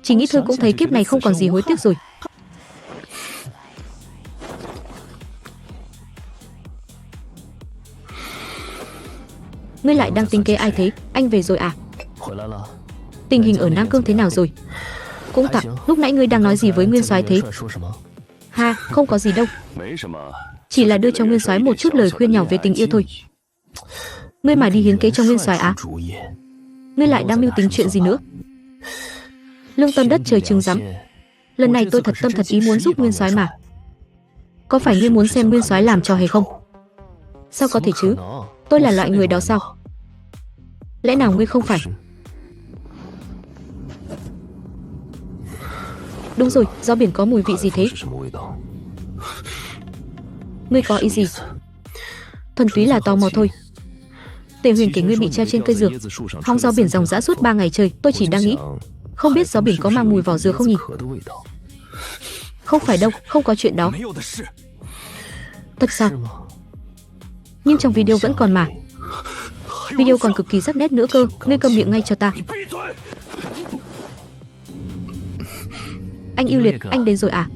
Chỉ nghĩ thôi cũng thấy kiếp này không còn gì hối tiếc rồi. Ngươi lại đang tính kế ai thế? Anh về rồi à? Tình hình ở Nam Cương thế nào rồi? Cũng tạm. Lúc nãy ngươi đang nói gì với Nguyên soái thế? Ha, không có gì đâu. Chỉ là đưa cho Nguyên soái một chút lời khuyên nhỏ về tình yêu thôi. Ngươi mà đi hiến kế cho Nguyên soái á? Ngươi lại đang mưu tính chuyện gì nữa? Lương tâm đất trời trừng rắm. Lần này tôi thật tâm thật ý muốn giúp Nguyên soái mà. Có phải ngươi muốn xem Nguyên soái làm trò hay không? Sao có thể chứ? Tôi là loại người đó sao? Lẽ nào ngươi không phải? Đúng rồi, gió biển có mùi vị gì thế? Ngươi có ý gì? Thuần túy là tò mò thôi. Tề Huyền kể ngươi bị treo trên cây dược, hóng gió biển dòng dã suốt 3 ngày trời. Tôi chỉ đang nghĩ, không biết gió biển có mang mùi vỏ dừa không nhỉ? Không phải đâu, không có chuyện đó. Thật sao? Nhưng trong video vẫn còn mà. Video còn cực kỳ sắc nét nữa cơ. Ngươi câm miệng ngay cho ta. Anh yêu liệt, anh đến rồi à?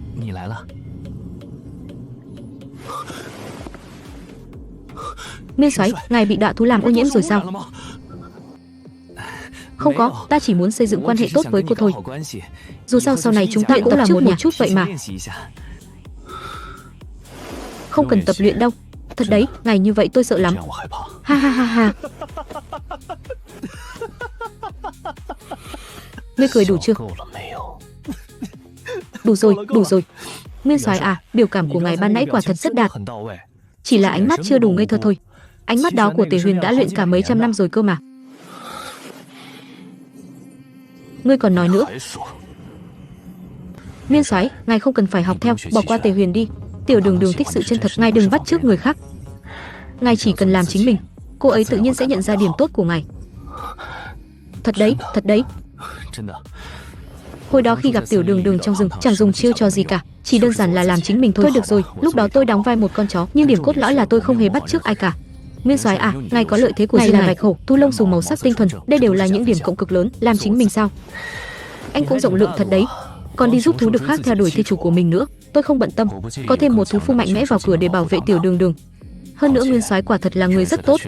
Nguyên soái, ngài bị đọa thú làm ô nhiễm rồi sao? Không có, ta chỉ muốn xây dựng quan hệ tốt với cô thôi. Dù sao sau này chúng ta cũng là một chút vậy mà. Không cần tập luyện đâu. Thật đấy, ngài như vậy tôi sợ lắm. Ha ha ha ha. Ngươi cười đủ chưa? Đủ rồi, đủ rồi. Nguyên soái à, biểu cảm của ngài ban nãy quả thật rất đạt. Chỉ là ánh mắt chưa đủ ngây thơ thôi. Ánh mắt đó của Tề Huyền đã luyện cả mấy trăm năm rồi cơ mà. Ngươi còn nói nữa. Nguyên soái, ngài không cần phải học theo, bỏ qua Tề Huyền đi. Tiểu Đường Đường thích sự chân thật, ngài đừng bắt chước người khác. Ngài chỉ cần làm chính mình, cô ấy tự nhiên sẽ nhận ra điểm tốt của ngài. Thật đấy, thật đấy. Hồi đó khi gặp Tiểu Đường Đường trong rừng, chẳng dùng chiêu trò gì cả, chỉ đơn giản là làm chính mình thôi. Thôi được rồi, lúc đó tôi đóng vai một con chó, nhưng điểm cốt lõi là tôi không hề bắt chước ai cả. Nguyên soái à, ngài có lợi thế của ngài là Bạch Hổ, thu lông xù màu sắc tinh thuần, đây đều là những điểm cộng cực lớn. Làm chính mình sao? Anh cũng rộng lượng thật đấy. Còn đi giúp thú được khác theo đuổi thê chủ của mình nữa. Tôi không bận tâm, có thêm một thú phu mạnh mẽ vào cửa để bảo vệ Tiểu Đường Đường. Hơn nữa Nguyên soái quả thật là người rất tốt.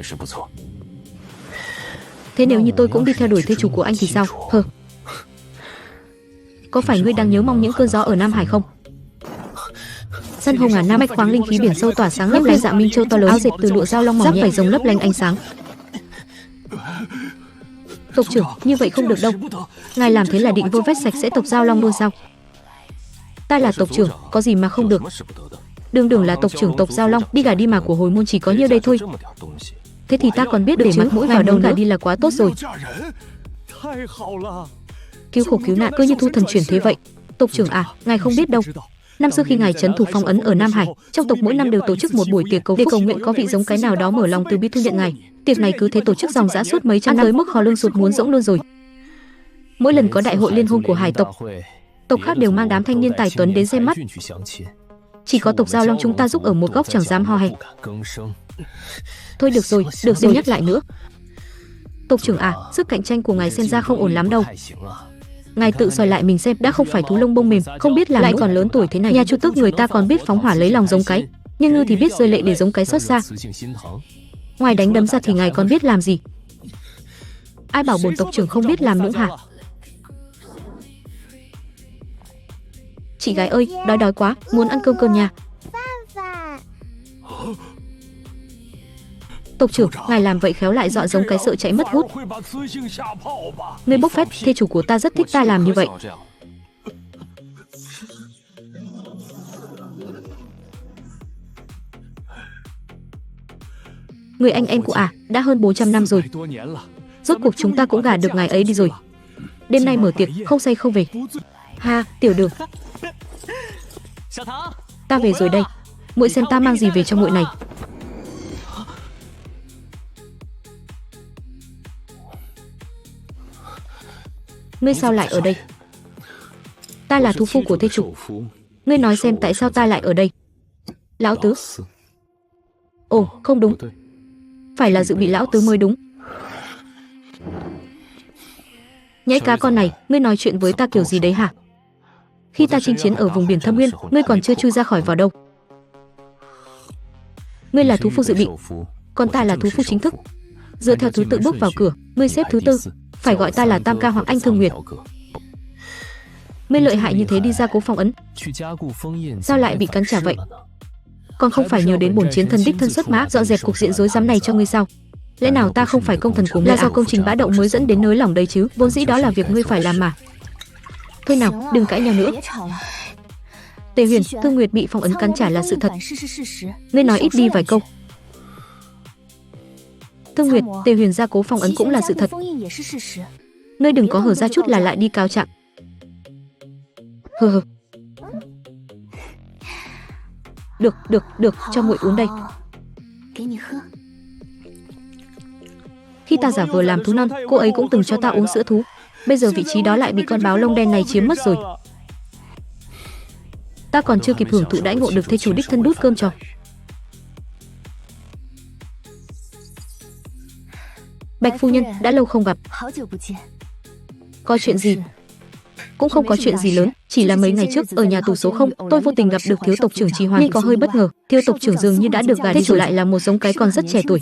Thế nếu như tôi cũng đi theo đuổi thê chủ của anh thì sao? Hờ. Có phải ngươi đang nhớ mong những cơn gió ở Nam Hải không? Sân hồng ngàn năm bách khoáng linh khí biển sâu tỏa sáng lấp lánh, dạ minh châu to lớn, áo dệt từ lụa dao long mỏng nhẹ, vảy rồng lấp lánh ánh sáng. Tộc trưởng, như vậy không được đâu. Ngài làm thế là định vơ vét sạch sẽ tộc Giao Long luôn sao? Ta là tộc trưởng, có gì mà không được? Đường Đường là tộc trưởng tộc Giao Long, đi gà đi mà của hồi môn chỉ có nhiêu đây thôi. Thế thì ta còn biết để mặt mũi vào đâu gà đi là quá tốt rồi. Cứu khổ cứu nạn, cứ như thu thần chuyển thế vậy. Tộc trưởng à, ngài không biết đâu. Năm xưa khi ngài trấn thủ phong ấn ở Nam Hải, trong tộc mỗi năm đều tổ chức một buổi tiệc cầu để cầu nguyện có vị giống cái nào đó mở lòng từ bi thu nhận ngài. Tiệc này cứ thế tổ chức dòng dã suốt mấy trăm năm, tới mức kho lương sụt muốn rỗng luôn rồi. Mỗi lần có đại hội liên hôn của hải tộc, tộc khác đều mang đám thanh niên tài tuấn đến xem mắt. Chỉ có tộc Giao Long chúng ta giúp ở một góc chẳng dám ho hay. Thôi được rồi, nhắc lại nữa. Tộc trưởng à, sức cạnh tranh của ngài xem ra không ổn lắm đâu. Ngài tự soi lại mình xem, đã không phải thú lông bông mềm, không biết là lại còn lớn tuổi thế này. Nhà Chu Tước người ta còn biết phóng hỏa lấy lòng giống cái, nhưng Ngư thì biết rơi lệ để giống cái xót xa. Ngoài đánh đấm ra thì ngài còn biết làm gì? Ai bảo bổn tộc trưởng không biết làm nũng hả? Chị gái ơi, đói quá, muốn ăn cơm cơm nha. Tộc trưởng, ngài làm vậy khéo lại dọa giống cái sợ chạy mất hút. Ngươi bốc phét, thê chủ của ta rất thích ta làm như vậy. Người anh em của đã hơn 400 năm rồi. Rốt cuộc chúng ta cũng gả được ngài ấy đi rồi. Đêm nay mở tiệc, không say không về. Ha, Tiểu Đường. Ta về rồi đây. Muội xem ta mang gì về cho muội này. Ngươi sao lại ở đây? Ta là thú phu của thê chủ. Ngươi nói xem tại sao ta lại ở đây? Lão tứ. Ồ, không đúng. Phải là dự bị lão tứ mới đúng. Nhãi cá con này, ngươi nói chuyện với ta kiểu gì đấy hả? Khi ta chinh chiến ở vùng biển Thâm Nguyên, ngươi còn chưa chui ra khỏi vào đâu. Ngươi là thú phu dự bị, còn ta là thú phu chính thức. Dựa theo thứ tự bước vào cửa, ngươi xếp thứ tư, phải gọi ta là Tam Ca hoặc Anh Thương Nguyệt. Ngươi lợi hại như thế đi gia cố phong ấn, sao lại bị cắn trả vậy? Còn không phải nhờ đến bổn chiến thần đích thân xuất mã dọn dẹp cục diện rối rắm này cho ngươi sao? Lẽ nào ta không phải công thần của ngươi? Là do công trình bã động mới dẫn đến nới lỏng đây chứ? Vốn dĩ đó là việc ngươi phải làm mà. Thôi nào, đừng cãi nhau nữa. Tề Huyền, Thương Nguyệt bị phong ấn cắn trả là sự thật. Ngươi nói ít đi vài câu. Thương Nguyệt, Tề Huyền gia cố phong ấn cũng là sự thật. Ngươi đừng có hở ra chút là lại đi cáo trạng. Hừ. Được, cho muội uống đây. Khi ta giả vờ làm thú non, cô ấy cũng từng cho ta uống sữa thú. Bây giờ vị trí đó lại bị con báo lông đen này chiếm mất rồi. Ta còn chưa kịp hưởng thụ đãi ngộ được thê chủ đích thân đút cơm cho. Bạch phu nhân, đã lâu không gặp. Có chuyện gì? Cũng không có chuyện gì lớn, chỉ là mấy ngày trước ở nhà tù số 0, tôi vô tình gặp được thiếu tộc trưởng Trì Hoàn, nhưng có hơi bất ngờ, thiếu tộc trưởng dường như đã được gả đi rồi, lại là một giống cái còn rất trẻ tuổi.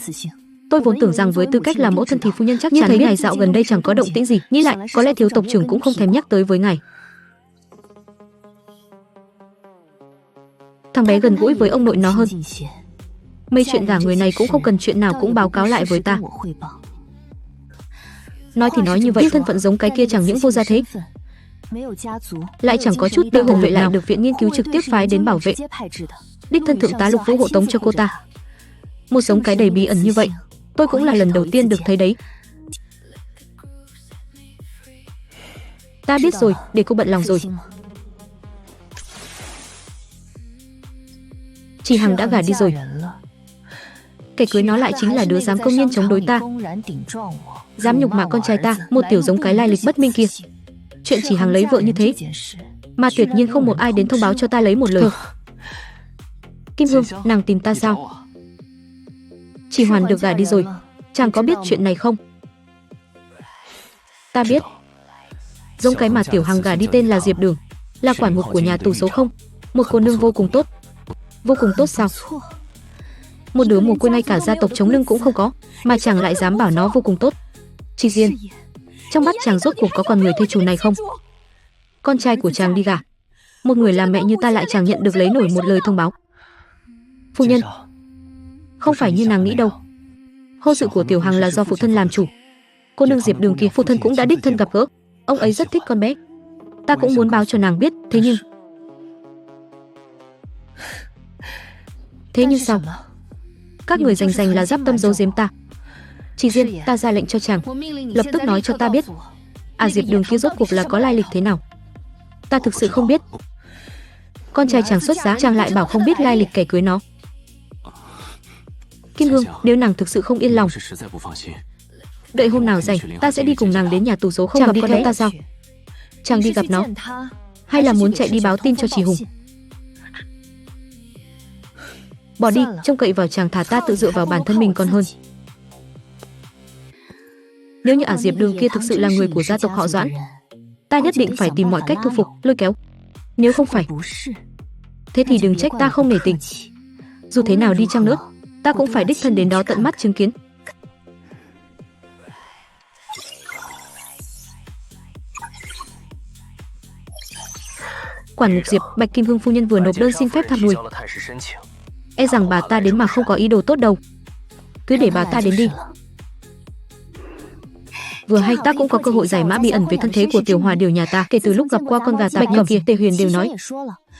Tôi vốn tưởng rằng với tư cách là mẫu thân thì phu nhân chắc chắn biết ngài dạo gần đây chẳng có động tĩnh gì, nghĩ lại, có lẽ thiếu tộc trưởng cũng không thèm nhắc tới với ngài. Thằng bé gần gũi với ông nội nó hơn. Mấy chuyện gả người này cũng không cần chuyện nào cũng báo cáo lại với ta. Nói thì nói như vậy, nhưng thân phận giống cái kia chẳng những vô gia thế, lại chẳng có chút tiêu hồn vệ lại được viện nghiên cứu trực tiếp phái đến bảo vệ. Đích thân thượng tá Lục Vũ hộ tống cho cô ta. Một giống cái đầy bí ẩn như vậy, tôi cũng là lần đầu tiên được thấy đấy. Ta biết rồi, để cô bận lòng rồi. Chị Hằng đã gả đi rồi. Kẻ cưới nó lại chính là đứa dám công nhiên chống đối ta, dám nhục mạ con trai ta, một tiểu giống cái lai lịch bất minh kia. Chuyện Chỉ Hằng lấy vợ như thế mà tuyệt nhiên không một ai đến thông báo cho ta lấy một lời. Kim Hương, nàng tìm ta sao? Chỉ Hoàn được gả đi rồi, chàng có biết chuyện này không? Ta biết. Giống cái mà tiểu Hằng gả đi tên là Diệp Đường, là quản mục của nhà tù số 0, một cô nương vô cùng tốt. Vô cùng tốt sao? Một đứa mồ côi ngay cả gia tộc chống lưng cũng không có, mà chàng lại dám bảo nó vô cùng tốt. Chỉ Diên, trong mắt chàng rốt cuộc có còn người thê chủ này không? Con trai của chàng đi gả, một người làm mẹ như ta lại chẳng nhận được lấy nổi một lời thông báo. Phu nhân, không phải như nàng nghĩ đâu. Hôn sự của tiểu Hằng là do phụ thân làm chủ. Cô nương Diệp Đường kia phụ thân cũng đã đích thân gặp gỡ, ông ấy rất thích con bé. Ta cũng muốn báo cho nàng biết, thế nhưng sao? Các người rành là giáp tâm giấu giếm ta. Chỉ Diên, ta ra lệnh cho chàng lập tức nói cho ta biết, Diệp Đường kia rốt cuộc là có lai lịch thế nào. Ta thực sự không biết. Con trai chàng xuất giá, chàng lại bảo không biết lai lịch kẻ cưới nó. Kim Hương, nếu nàng thực sự không yên lòng, đợi hôm nào rảnh, ta sẽ đi cùng nàng đến nhà tù số 0 gặp con bé. Ta sao? Chàng đi gặp nó, hay là muốn chạy đi báo tin cho Trì Hùng? Bỏ đi, trông cậy vào chàng thả ta tự dựa vào bản thân mình còn hơn. Nếu như Diệp Đường kia thực sự là người của gia tộc họ Doãn, ta nhất định phải tìm mọi cách thu phục, lôi kéo. Nếu không phải, thế thì đừng trách ta không nể tình. Dù thế nào đi chăng nữa, ta cũng phải đích thân đến đó tận mắt chứng kiến. Quản ngục Diệp, Bạch Kim Hương phu nhân vừa nộp đơn xin phép thăm nuôi. E rằng bà ta đến mà không có ý đồ tốt đâu. Cứ để bà ta đến đi. Vừa hay ta cũng có cơ hội giải mã bí ẩn về thân thế của tiểu hòa điều nhà ta. Kể từ lúc gặp qua con gà Bạch Ngọc kia, Tề Huyền đều nói,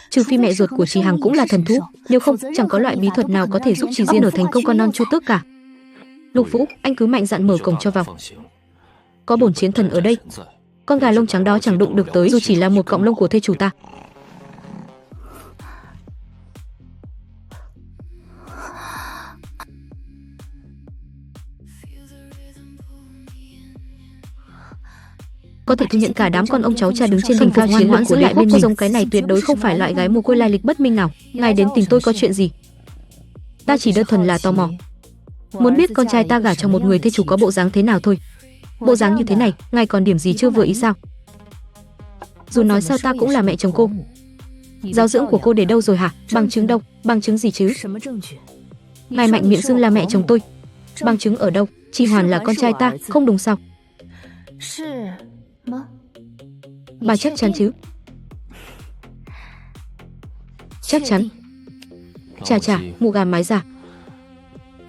trừ phi mẹ ruột của Trì Hằng cũng là thần thú, nếu không chẳng có loại bí thuật nào có thể giúp Trì Diên ở thành công con non Chu Tước cả. Lục Vũ, anh cứ mạnh dạn mở cổng cho vào. Có bổn chiến thần ở đây, con gà lông trắng đó chẳng đụng được tới dù chỉ là một cọng lông của thê chủ ta. Có thể thu nhận cả đám con ông cháu cha đứng trên thành cao chiến ngoãn giữ lại bên mình. Giống cái này tuyệt đối không phải loại gái mồ côi lai lịch bất minh nào. Ngài đến tìm tôi có chuyện gì? Ta chỉ đơn thuần là tò mò, muốn biết con trai ta gả cho một người thê chủ có bộ dáng thế nào thôi. Bộ dáng như thế này, ngài còn điểm gì chưa vừa ý sao? Dù nói sao ta cũng là mẹ chồng cô. Giáo dưỡng của cô để đâu rồi hả? Bằng chứng đâu? Bằng chứng gì chứ? Ngài mạnh miệng xưng là mẹ chồng tôi. Bằng chứng ở đâu? Trì Hoàn là con trai ta, không đúng sao? Bà chắc chắn chứ? Chắc chắn. Chà chà, mụ gà mái già.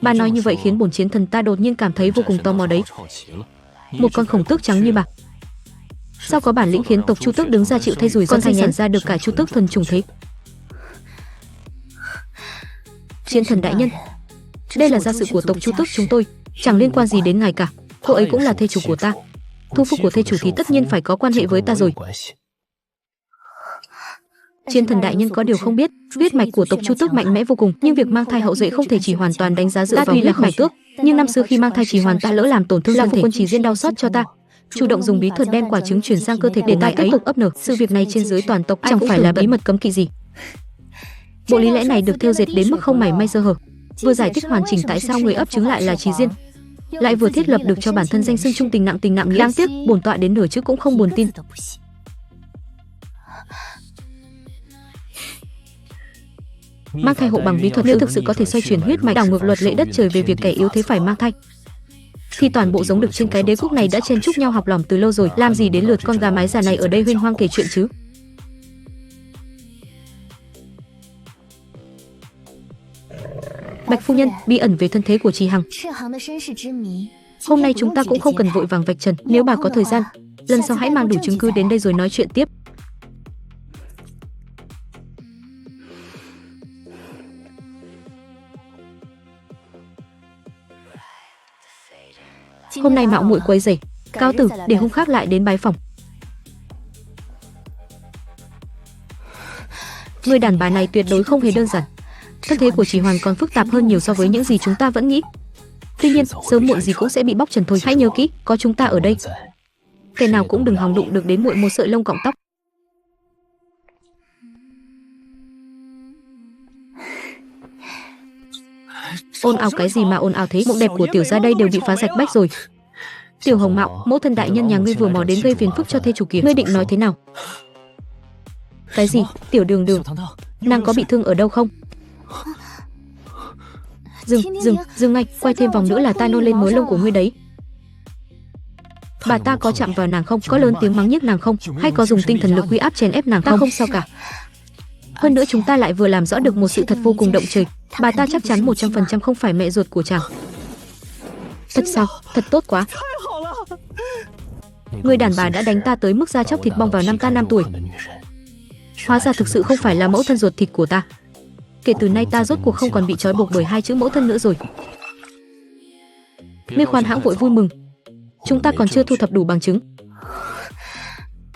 Bà nói như vậy khiến bổn chiến thần ta đột nhiên cảm thấy vô cùng tò mò đấy. Một con khổng tước trắng như bà, sao có bản lĩnh khiến tộc Chu Tước đứng ra chịu thay rủi ro sinh sản ra được cả Chu Tước thuần chủng thế? Chiến thần đại nhân, đây là gia sự của tộc Chu Tước chúng tôi, chẳng liên quan gì đến ngài cả. Cô ấy cũng là thê chủ của ta. Thu phục của thê chủ thì tất nhiên phải có quan hệ với ta rồi. Chiến thần đại nhân có điều không biết, huyết mạch của tộc Chu Tước mạnh mẽ vô cùng, nhưng việc mang thai hậu duệ không thể chỉ hoàn toàn đánh giá dựa vào huyết mạch tước. Nhưng năm xưa khi mang thai Trì Hoàn ta lỡ làm tổn thương là phụ quân Trì Diên đau xót cho ta, chủ động dùng bí thuật đem quả trứng chuyển sang cơ thể để ta tiếp tục ấp nở. Sự việc này trên dưới toàn tộc chẳng phải là bí mật cấm kỵ gì. Bộ lý lẽ này được thêu dệt đến mức không mảy may sơ hở, vừa giải thích hoàn chỉnh tại sao người ấp trứng lại là Trì Diên, lại vừa thiết lập được cho bản thân danh xưng trung tình nặng nghĩa. Đáng tiếc bổn tọa đến nửa chữ cũng không buồn tin. Mang thai hộ bằng bí thuật nếu thực sự có thể xoay chuyển huyết mạch, đảo ngược luật lệ đất trời về việc kẻ yếu thế phải mang thai, thì toàn bộ giống đực trên cái đế quốc này đã chen chúc nhau học lỏm từ lâu rồi. Làm gì đến lượt con gà mái già này ở đây huyên hoang kể chuyện chứ? Bạch phu nhân, bí ẩn về thân thế của Trì Hằng, hôm nay chúng ta cũng không cần vội vàng vạch trần. Nếu bà có thời gian, lần sau hãy mang đủ chứng cứ đến đây rồi nói chuyện tiếp. Hôm nay mạo muội quấy rầy, cáo từ, để hôm khác lại đến bái phòng. Người đàn bà này tuyệt đối không hề đơn giản. Thân thế của Trì Hoàn còn phức tạp hơn nhiều so với những gì chúng ta vẫn nghĩ. Tuy nhiên, sớm muộn gì cũng sẽ bị bóc trần thôi. Hãy nhớ kỹ, có chúng ta ở đây, kẻ nào cũng đừng hòng đụng được đến muội một sợi lông cọng tóc. Ồn ào cái gì mà ồn ào thế? Mộng đẹp của tiểu gia đây đều bị phá rạch bách rồi. Tiểu Hồng Mạo, mẫu thân đại nhân nhà ngươi vừa mò đến gây phiền phức cho thê chủ kìa. Ngươi định nói thế nào? Cái gì? Tiểu Đường Đường, nàng có bị thương ở đâu không? Dừng ngay, quay thêm vòng nữa là ta nôn lên mớ lông của ngươi đấy. Bà ta có chạm vào nàng không? Có lớn tiếng mắng nhiếc nàng không? Hay có dùng tinh thần lực uy áp chèn ép nàng không? Ta không sao cả. Hơn nữa chúng ta lại vừa làm rõ được một sự thật vô cùng động trời. Bà ta chắc chắn 100% không phải mẹ ruột của chàng. Thật sao? Thật tốt quá. Người đàn bà đã đánh ta tới mức da chóc thịt bong vào năm ta 5 tuổi. Hóa ra thực sự không phải là mẫu thân ruột thịt của ta. Kể từ nay ta rốt cuộc không còn bị trói buộc bởi hai chữ mẫu thân nữa rồi. Ngươi khoan hãng vội vui mừng, chúng ta còn chưa thu thập đủ bằng chứng.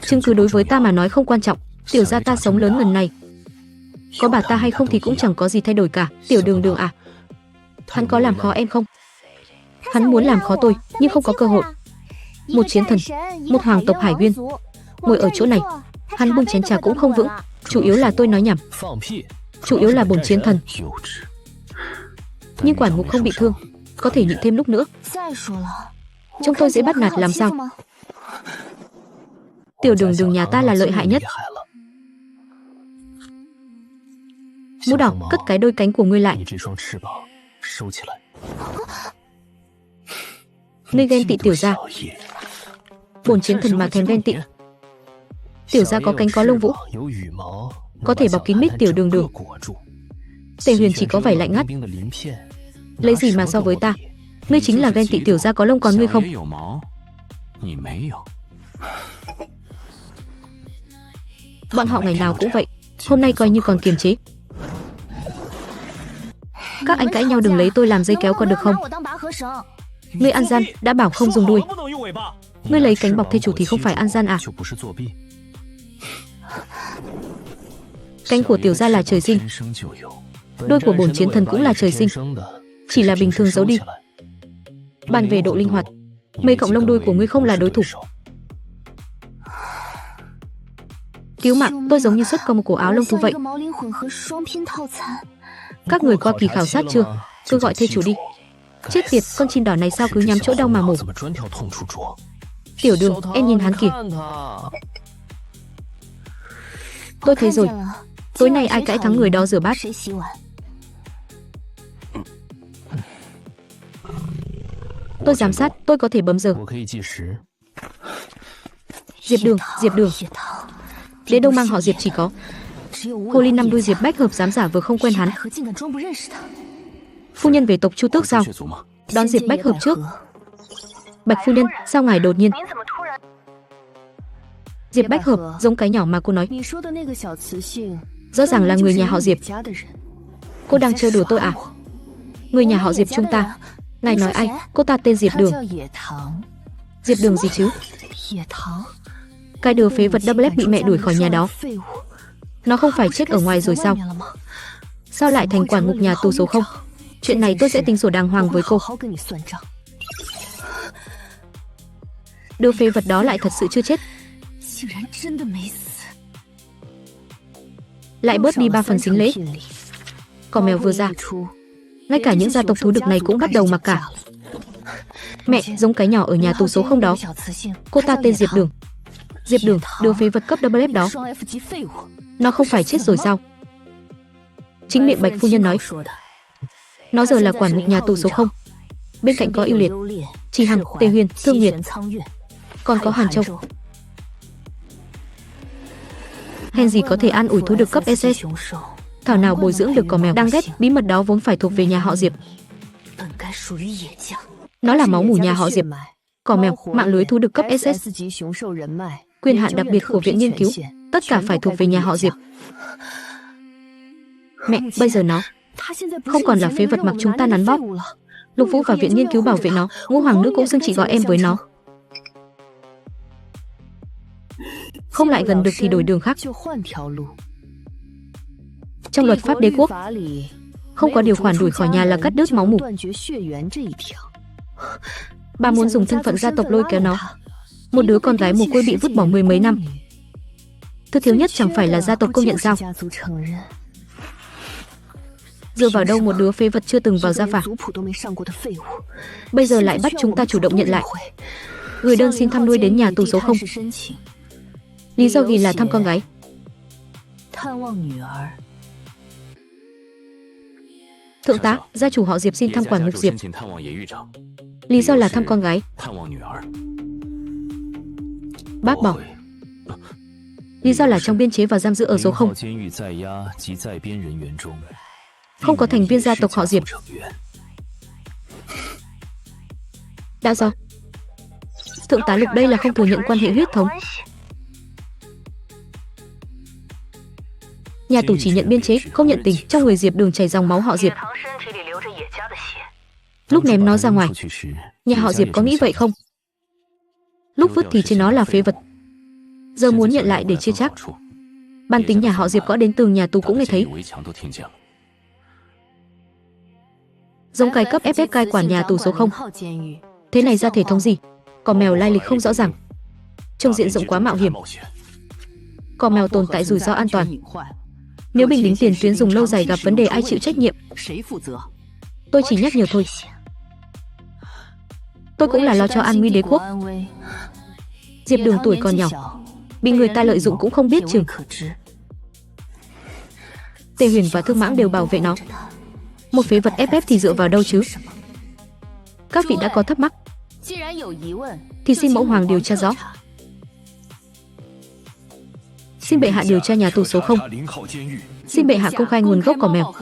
Chứng cứ đối với ta mà nói không quan trọng. Tiểu gia ta sống lớn lần này, có bà ta hay không thì cũng chẳng có gì thay đổi cả. Tiểu Đường Đường à, hắn có làm khó em không? Hắn muốn làm khó tôi, nhưng không có cơ hội. Một chiến thần, một hoàng tộc Hải Nguyên, ngồi ở chỗ này, hắn bưng chén trà cũng không vững. Chủ yếu là tôi nói nhảm. Chủ yếu là bổn chiến thần. Nhưng quản ngục không bị thương, có thể nhịn thêm lúc nữa. Trông tôi dễ bắt nạt làm sao? Tiểu Đường Đường nhà ta là lợi hại nhất. Mũ đỏ, cất cái đôi cánh của ngươi lại. Ngươi ghen tị tiểu gia. Bổn chiến thần mà thèm ghen tị. Tiểu gia có cánh có lông vũ, có thể bọc kín mít Tiểu Đường Đường. Tề Huyền chỉ có vẻ lạnh ngắt. Lấy gì mà so với ta? Ngươi chính là ghen tị tiểu gia có lông còn ngươi không? Bọn họ ngày nào cũng vậy, hôm nay coi như còn kiềm chế. Các anh cãi nhau đừng lấy tôi làm dây kéo có được không? Ngươi ăn gian, đã bảo không dùng đuôi. Ngươi lấy cánh bọc thê chủ thì không phải ăn gian à? Cánh của tiểu gia là trời sinh, đuôi của bổn chiến thần cũng là trời sinh, chỉ là bình thường giấu đi. Bàn về độ linh hoạt, mây cộng lông đuôi của ngươi không là đối thủ. Cứu mạng, tôi giống như xuất công một cổ áo lông thú vậy. Các người qua kỳ khảo sát chưa? Tôi gọi thê chủ đi. Chết tiệt, con chim đỏ này sao cứ nhắm chỗ đau mà mổ. Tiểu Đường, em nhìn hắn kìa. Tôi thấy rồi, tối nay ai cãi thắng người đó rửa bát. Tôi giám sát, tôi có thể bấm giờ. Diệp Đường, Diệp Đường. Đế Đông mang họ Diệp chỉ có Hồ Ly năm đuôi Diệp Bách Hợp dám giả vừa không quen hắn. Phu nhân về tộc Chu Tước sao? Đón Diệp Bách Hợp trước. Bạch phu nhân, sao ngài đột nhiên? Diệp Bách Hợp, giống cái nhỏ mà cô nói. Rõ ràng là người nhà họ Diệp. Cô đang chơi đùa tôi à? Người nhà họ Diệp chúng ta. Ngài nói ai? Cô ta tên Diệp Đường. Diệp Đường gì chứ? Cái đứa phế vật Double F bị mẹ đuổi khỏi nhà đó. Nó không phải chết ở ngoài rồi sao? Sao lại thành quản ngục nhà tù số 0? Chuyện này tôi sẽ tính sổ đàng hoàng với cô. Đứa phế vật đó lại thật sự chưa chết. Lại bớt đi 3 phần xính lễ. Cỏ mèo vừa ra, ngay cả những gia tộc thú đực này cũng bắt đầu mặc cả. Mẹ, giống cái nhỏ ở nhà tù số 0 đó. Cô ta tên Diệp Đường. Diệp Đường, đứa phế vật cấp Double F đó. Nó không phải chết rồi sao? Chính miệng Bạch phu nhân nói. Nó giờ là quản ngục nhà tù số 0. Bên cạnh có Ưu Liệt, Trì Hằng, Tề Huyền, Thương Nguyệt, còn có Hàn Châu. Hèn gì có thể an ủi thú được cấp SS. Thảo nào bồi dưỡng được cỏ mèo đang ghét, bí mật đó vốn phải thuộc về nhà họ Diệp. Nó là máu mủ nhà họ Diệp. Cỏ mèo, mạng lưới thú được cấp SS, quyền hạn đặc biệt của viện nghiên cứu, tất cả phải thuộc về nhà họ Diệp. Mẹ, bây giờ nó không còn là phế vật mặc chúng ta nắn bóp. Lục Vũ và viện nghiên cứu bảo vệ nó, Ngũ Hoàng nữ cũng xưng chị gọi em với nó. Không lại gần được thì đổi đường khác. Trong luật pháp đế quốc, không có điều khoản đuổi khỏi nhà là cắt đứt máu mủ. Bà muốn dùng thân phận gia tộc lôi kéo nó. Một đứa con gái mồ côi bị vứt bỏ 10 mấy năm. Thứ thiếu nhất chẳng phải là gia tộc công nhận sao? Dựa vào đâu một đứa phế vật chưa từng vào gia phả, bây giờ lại bắt chúng ta chủ động nhận lại. Gửi đơn xin thăm nuôi đến nhà tù số 0. Lý do vì là thăm con gái. Thượng tá, gia chủ họ Diệp xin thăm quản ngục Diệp. Lý do là thăm con gái. Bác bỏ. Lý do là trong biên chế và giam giữ ở số 0 không có thành viên gia tộc họ Diệp. Đã do Thượng tá Lục đây là không thừa nhận quan hệ huyết thống. Nhà tù chỉ nhận biên chế, không nhận tình. Trong người Diệp Đường chảy dòng máu họ Diệp. Lúc ném nó ra ngoài, nhà họ Diệp có nghĩ vậy không? Lúc vứt thì trên nó là phế vật, giờ muốn nhận lại để chia chác. Ban tính nhà họ Diệp có đến tường nhà tù cũng nghe thấy. Giống cái cấp FF cai quản nhà tù số 0. Thế này ra thể thống gì? Cỏ mèo lai lịch không rõ ràng, trông diện rộng quá mạo hiểm. Cỏ mèo tồn tại rủi ro an toàn. Nếu binh lính tiền tuyến dùng lâu dài gặp vấn đề ai chịu trách nhiệm? Tôi chỉ nhắc nhở thôi. Tôi cũng là lo cho an nguy đế quốc. Diệp Đường tuổi còn nhỏ, bị người ta lợi dụng cũng không biết chừng. Tề Huyền và Thương Mãng đều bảo vệ nó. Một phế vật FF thì dựa vào đâu chứ? Các vị đã có thắc mắc thì xin mẫu hoàng điều tra rõ. Xin bệ hạ điều tra nhà tù số 0. Xin bệ hạ công khai nguồn gốc cỏ mèo.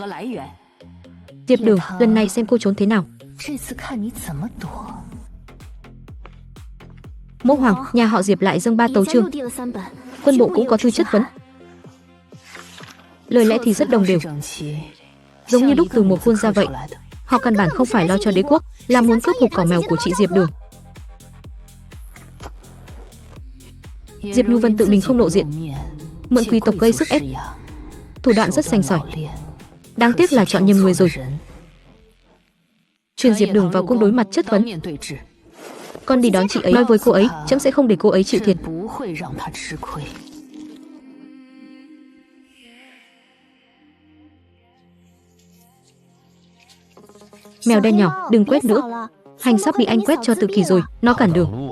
Diệp Đường, lần này xem cô trốn thế nào. Mẫu hoàng, nhà họ Diệp lại dâng 3 tấu chương. Quân bộ cũng có thư chất vấn. Lời lẽ thì rất đồng đều, giống như đúc từ một khuôn ra vậy. Họ căn bản không phải lo cho đế quốc, là muốn cướp hộp cỏ mèo của chị Diệp Đường. Diệp Nhu Vân tự mình không lộ diện, mượn quý tộc gây sức ép, thủ đoạn rất sành sỏi. Đáng tiếc là chọn nhầm người rồi. Truyền Diệp Đường vào cung đối mặt chất vấn. Con đi đón chị ấy, nói với cô ấy, trẫm sẽ không để cô ấy chịu thiệt. Mèo đen nhỏ, đừng quét nữa. Hành sắp bị anh quét cho tự kỷ rồi, nó cản đường.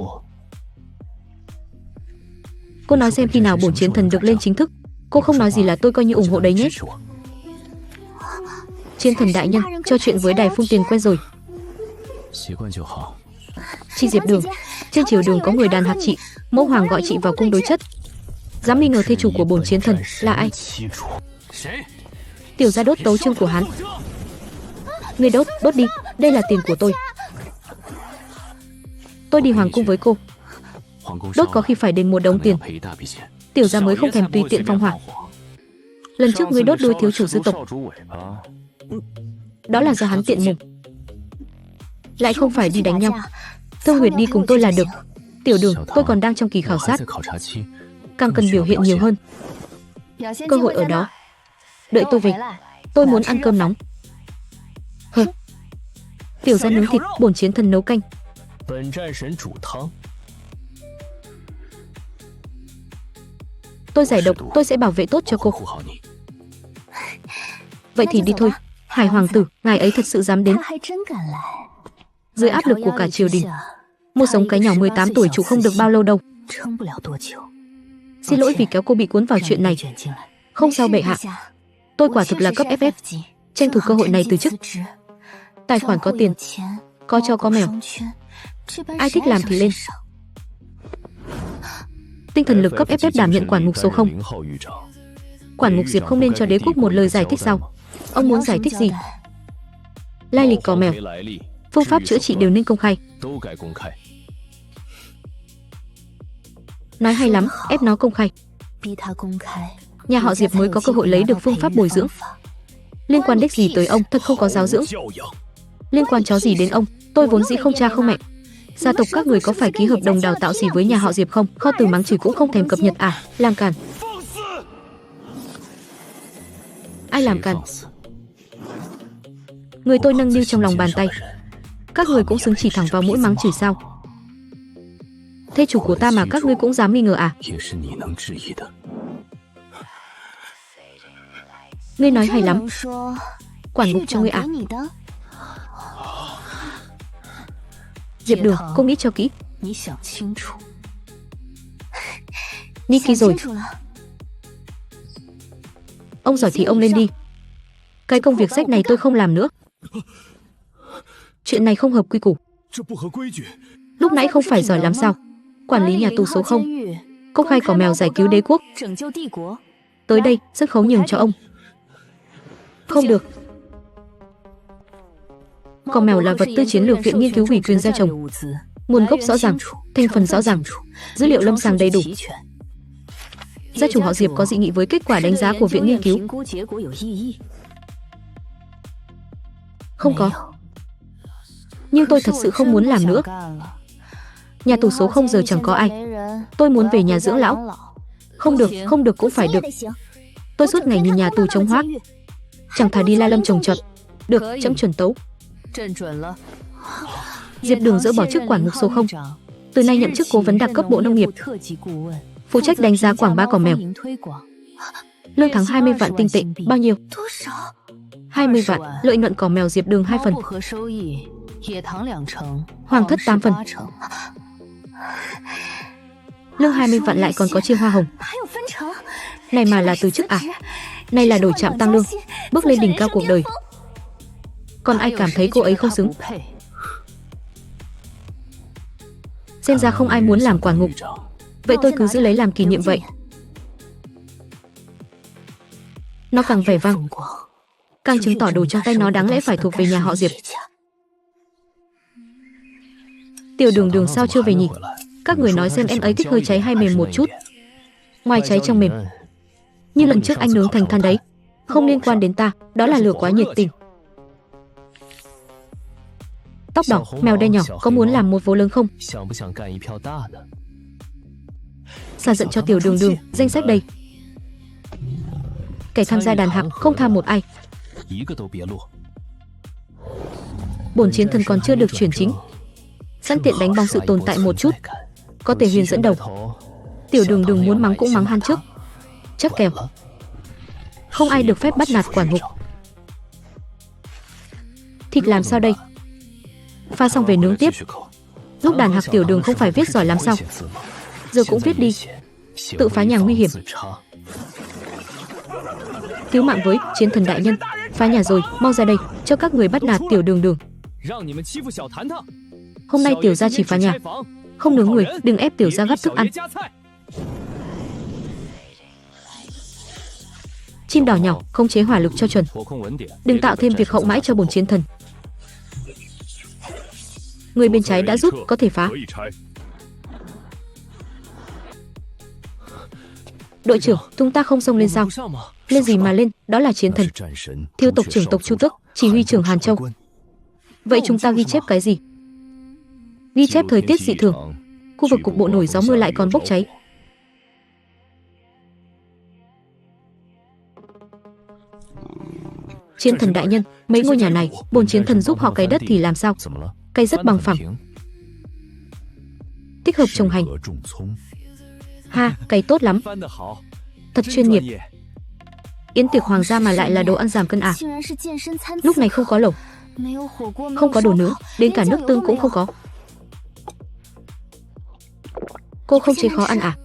Cô nói xem khi nào bổn chiến thần được lên chính thức. Cô không nói gì là tôi coi như ủng hộ đấy nhé. Chiến thần đại nhân, cho chuyện với đài phung tiền quen rồi. Chị Diệp Đường, trên triều đường có người đàn hạt chị. Mẫu hoàng gọi chị vào cung đối chất. Dám nghi ngờ thê chủ của bổn chiến thần là ai? Tiểu gia đốt tấu chương của hắn. Người đốt đi, đây là tiền của tôi. Tôi đi hoàng cung với cô. Đốt có khi phải đền một đống tiền. Tiểu gia mới không thèm tùy tiện phong hỏa. Lần trước ngươi đốt đuôi thiếu chủ sư tộc, đó là do hắn tiện mồm, lại không phải đi đánh nhau. Thương Nguyệt đi cùng tôi là được. Tiểu Đường, tôi còn đang trong kỳ khảo sát, càng cần biểu hiện nhiều hơn. Cơ hội ở đó. Đợi tôi về, tôi muốn ăn cơm nóng. Tiểu gia nướng thịt, bổn chiến thần nấu canh. Tôi giải độc, tôi sẽ bảo vệ tốt cho cô. Vậy thì đi thôi. Hải hoàng tử, ngài ấy thật sự dám đến. Dưới áp lực của cả triều đình, một giống cái nhỏ 18 tuổi chủ không được bao lâu đâu. Xin lỗi vì kéo cô bị cuốn vào chuyện này. Không sao bệ hạ, tôi quả thực là cấp FF, tranh thủ cơ hội này từ chức. Tài khoản có tiền, có chó có mèo, ai thích làm thì lên. Tinh thần lực cấp FF đảm nhận quản mục số 0. Quản mục Diệp không nên cho đế quốc một lời giải thích sao? Ông muốn giải thích gì? Lai lịch cỏ mèo, phương pháp chữa trị đều nên công khai. Nói hay lắm, ép nó công khai. Nhà họ Diệp mới có cơ hội lấy được phương pháp bồi dưỡng. Liên quan đích gì tới ông, thật không có giáo dưỡng. Liên quan chó gì đến ông, tôi vốn dĩ không cha không mẹ. Gia tộc các người có phải ký hợp đồng đào tạo gì với nhà họ Diệp không? Kho từ mắng chửi cũng không thèm cập nhật à? Làm càn. Ai làm càn? Người tôi nâng niu trong lòng bàn tay. Các người cũng xứng chỉ thẳng vào mũi mắng chửi sao? Thê chủ của ta mà các ngươi cũng dám nghi ngờ à? Ngươi nói hay lắm. Quản ngục cho ngươi à? Diệp Đường, cô nghĩ cho kỹ. Nghĩ kỹ rồi. Ông giỏi thì ông lên đi. Cái công việc rách này tôi không làm nữa. Chuyện này không hợp quy củ. Lúc nãy không phải giỏi lắm sao? Quản lý nhà tù số 0, công khai cỏ mèo giải cứu đế quốc. Tới đây, sân khấu nhường cho ông. Không được. Cỏ mèo là vật tư chiến lược viện nghiên cứu ủy quyền gieo trồng. Nguồn gốc rõ ràng, thành phần rõ ràng, dữ liệu lâm sàng đầy đủ. Gia chủ họ Diệp có dị nghị với kết quả đánh giá của viện nghiên cứu? Không có. Nhưng tôi thật sự không muốn làm nữa. Nhà tù số 0 giờ chẳng có ai. Tôi muốn về nhà dưỡng lão. Không được cũng phải được. Tôi suốt ngày nhìn nhà tù trống hoác, chẳng thà đi la lâm trồng trọt. Được, chấm chuẩn tấu. Diệp Đường dỡ bỏ chức quản mục số 0. Từ nay nhậm chức cố vấn đặc cấp Bộ Nông nghiệp, phụ trách đánh giá quảng bá cỏ mèo. Lương tháng 20 vạn tinh tệ. Bao nhiêu? 20 vạn. Lợi nhuận cỏ mèo Diệp Đường 2 phần, hoàng thất 8 phần. Lương 20 vạn lại còn có chia hoa hồng. Này mà là từ chức à? Này là đổi trạm tăng lương, bước lên đỉnh cao cuộc đời. Còn ai cảm thấy cô ấy không xứng? Xem ra không ai muốn làm quản ngục. Vậy tôi cứ giữ lấy làm kỷ niệm vậy. Nó càng vẻ vang, càng chứng tỏ đồ trong tay nó đáng lẽ phải thuộc về nhà họ Diệp. Tiểu Đường Đường sao chưa về nhỉ? Các người nói xem em ấy thích hơi cháy hay mềm một chút. Ngoài cháy trong mềm. Như lần trước anh nướng thành than đấy. Không liên quan đến ta, đó là lửa quá nhiệt tình. Tóc đỏ, mèo đen nhỏ, có muốn làm một vố lớn không? Xả giận cho Tiểu Đường Đường, danh sách đây. Kẻ tham gia đàn hạc không tha một ai. Bổn chiến thần còn chưa được chuyển chính, sẵn tiện đánh bóng sự tồn tại một chút. Có Tề Huyền dẫn đầu. Tiểu Đường Đường muốn mắng cũng mắng han trước. Chắc kèo không ai được phép bắt nạt quản ngục. Thịt làm sao đây? Pha xong về nướng tiếp. Lúc đàn hạc Tiểu Đường không phải viết giỏi lắm sao? Giờ cũng viết đi. Tự phá nhà nguy hiểm. Cứu mạng với chiến thần đại nhân. Phá nhà rồi, mau ra đây, cho các người bắt nạt Tiểu Đường Đường. Hôm nay Tiểu gia chỉ phá nhà, không nướng người, đừng ép Tiểu gia gắp thức ăn. Chim đỏ nhỏ, khống chế hỏa lực cho chuẩn. Đừng tạo thêm việc hậu mãi cho bổn chiến thần. Người bên trái đã rút, có thể phá. Đội trưởng, chúng ta không xông lên sao? Lên gì mà lên, đó là chiến thần. Thiếu tộc trưởng tộc Chu Tước, chỉ huy trưởng Hàn Châu. Vậy chúng ta ghi chép cái gì? Ghi chép thời tiết dị thường. Khu vực cục bộ nổi gió mưa lại còn bốc cháy. Chiến thần đại nhân, mấy ngôi nhà này, bổn chiến thần giúp họ cày đất thì làm sao? Cày rất bằng phẳng. Tích hợp trồng hành. Ha, cày tốt lắm. Thật chuyên nghiệp. Yến tiệc hoàng gia mà lại là đồ ăn giảm cân à? Lúc này không có lẩu, không có đồ nướng, đến cả nước tương cũng không có. Cô không chế khó ăn à?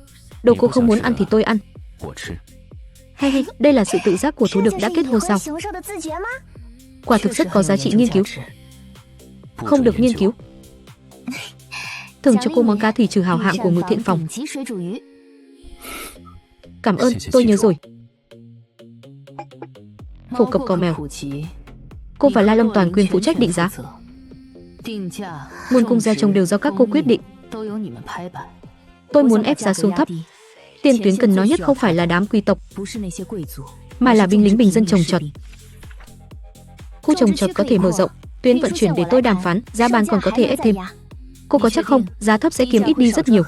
Đồ cô không muốn ăn thì tôi ăn. Hay hay, đây là sự tự giác của thú đực đã kết hôn sao? Quả thực rất có giá trị nghiên cứu. Không được nghiên cứu. Thưởng cho cô món cá thủy trừ hào hạng của Ngự Thiện Phòng. Cảm ơn, tôi nhớ rồi. Phổ cập cò mèo. Cô và La Lâm toàn quyền phụ trách định giá. Nguồn cung gia trông đều do các cô quyết định. Tôi muốn ép giá xuống thấp. Tiền tuyến cần nói nhất không phải là đám quý tộc, mà là binh lính bình dân trồng trọt. Khu trồng trọt có thể mở rộng, tuyến vận chuyển để tôi đàm phán, giá bán còn có thể ép thêm. Cô có chắc không, giá thấp sẽ kiếm ít đi rất nhiều.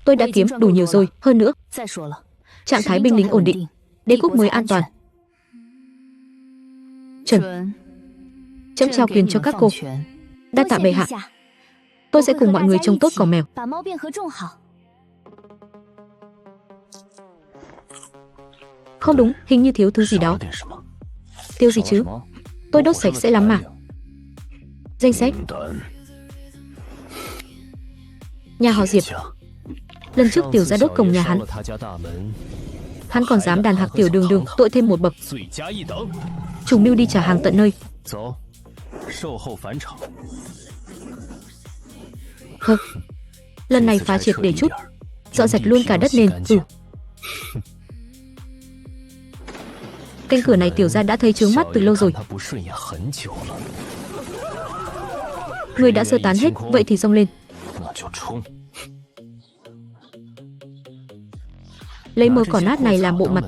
Tôi đã kiếm đủ nhiều rồi, hơn nữa. Trạng thái binh lính ổn định, đế quốc mới an toàn. Chuẩn. Chấm trao quyền cho các cô. Đa tạ bệ hạ. Tôi sẽ cùng mọi người trông tốt cỏ mèo. Không đúng, hình như thiếu thứ gì đó. Tiêu gì chứ? Tôi đốt sạch sẽ lắm mà. Danh sách. Nhà họ Diệp. Lần trước Tiểu gia đốt cổng nhà hắn. Hắn còn dám đàn hạc Tiểu Đường Đường, tội thêm một bậc. Chủ mưu đi trả hàng tận nơi. Lần này phá triệt để chút, dọn sạch luôn cả đất nền. Cánh cửa này Tiểu gia đã thấy chướng mắt từ lâu rồi. Người đã sơ tán hết, vậy thì xông lên. Lấy mớ cỏ nát này làm bộ mặt,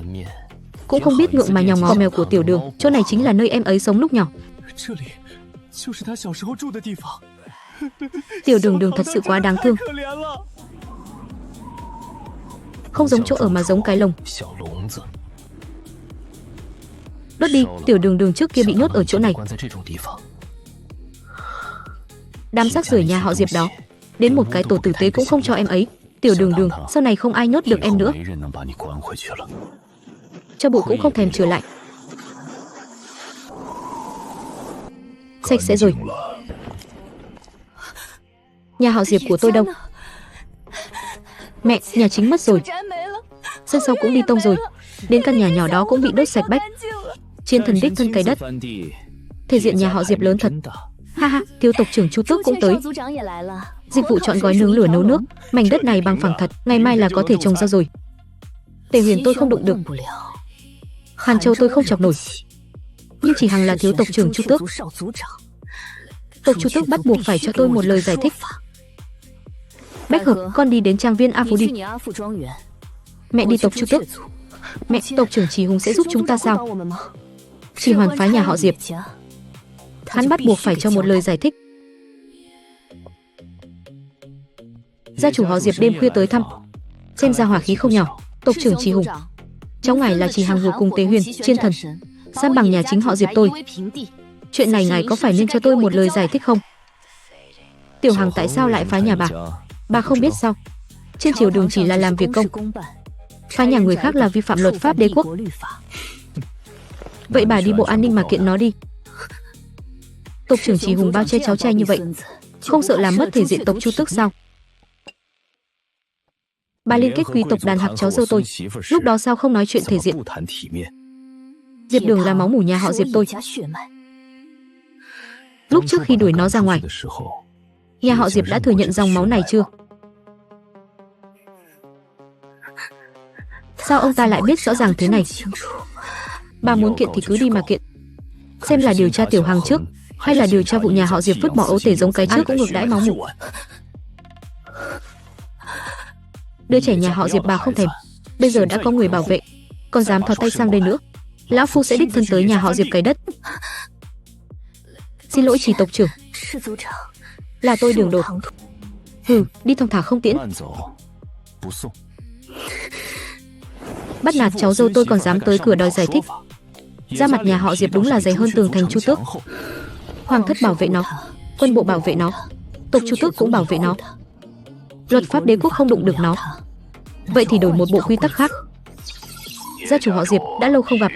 cũng không biết ngượng mà nhòm ngó mèo của Tiểu Đường. Chỗ này chính là nơi em ấy sống lúc nhỏ. Tiểu Đường Đường thật sự quá đáng thương. Không giống chỗ ở mà giống cái lồng. Đốt đi, Tiểu Đường Đường trước kia bị nhốt ở chỗ này. Đám rác rưởi nhà họ Diệp đó, đến một cái tổ tử tế cũng không cho em ấy. Tiểu Đường Đường, sau này không ai nhốt được em nữa. Cho bộ cũng không thèm trở lại. Sạch sẽ rồi. Nhà họ Diệp của tôi đâu? Mẹ, nhà chính mất rồi. Sân sau cũng đi tông rồi. Đến căn nhà nhỏ đó cũng bị đốt sạch bách. Chiến thần đích thân cày đất. Thể diện nhà họ Diệp lớn thật. Ha ha, thiếu tộc trưởng Chu Tước cũng tới. Dịch vụ chọn gói nướng lửa nấu nước. Mảnh đất này bằng phẳng thật, ngày mai là có thể trồng ra rồi. Tề Huyền tôi không đụng được, Hàn Châu tôi không chọc nổi, nhưng chỉ Hằng là thiếu tộc trưởng Chu Tước. Tộc Chu Tước bắt buộc phải cho tôi một lời giải thích. Bách Hợp, con đi đến trang viên A Phú đi. Mẹ đi tộc Chu Tước. Mẹ, tộc trưởng Chỉ Hùng sẽ giúp chúng ta sao? Chỉ Hoàn phái nhà họ Diệp, hắn bắt buộc phải cho một lời giải thích. Gia chủ họ Diệp đêm khuya tới thăm, xem ra hỏa khí không nhỏ. Tộc trưởng Chỉ Hùng, cháu ngài là Chỉ Hằng vừa cùng Tế Huyền, Chiên Thần, san bằng nhà chính họ Diệp tôi. Chuyện này ngài có phải nên cho tôi một lời giải thích không? Tiểu Hằng tại sao lại phá nhà bà? Bà không biết sao? Trên triều đường chỉ là làm việc công, phá nhà người khác là vi phạm luật pháp đế quốc. Vậy bà đi bộ an ninh mà kiện nó đi. Tộc trưởng Chỉ Hùng bao che cháu trai như vậy, không sợ làm mất thể diện tộc Chu Tước sao? Bà liên kết quý tộc đàn hạc cháu dâu tôi, lúc đó sao không nói chuyện thể diện? Diệp Đường là máu mủ nhà họ Diệp tôi. Lúc trước khi đuổi nó ra ngoài, nhà họ Diệp đã thừa nhận dòng máu này chưa? Sao ông ta lại biết rõ ràng thế này? Bà muốn kiện thì cứ đi mà kiện. Xem là điều tra Tiểu Hằng trước, hay là điều tra vụ nhà họ Diệp vứt bỏ ấu tể giống cái trước cũng ngược đãi máu mủ. Đứa trẻ nhà họ Diệp bà không thèm, bây giờ đã có người bảo vệ, còn dám thò tay sang đây nữa, lão phu sẽ đích thân tới nhà họ Diệp cày đất. Xin lỗi Chỉ tộc trưởng, là tôi đường đột. Hừ, đi thong thả không tiễn. Bắt nạt cháu dâu tôi còn dám tới cửa đòi giải thích. Da mặt nhà họ Diệp đúng là dày hơn tường thành Chu Tước. Hoàng thất bảo vệ nó, quân bộ bảo vệ nó, tộc Chu Tước cũng bảo vệ nó. Luật pháp đế quốc không đụng được nó. Vậy thì đổi một bộ quy tắc khác. Gia chủ họ Diệp đã lâu không gặp.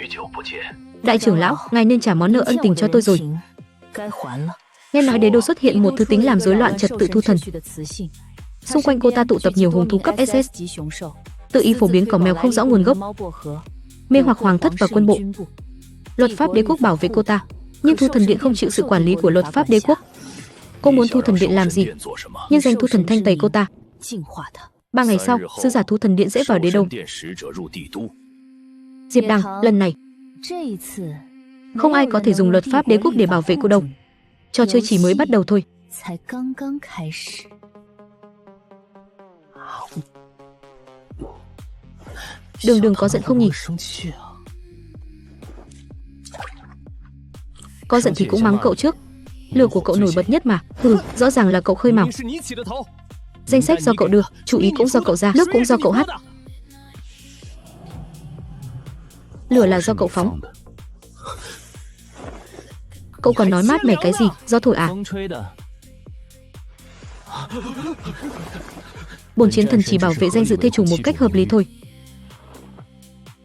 Đại trưởng lão, ngài nên trả món nợ ân tình cho tôi rồi. Nghe nói đế đô xuất hiện một thứ tính làm rối loạn trật tự thu thần. Xung quanh cô ta tụ tập nhiều hung thú cấp SS, tự ý phổ biến cỏ mèo không rõ nguồn gốc, mê hoặc hoàng thất và quân bộ. Luật pháp đế quốc bảo vệ cô ta, nhưng Thu Thần Điện không chịu sự quản lý của luật pháp đế quốc. Cô muốn Thu Thần Điện làm gì? Nhân danh Thu Thần thanh tẩy cô ta. 3 ngày sau, sứ giả Thu Thần Điện sẽ vào đế đô. Diệp Đằng, lần này không ai có thể dùng luật pháp đế quốc để bảo vệ cô đâu. Trò chơi chỉ mới bắt đầu thôi. Đường Đường có giận không nhỉ? Có giận thì cũng mắng cậu trước. Lửa của cậu nổi bật nhất mà. Rõ ràng là cậu khơi mào. Danh sách do cậu đưa, chú ý cũng do cậu ra, nước cũng do cậu hắt. Lửa là do cậu phóng. Cậu còn nói mát mẻ cái gì, do thổi à? Bổn chiến thần chỉ bảo vệ danh dự thê chủ một cách hợp lý thôi.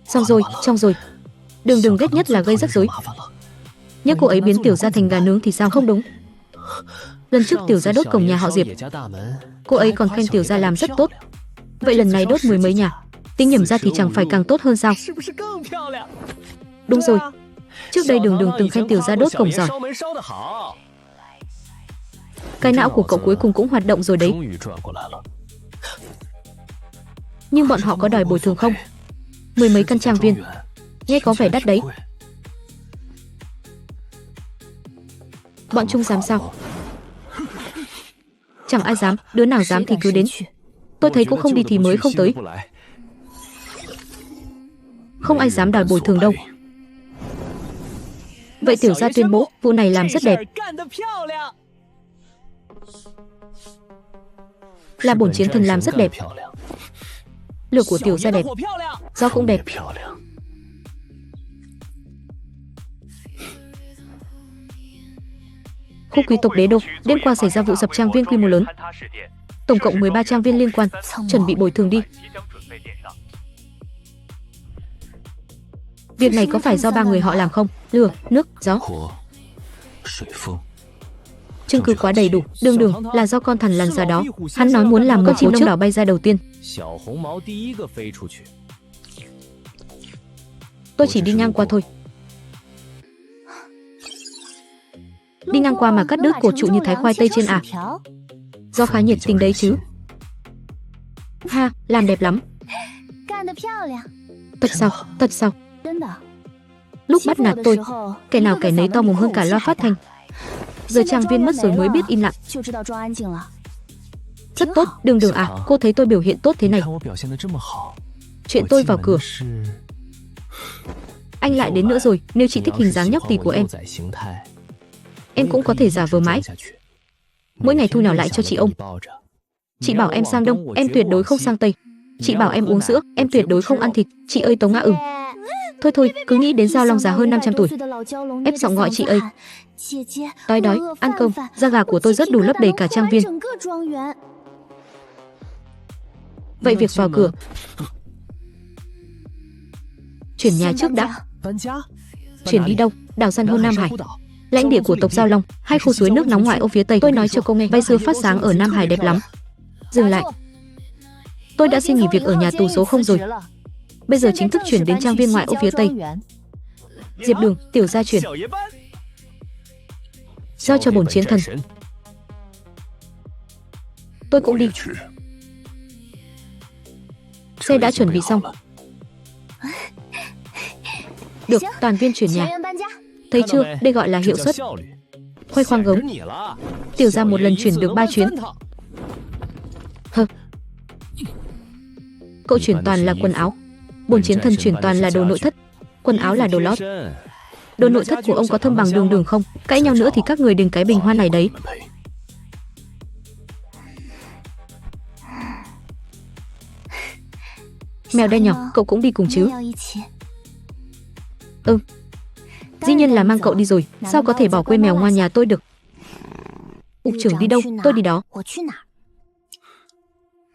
Xong rồi, xong rồi. Đường Đường ghét nhất là gây rắc rối. Nhớ cô ấy biến Tiểu Gia thành gà nướng thì sao không đúng? Lần trước Tiểu Gia đốt cổng nhà họ Diệp, cô ấy còn khen Tiểu Gia làm rất tốt. Vậy lần này đốt 10 mấy nhà, tính nhẩm ra thì chẳng phải càng tốt hơn sao? Đúng rồi, trước đây Đường Đường từng khen Tiểu Gia đốt cổng giỏi. Cái não của cậu cuối cùng cũng hoạt động rồi đấy. Nhưng bọn họ có đòi bồi thường không? 10 mấy căn trang viên, nghe có vẻ đắt đấy. Bọn chúng dám sao? Chẳng ai dám, đứa nào dám thì cứ đến. Tôi thấy cũng không đi thì mới không tới. Không ai dám đòi bồi thường đâu. Vậy Tiểu Gia tuyên bố vụ này làm rất đẹp. Là bổn chiến thần làm rất đẹp. Lửa của Tiểu Gia đẹp, gió cũng đẹp. Khu quý tộc đế đô, đêm qua xảy ra vụ sập trang viên quy mô lớn. Tổng cộng 13 trang viên liên quan, chuẩn bị bồi thường đi. Việc này có phải do 3 người họ làm không? Lửa, nước, gió. Chứng cứ quá đầy đủ. Đường Đường là do con thằn lằn già đó. Hắn nói muốn làm con chim đông đảo bay ra đầu tiên. Tôi chỉ đi ngang qua thôi. Đi ngang qua mà cắt đứt cổ trụ như thái khoai tây trên à? Do khá nhiệt tình đấy chứ. Ha, làm đẹp lắm. Thật sao? Thật sao? Lúc bắt nạt tôi, kẻ nào kẻ nấy to mồm hơn cả loa phát thanh. Giờ trang viên mất rồi mới biết im lặng. Rất tốt, Đường Đường à, cô thấy tôi biểu hiện tốt thế này. Chuyện tôi vào cửa. Anh lại đến nữa rồi, nếu chị thích hình dáng nhóc tỳ của em cũng có thể giả vờ mãi. Mỗi ngày thu nhỏ lại cho chị ôm. Chị bảo em sang Đông, em tuyệt đối không sang Tây. Chị bảo em uống sữa, em tuyệt đối không ăn thịt. Chị ơi Tống Ngã Thôi thôi, cứ nghĩ đến Giao Long già hơn 500 tuổi. Ép giọng gọi chị ơi. Đói đói, ăn cơm, da gà của tôi rất đủ lấp đầy cả trang viên. Vậy việc vào cửa. Chuyển nhà trước đã. Chuyển đi đâu? Đảo san hô Nam Hải. Lãnh địa của tộc Giao Long, hai khu suối nước nóng ngoại ô phía Tây. Tôi nói cho cô nghe, vay xưa phát sáng ở Nam Hải đẹp lắm. Dừng lại. Tôi đã xin nghỉ việc ở nhà tù số 0 rồi. Bây giờ chính thức chuyển đến trang viên ngoại ô phía Tây. Diệp Đường, tiểu gia chuyển. Giao cho bổn chiến thần. Tôi cũng đi. Xe đã chuẩn bị xong. Được, toàn viên chuyển nhà. Thấy chưa, đây gọi là hiệu suất. Khoai khoang gống. Tiểu gia một lần chuyển được 3 chuyến. Hơ. Cậu chuyển toàn là quần áo. Bổn chiến thần chuyển toàn là đồ nội thất. Quần áo là đồ lót. Đồ nội thất của ông có thơm bằng Đường Đường không? Cãi nhau nữa thì các người đừng cái bình hoa này đấy. Mèo đen nhỏ, cậu cũng đi cùng chứ? Dĩ nhiên là mang cậu đi rồi. Sao có thể bỏ quên mèo ngoan nhà tôi được? Mục trưởng đi đâu, tôi đi đó.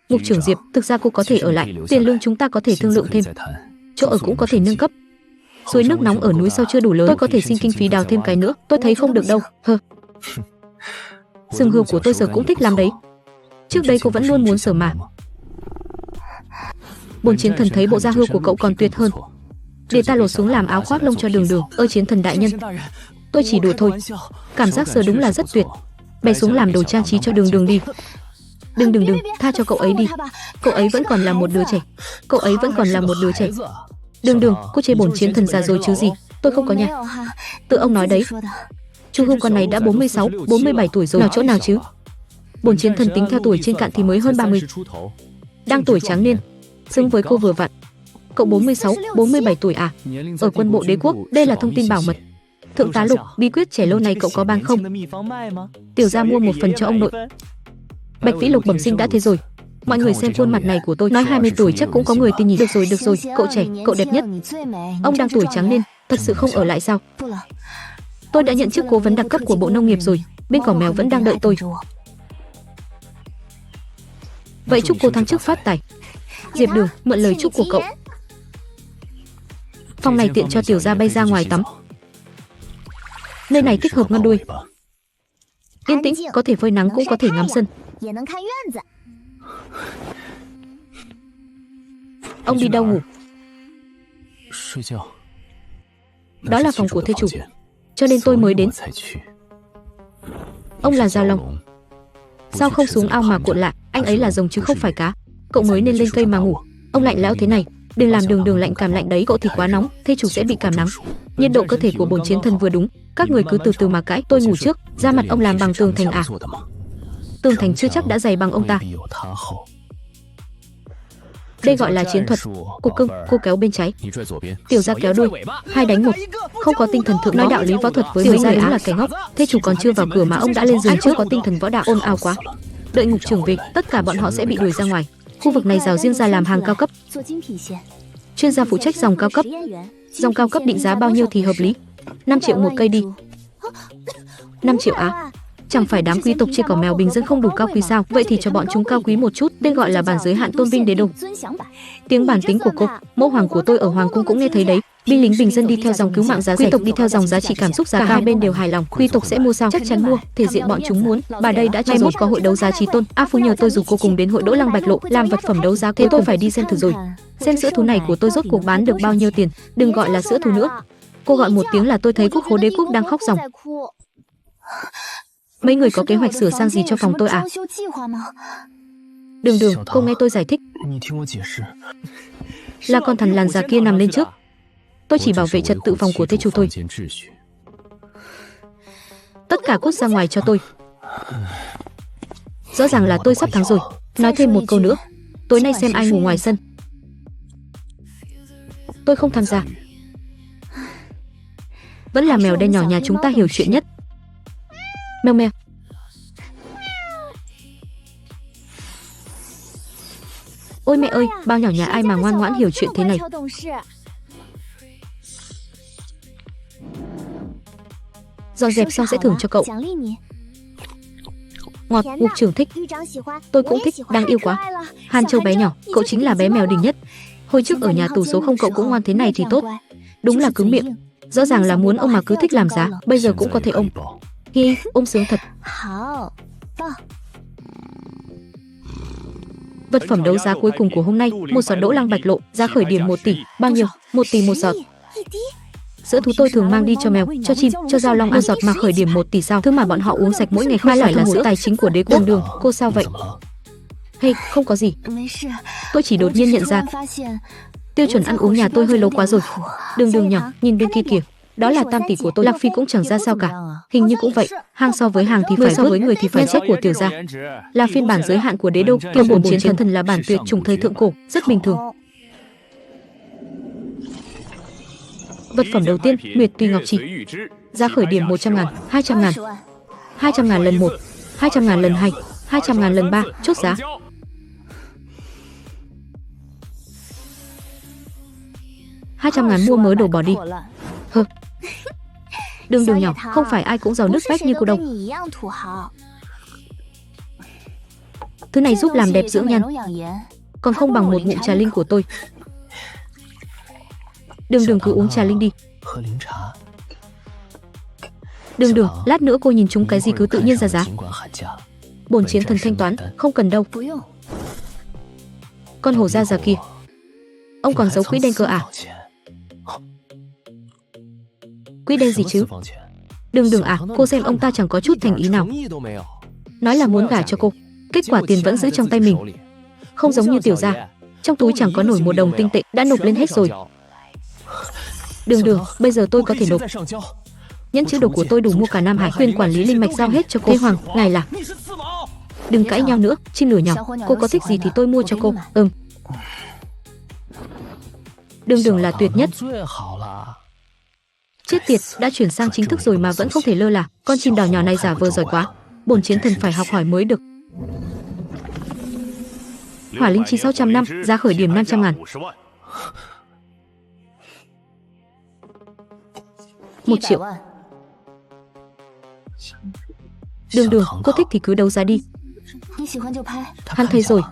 Mục trưởng Diệp, thực ra cô có thể ở lại. Tiền lương chúng ta có thể thương lượng thêm. Chỗ ở cũng có thể nâng cấp. Suối nước nóng ở núi sau chưa đủ lớn, tôi có thể xin kinh phí đào thêm cái nữa. Tôi thấy không được đâu. Hơ. Sừng hươu của tôi giờ cũng thích làm đấy. Trước đây cô vẫn luôn muốn sờ mà. Bổn chiến thần thấy bộ da hươu của cậu còn tuyệt hơn. Để ta lột xuống làm áo khoác lông cho Đường Đường. Ơ chiến thần đại nhân, tôi chỉ đùa thôi. Cảm giác sờ đúng là rất tuyệt. Bè xuống làm đồ trang trí cho Đường Đường đi. Đừng, tha cho cậu ấy đi. Cậu ấy vẫn còn là một đứa trẻ. Cậu ấy vẫn còn là một đứa trẻ. Đường, cô chê bổn chiến thần già rồi chứ gì? Tôi không có nha. Tự ông nói đấy. Chu hươu con này đã 46, 47 tuổi rồi. Nào chỗ nào chứ? Bổn chiến thần tính theo tuổi trên cạn thì mới hơn 30. Đang tuổi tráng niên, xứng với cô vừa vặn. Cậu 46, 47 tuổi à? Ở quân bộ đế quốc, đây là thông tin bảo mật. Thượng tá Lục, bí quyết trẻ lâu này cậu có bằng không? Tiểu gia mua một phần cho ông nội. Bạch Vĩ Lục bẩm sinh đã thế rồi. Mọi người xem khuôn mặt này của tôi, nói 20 tuổi chắc cũng có người tin nhỉ. Được rồi, cậu trẻ, cậu đẹp nhất. Ông đang tuổi trắng niên, thật sự không ở lại sao? Tôi đã nhận chức cố vấn đặc cấp của Bộ Nông nghiệp rồi, bên cỏ mèo vẫn đang đợi tôi. Vậy chúc cô tháng trước phát tài. Diệp Đường, mượn lời chúc của cậu. Phòng này tiện cho tiểu gia bay ra ngoài tắm. Nơi này thích hợp ngăn đuôi. Yên tĩnh, có thể phơi nắng cũng có thể ngắm sân. Ông đi đâu ngủ? Đó là phòng của thê chủ, cho nên tôi mới đến. Ông là Giao Long, sao không xuống ao mà cuộn lại? Anh ấy là rồng chứ không phải cá. Cậu mới nên lên cây mà ngủ. Ông lạnh lẽo thế này, đừng làm Đường Đường lạnh cảm lạnh đấy. Cậu thì quá nóng, thê chủ sẽ bị cảm nắng. Nhiệt độ cơ thể của bổn chiến thần vừa đúng. Các người cứ từ từ mà cãi. Tôi ngủ trước. Da mặt ông làm bằng tường thành à? Tường thành chưa chắc đã dày bằng ông ta. Đây gọi là chiến thuật. Cục cưng, cô kéo bên trái, tiểu gia kéo đuôi, 2 đánh 1. Không có tinh thần thượng nói đạo lý võ thuật với mấy người đúng là kẻ ngốc. Thê chủ còn chưa vào cửa mà ông đã lên giường trước. Có tinh thần võ đạo ồn ào quá. Đợi ngục trưởng về, tất cả bọn họ sẽ bị đuổi ra ngoài. Khu vực này rào riêng ra làm hàng cao cấp. Chuyên gia phụ trách dòng cao cấp. Dòng cao cấp định giá bao nhiêu thì hợp lý? 5 triệu một cây đi. 5 triệu á? Chẳng phải đám quý tộc trên cỏ mèo bình dân không đủ cao quý sao? Vậy thì cho bọn chúng cao quý một chút, tên gọi là bản giới hạn tôn vinh đế đô. Tiếng bản tính của cô, mẫu hoàng của tôi ở hoàng cung cũng nghe thấy đấy. Binh lính bình dân đi theo dòng cứu mạng giá rẻ, quý tộc đi theo dòng giá trị cảm xúc giá cao. Hai bên đều hài lòng. Quý tộc sẽ mua sao? Chắc chắn mua. Thể diện bọn chúng muốn. Bà đây đã cho mốt có hội đấu giá trí tôn. A Phu nhờ tôi rủ cô cùng đến hội đỗ lăng bạch lộ làm vật phẩm đấu giá. Thế tôi phải đi xem thử rồi. Xem sữa thú này của tôi rốt cuộc bán được bao nhiêu tiền. Đừng gọi là sữa thú nữa. Cô gọi một tiếng là tôi thấy quốc khố đế quốc đang khóc ròng. Mấy người có kế hoạch sửa sang gì cho phòng tôi à? Đường, cô nghe tôi giải thích. Là con thằn lằn già kia nằm lên trước. Tôi chỉ bảo vệ trật tự phòng của thê chủ thôi. Tất cả cút ra ngoài cho tôi. Rõ ràng là tôi sắp thắng rồi. Nói thêm một câu nữa, tối nay xem ai ngủ ngoài sân. Tôi không tham gia. Vẫn là mèo đen nhỏ nhà chúng ta hiểu chuyện nhất. Mèo mèo. Ôi mẹ ơi, bao nhỏ nhà ai mà ngoan ngoãn hiểu chuyện thế này. Dọn dẹp xong sẽ thưởng cho cậu. Ngọt, ngục trưởng thích. Tôi cũng thích, đáng yêu quá. Hàn Châu bé nhỏ, cậu chính là bé mèo đình nhất. Hồi trước ở nhà tù số 0 cậu cũng ngoan thế này thì tốt. Đúng là cứng miệng. Rõ ràng là muốn ôm mà cứ thích làm giá. Bây giờ cũng có thể ôm. Hi, ôm sướng thật. Vật phẩm đấu giá cuối cùng của hôm nay, một giọt đỗ lăng bạch lộ, giá khởi điểm 1 tỷ. Bao nhiêu? 1 tỷ một giọt. Sữa thú tôi thường mang đi cho mèo, cho chim, cho dao long ăn giọt mà khởi điểm 1 tỷ sao? Thứ mà bọn họ uống sạch mỗi ngày không phải là sữa tài chính của đế quốc. Đường, cô sao vậy? Hey, không có gì. Tôi chỉ đột nhiên nhận ra tiêu chuẩn ăn uống nhà tôi hơi lố quá rồi. Đường nhỏ, nhìn bên kia kìa. Đó là tam tỷ của tôi. Lạc Phi cũng chẳng ra sao cả. Hình như cũng vậy. Hàng so với hàng thì phải so với người thì phải chết của tiểu gia. Là phiên bản giới hạn của đế đô. Theo bổn chiến thần là bản tuyệt chủng thời thượng cổ, rất bình thường. Vật phẩm đầu tiên, Nguyệt Tùy Ngọc Trì. Giá khởi điểm 100.000, 200.000. 200.000 lần 1, 200.000 lần 2, 200.000 lần 3, chốt giá. 200.000 mua mớ đồ bỏ đi. Hơ. Đường nhỏ, không phải ai cũng giàu nước vách như cô đâu. Thứ này giúp làm đẹp dưỡng nhan, còn không bằng một ngụm trà linh của tôi. Đường cứ uống trà linh đi. Đường, lát nữa cô nhìn chúng cái gì cứ tự nhiên ra giá. Bổn chiến thần thanh toán, không cần đâu. Con hổ da già kia, ông còn giấu quỹ đen cơ à? Quỹ đen gì chứ? Đường à, cô xem ông ta chẳng có chút thành ý nào. Nói là muốn gả cho cô, kết quả tiền vẫn giữ trong tay mình. Không giống như tiểu gia, trong túi chẳng có nổi một đồng tinh tệ, đã nộp lên hết rồi. Đường, bây giờ tôi có thể nộp. Nhẫn chữ đồ của tôi đủ mua cả Nam Hải, quyền quản lý linh mạch giao hết cho cô. Thế Hoàng, ngài là... Đừng cãi nhau nữa, chim lửa nhỏ, cô có thích gì thì tôi mua cho cô. Đường là tuyệt nhất. Chết tiệt, đã chuyển sang chính thức rồi mà vẫn không thể lơ là. Con chim đào nhỏ này giả vờ giỏi quá. Bổn chiến thần phải học hỏi mới được. Hỏa linh chi 600 năm, giá khởi điểm 500.000. 1 triệu. Đường, cô thích thì cứ đấu giá đi. Hắn thấy rồi.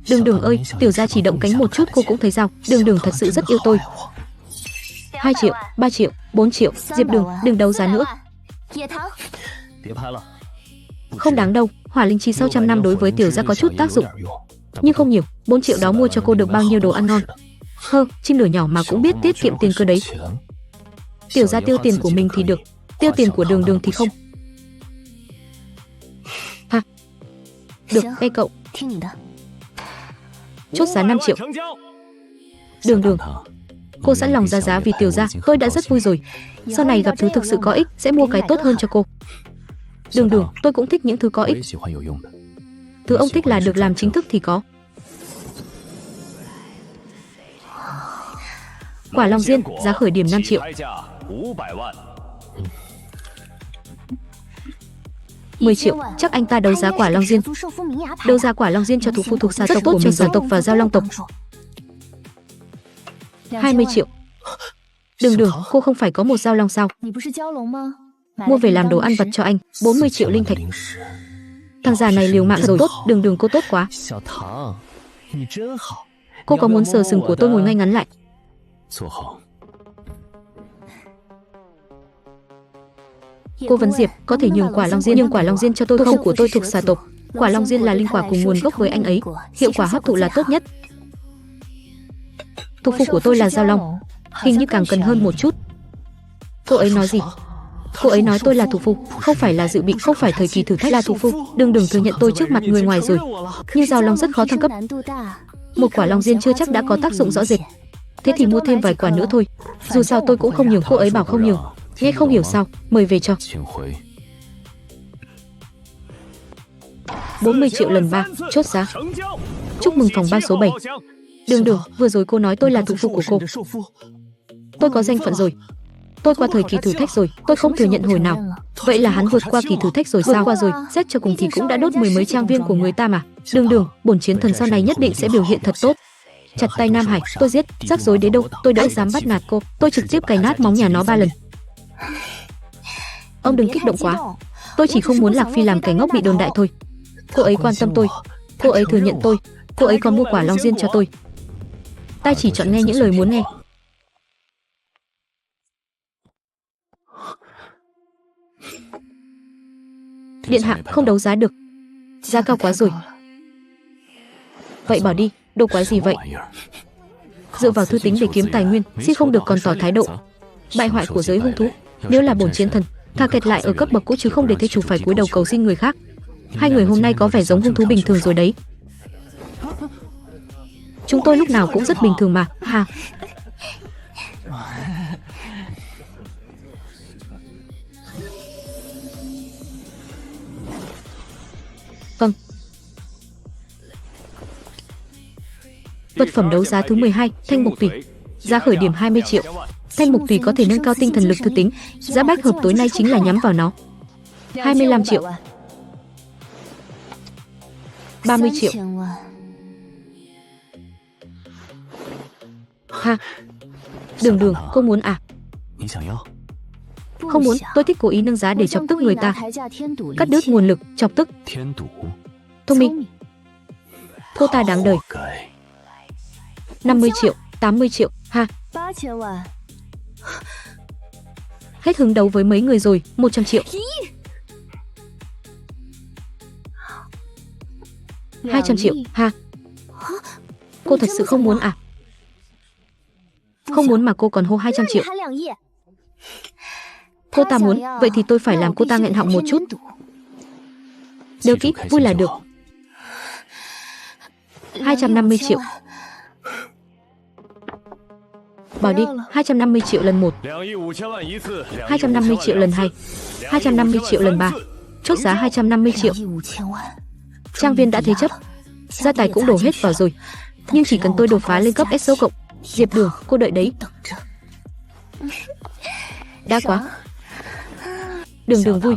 Đường ơi, tiểu gia chỉ động cánh một chút cô cũng thấy sao. Đường thật sự rất yêu tôi. 2 triệu, 3 triệu, 4 triệu. Diệp đừng đấu giá nữa. Không đáng đâu. Hỏa linh chi 600 năm đối với tiểu gia có chút tác dụng, nhưng không nhiều. 4 triệu đó mua cho cô được bao nhiêu đồ ăn ngon. Chim lửa nhỏ mà cũng biết tiết kiệm tiền cơ đấy. Tiểu gia tiêu tiền của mình thì được, tiêu tiền của đường thì không. Ha. Được, nghe cậu. Chốt giá 5 triệu. Đường, cô sẵn lòng ra giá vì tiểu gia, tôi đã rất vui rồi. Sau này gặp thứ thực sự có ích sẽ mua cái tốt hơn cho cô. Đường, tôi cũng thích những thứ có ích. Thứ ông thích là được làm chính thức thì có. Quả long diên, giá khởi điểm 5 triệu. 10 triệu, chắc anh ta đấu giá quả long diên. Đấu giá quả long diên cho thủ phu thuộc gia tộc của mình, gia tộc và giao long tộc. 20 triệu. Đường, cô không phải có một giao long sao? Mua về làm đồ ăn vật cho anh. 40 triệu linh thạch. Thằng già này liều mạng rồi. Tốt, đường cô tốt quá. Cô có muốn sờ sừng của tôi ngồi ngay ngắn lại? Cô Vấn Diệp, có thể nhường quả long diên, nhưng quả long diên cho tôi không? Của tôi thuộc xà tộc. Quả long diên là linh quả cùng nguồn gốc với anh ấy, hiệu quả hấp thụ là tốt nhất. Thuộc phu của tôi là giao long, hình như càng cần hơn một chút. Cô ấy nói gì? Cô ấy nói tôi là thủ phu, không phải là dự bị, không phải thời kỳ thử thách, là thủ phu. Đừng thừa nhận tôi trước mặt người ngoài rồi. Nhưng giao long rất khó thăng cấp. Một quả long diên chưa chắc đã có tác dụng rõ rệt. Thế thì mua thêm vài quả nữa thôi. Dù sao tôi cũng không nhường, cô ấy bảo không nhường. Nghe không hiểu sao, mời về cho. 40 triệu lần 3, chốt giá. Chúc mừng phòng ban số 7. Đường, vừa rồi cô nói tôi là thủ phụ của cô. Tôi có danh phận rồi. Tôi qua thời kỳ thử thách rồi, tôi không thừa nhận hồi nào. Vậy là hắn vượt qua kỳ thử thách rồi sao? Vượt qua rồi, xét cho cùng thì cũng đã đốt 10 mấy trang viên của người ta mà. Đường, bổn chiến thần sau này nhất định sẽ biểu hiện thật tốt. Chặt tay Nam Hải, tôi giết, rắc rối đế đô, tôi đã dám bắt nạt cô, tôi trực tiếp cày nát móng nhà nó 3 lần. Ông đừng kích động quá. Tôi chỉ không muốn Lạc Phi làm kẻ ngốc bị đồn đại thôi. Cô ấy quan tâm tôi, cô ấy thừa nhận tôi, cô ấy còn mua quả long diên cho tôi. Ta chỉ chọn nghe những lời muốn nghe. Điện hạ, không đấu giá được. Giá cao quá rồi. Vậy bỏ đi, đồ quái gì vậy? Dựa vào thư tính để kiếm tài nguyên, xin không được còn tỏ thái độ. Bại hoại của giới hung thú. Nếu là bổn chiến thần, thà kẹt lại ở cấp bậc cũ chứ không để thế chủ phải cúi đầu cầu xin người khác. Hai người hôm nay có vẻ giống hung thú bình thường rồi đấy. Chúng tôi lúc nào cũng rất bình thường mà, ha. Vâng. Vật phẩm đấu giá thứ 12, thanh mục tùy. Giá khởi điểm 20 triệu. Thanh mục tùy có thể nâng cao tinh thần lực thư tính. Giá bách hợp tối nay chính là nhắm vào nó. 25 triệu. 30 triệu. Ha. Đường, cô muốn à? Không muốn, tôi thích cố ý nâng giá để chọc tức người ta. Cắt đứt nguồn lực, chọc tức. Thông minh. Cô ta đáng đời. 50 triệu, 80 triệu, ha. Hết hứng đấu với mấy người rồi, 100 triệu. 200 triệu, ha. Cô thật sự không muốn à? Không muốn mà cô còn hô 200 triệu. Cô ta muốn, vậy thì tôi phải làm cô ta nghẹn họng một chút. Nhớ kỹ, vui là được. 250 triệu. Bỏ đi, 250 triệu lần 1. 250 triệu lần 2. 250 triệu lần 3. Chốt giá 250 triệu. Trang viên đã thế chấp. Gia tài cũng đổ hết vào rồi. Nhưng chỉ cần tôi đột phá lên cấp SO cộng. Diệp Đường, cô đợi đấy. Đã quá. Đường vui.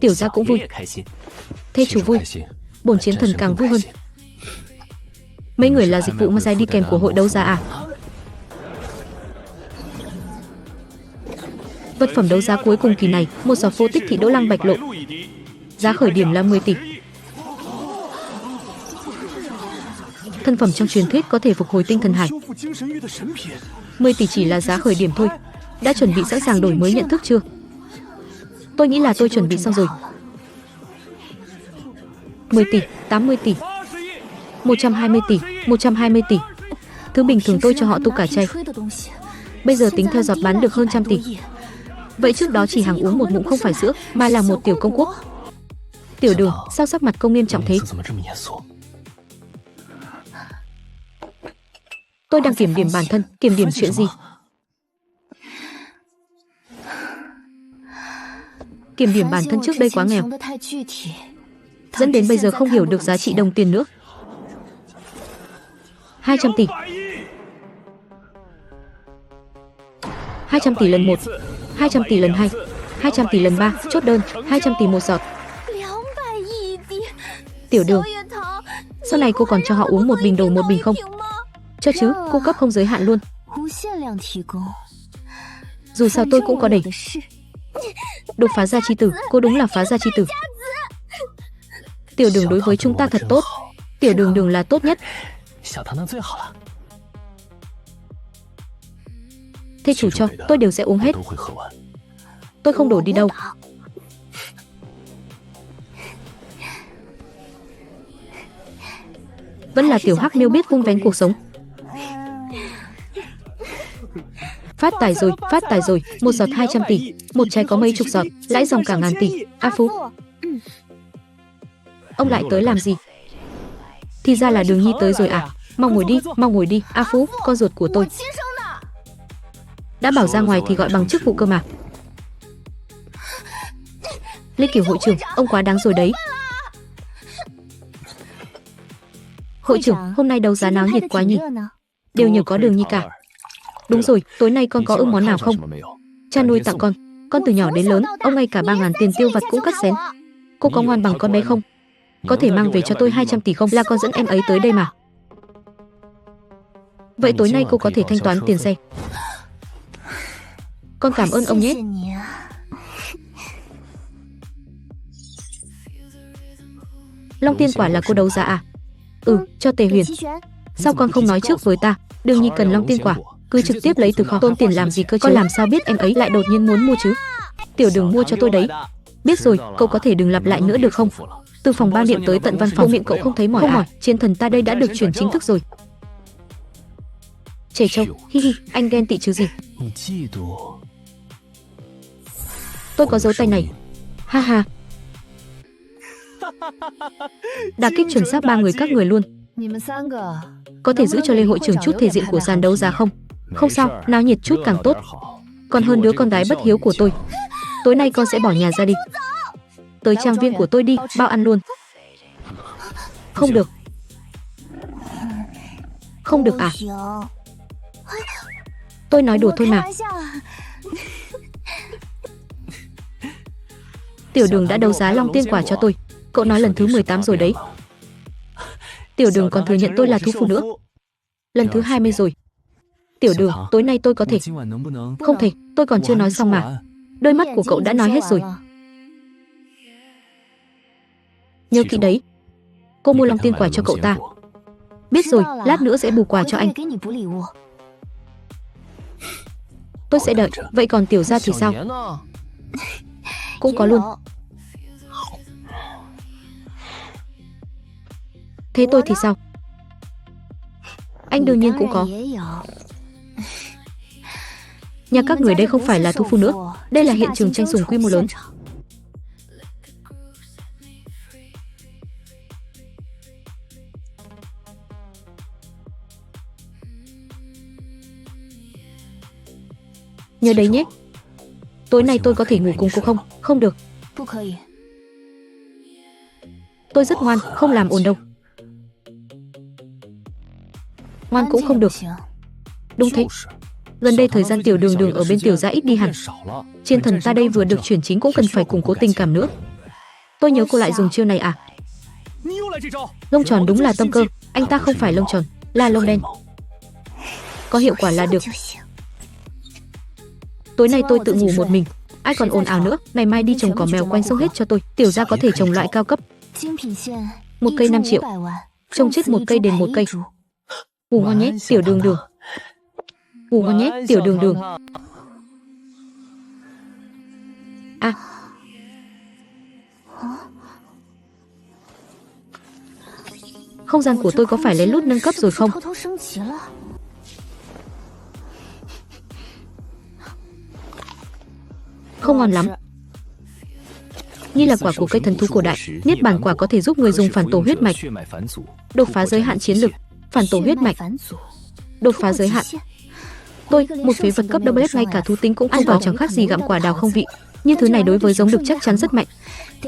Tiểu gia cũng vui. Thê chủ vui. Bổn chiến thần càng vui hơn. Mấy người là dịch vụ mà dài đi kèm của hội đấu giá à? Vật phẩm đấu giá cuối cùng kỳ này, một giọt vô tích thị Đỗ Lăng Bạch Lộ. Giá khởi điểm là 10 tỷ. Thân phẩm trong truyền thuyết có thể phục hồi tinh thần hải. 10 tỷ chỉ là giá khởi điểm thôi. Đã chuẩn bị sẵn sàng đổi mới nhận thức chưa? Tôi nghĩ là tôi chuẩn bị xong rồi. 10 tỷ, 80 tỷ, 120 tỷ, 120 tỷ. Thứ bình thường tôi cho họ tu cả chay. Bây giờ tính theo giọt bán được hơn 100 tỷ. Vậy trước đó chỉ hàng uống một ngụm không phải sữa, mà là một tiểu công quốc. Tiểu Đường, sao sắc mặt công nghiêm trọng thế? Tôi đang kiểm điểm bản thân, kiểm điểm chuyện gì? Kiểm điểm bản thân trước đây quá nghèo, dẫn đến bây giờ không hiểu được giá trị đồng tiền nữa. 200 tỷ. 200 tỷ lần 1, 200 tỷ lần 2, 200 tỷ lần 3, chốt đơn, 200 tỷ một giọt. Tiểu Đường, sau này cô còn cho họ uống một bình đồ một bình không? Cho chứ, cô cấp không giới hạn luôn. Dù sao tôi cũng có đầy. Đột phá gia chi tử, cô đúng là phá gia chi tử. Tiểu Đường đối với chúng ta thật tốt. Tiểu Đường là tốt nhất. Thế chủ cho, tôi đều sẽ uống hết. Tôi không đổ đi đâu. Vẫn là tiểu hắc miêu biết vung vén cuộc sống. Phát tài rồi, một giọt 200 tỷ, một chai có mấy chục giọt, lãi dòng cả ngàn tỷ. A Phú, ông lại tới làm gì? Thì ra là Đường Nhi tới rồi à? mau ngồi đi. A Phú, con ruột của tôi. Đã bảo ra ngoài thì gọi bằng chức vụ cơ mà. Lê Kiểu hội trưởng, ông quá đáng rồi đấy. Hội trưởng, hôm nay đấu giá náo nhiệt quá nhỉ? Đều nhờ có Đường Nhi cả. Đúng rồi, tối nay con có ưng món nào không? Cha nuôi tặng con từ nhỏ đến lớn, ông ngay cả 3.000 tiền tiêu vặt cũng cắt xén. Cô có ngoan bằng con bé không? Có thể mang về cho tôi 200 tỷ không? Là con dẫn em ấy tới đây mà. Vậy tối nay cô có thể thanh toán tiền xe. Con cảm ơn ông nhé. Long tiên quả là cô đấu giá à? Cho Tề Huyền. Sao con không nói trước với ta? Đường Nhi cần long tiên quả, cứ trực tiếp lấy từ kho. Tốn tiền làm gì cơ chứ? Con làm sao biết em ấy lại đột nhiên muốn mua chứ? Tiểu Đường mua cho tôi đấy. Biết rồi, cậu có thể đừng lặp lại nữa được không? Từ phòng ban niệm tới tận văn phòng, miệng cậu không thấy mỏi à? Chiến thần ta đây đã được chuyển chính thức rồi. Trẻ trâu, hi hi, anh ghen tị chứ gì? Tôi có dấu tay này. Ha ha. Đả kích chuẩn xác 3 người các người luôn. Có thể giữ cho Lê hội trưởng chút thể diện của sàn đấu giá không? Không sao, náo nhiệt chút càng tốt. Còn hơn đứa con gái bất hiếu của tôi. Tối nay con sẽ bỏ nhà ra đi. Tới trang viên của tôi đi, bao ăn luôn. Không được. Không được à? Tôi nói đùa thôi mà. Tiểu Đường đã đấu giá long tiên quả cho tôi. Cậu nói lần thứ 18 rồi đấy. Tiểu Đường còn thừa nhận tôi là thú phụ nữa. Lần thứ 20 rồi. Tiểu Đường, tối nay tôi có thể. Không thể, tôi còn chưa nói xong mà. Đôi mắt của cậu đã nói hết rồi. Nhớ kỹ đấy. Cô mua long tiên quả cho cậu ta. Biết rồi, lát nữa sẽ bù quà cho anh. Tôi sẽ đợi. Vậy còn Tiểu gia thì sao? Cũng có luôn. Thế tôi thì sao? Anh đương nhiên cũng có. Nhà các người đây không phải là thu phu nữa. Đây là hiện trường tranh sủng quy mô lớn. Nhớ đấy nhé. Tối nay tôi có thể ngủ cùng cô không? Không được. Tôi rất ngoan, không làm ồn đâu. Ngoan cũng không được. Đúng thế. Gần đây thời gian Tiểu Đường ở bên Tiểu gia ít đi hẳn. Chiến thần ta đây vừa được chuyển chính cũng cần phải củng cố tình cảm nữa. Tôi nhớ cô lại dùng chiêu này à? Lông tròn đúng là tâm cơ. Anh ta không phải lông tròn, là lông đen. Có hiệu quả là được. Tối nay tôi tự ngủ một mình. Ai còn ồn ào nữa. Ngày mai đi trồng cỏ mèo quanh sông hết cho tôi. Tiểu gia có thể trồng loại cao cấp. Một cây 5 triệu. Trồng chết một cây đền một cây. Ngủ ngon nhé, Tiểu Đường. Ngủ ngon nhé, Tiểu Đường. À. Không gian của tôi có phải lén lút nâng cấp rồi không? Không ngon lắm. Như là quả của cây thần thú cổ đại. Niết bàn quả có thể giúp người dùng phản tổ huyết mạch. Đột phá giới hạn chiến lực. Phản tổ huyết mạch. Đột phá giới hạn. Tôi, một phế vật cấp double S ngay cả thú tính cũng ăn vào chẳng khác gì gặm quả đào không vị. Như thứ này đối với giống đực chắc chắn rất mạnh.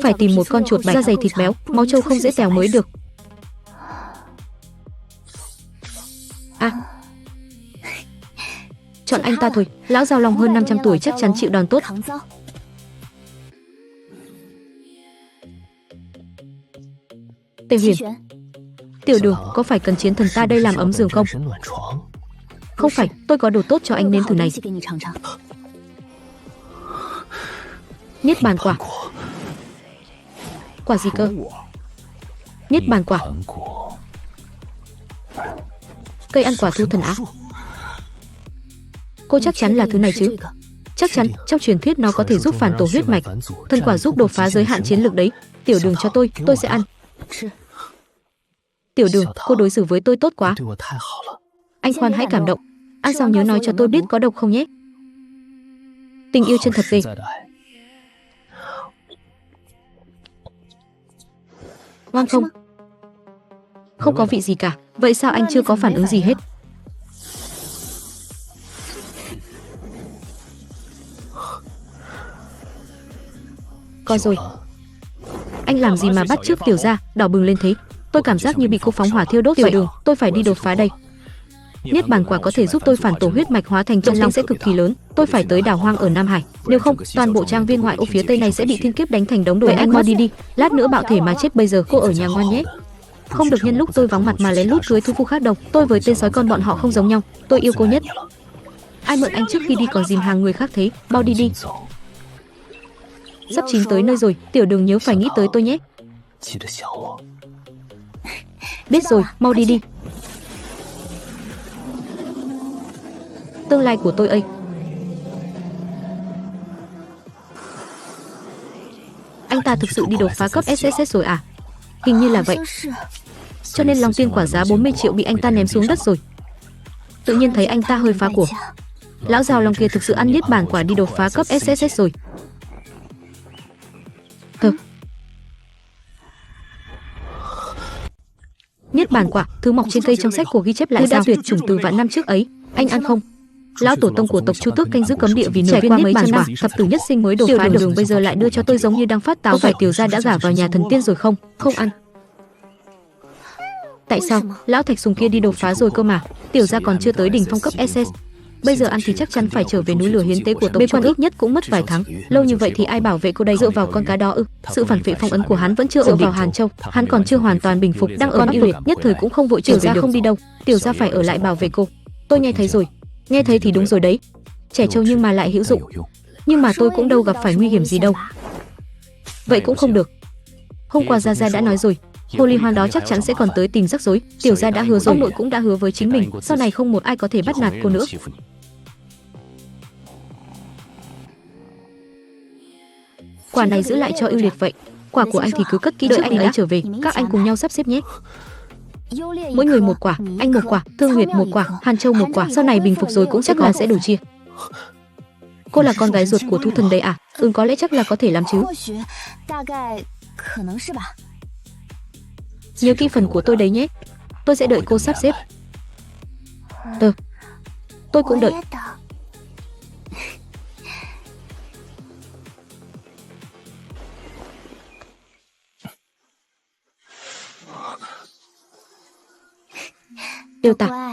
Phải tìm một con chuột bạch da dày thịt béo, máu trâu không dễ tèo mới được. À. Chọn anh ta thôi, lão giao long hơn 500 tuổi chắc chắn chịu đòn tốt. Tề Huyền. Tiểu Đường, có phải cần chiến thần ta đây làm ấm giường không? Không phải, tôi có đồ tốt cho anh nếm thử này. Niết bàn quả. Quả gì cơ? Niết bàn quả. Cây ăn quả thu thần á? Cô chắc chắn là thứ này chứ? Chắc chắn, trong truyền thuyết nó có thể giúp phản tổ huyết mạch. Thần quả giúp đột phá giới hạn chiến lực đấy. Tiểu Đường cho tôi sẽ ăn. Tiểu Đường, cô đối xử với tôi tốt quá. Anh khoan hãy cảm động. Ăn xong nhớ nói cho tôi biết có độc không nhé. Tình yêu chân thật ghê. Ngoan không? Không có vị gì cả. Vậy sao anh chưa có phản ứng gì hết? Coi rồi. Anh làm gì mà bắt chước Tiểu Gia đỏ bừng lên thế? Tôi cảm giác như bị cô phóng hỏa thiêu đốt vậy. Đường, tôi phải đi đột phá đây. Niết bàn quả có thể giúp tôi phản tổ huyết mạch hóa thành chân long sẽ cực kỳ lớn. Tôi phải tới đảo hoang ở Nam Hải. Nếu không, toàn bộ trang viên ngoại ô phía tây này sẽ bị thiên kiếp đánh thành đống đổ. Anh mau đi đi, lát nữa bạo thể mà chết. Bây giờ cô ở nhà ngoan nhé. Không được nhân lúc tôi vắng mặt mà lén lút cưới thu phu khác đâu. Tôi với tên sói con bọn họ không giống nhau. Tôi yêu cô nhất. Ai mượn anh trước khi đi còn dìm hàng người khác thế? Bao đi đi. Sắp chín tới nơi rồi, Tiểu Đường nhớ phải nghĩ tới tôi nhé. Biết rồi, mau đi đi. Tương lai của tôi ấy. Anh ta thực sự đi đột phá cấp SSS rồi à? Hình như là vậy. Cho nên Long Tiên quả giá 40 triệu bị anh ta ném xuống đất rồi. Tự nhiên thấy anh ta hơi phá của. Lão giàu Long kia thực sự ăn niết bàn quả đi đột phá cấp SSS rồi. Niết bàn quả, thứ mọc trên cây trong sách của ghi chép lại đã tuyệt chủng từ vạn năm trước ấy. Anh ăn không? Lão tổ tông của tộc Chu Tước canh giữ cấm địa vì nửa viên niết bàn quả, thập tử nhất sinh mới đột phá được. Đường bây giờ lại đưa cho tôi giống như đang phát táo. Có phải Tiểu Gia đã gả vào nhà thần tiên rồi không? Không ăn. Tại sao? Lão Thạch Sùng kia đi đột phá rồi cơ mà. Tiểu Gia còn chưa tới đỉnh phong cấp SS. Bây giờ ăn thì chắc chắn phải trở về núi lửa hiến tế của tộc. Bế quan ít nhất cũng mất vài tháng. Lâu như vậy thì ai bảo vệ cô đây? Dựa vào con cá đó ư? Sự phản vệ phong ấn của hắn vẫn chưa ở vào Hàn Châu. Hắn còn chưa hoàn toàn bình phục, đang ở Bắc Vực, nhất thời cũng không vội trở về được. Không đi đâu. Tiểu Gia phải ở lại bảo vệ cô. Tôi nghe thấy rồi. Nghe thấy thì đúng rồi đấy. Trẻ trâu nhưng mà lại hữu dụng. Nhưng mà tôi cũng đâu gặp phải nguy hiểm gì đâu. Vậy cũng không được. Hôm qua Gia Gia đã nói rồi, Hồ ly hoang đó chắc chắn sẽ còn tới tìm rắc rối. Tiểu Gia đã hứa rồi, ông nội cũng đã hứa với chính mình, sau này không một ai có thể bắt nạt cô nữa. Quả này giữ lại cho ưu liệt vậy. Quả của anh thì cứ cất kỹ trước anh ấy trở về. Các anh cùng nhau sắp xếp nhé. Mỗi người một quả, anh một quả, Thương Nguyệt một quả, Hàn Châu một quả. Sau này bình phục rồi cũng chắc là sẽ đủ chia. Cô là con gái ruột của Thu Thần đấy à? Có lẽ chắc là có thể làm chứ. Nhớ kỹ phần của tôi đấy nhé. Tôi sẽ đợi cô sắp xếp. Tôi cũng đợi. Yêu ta.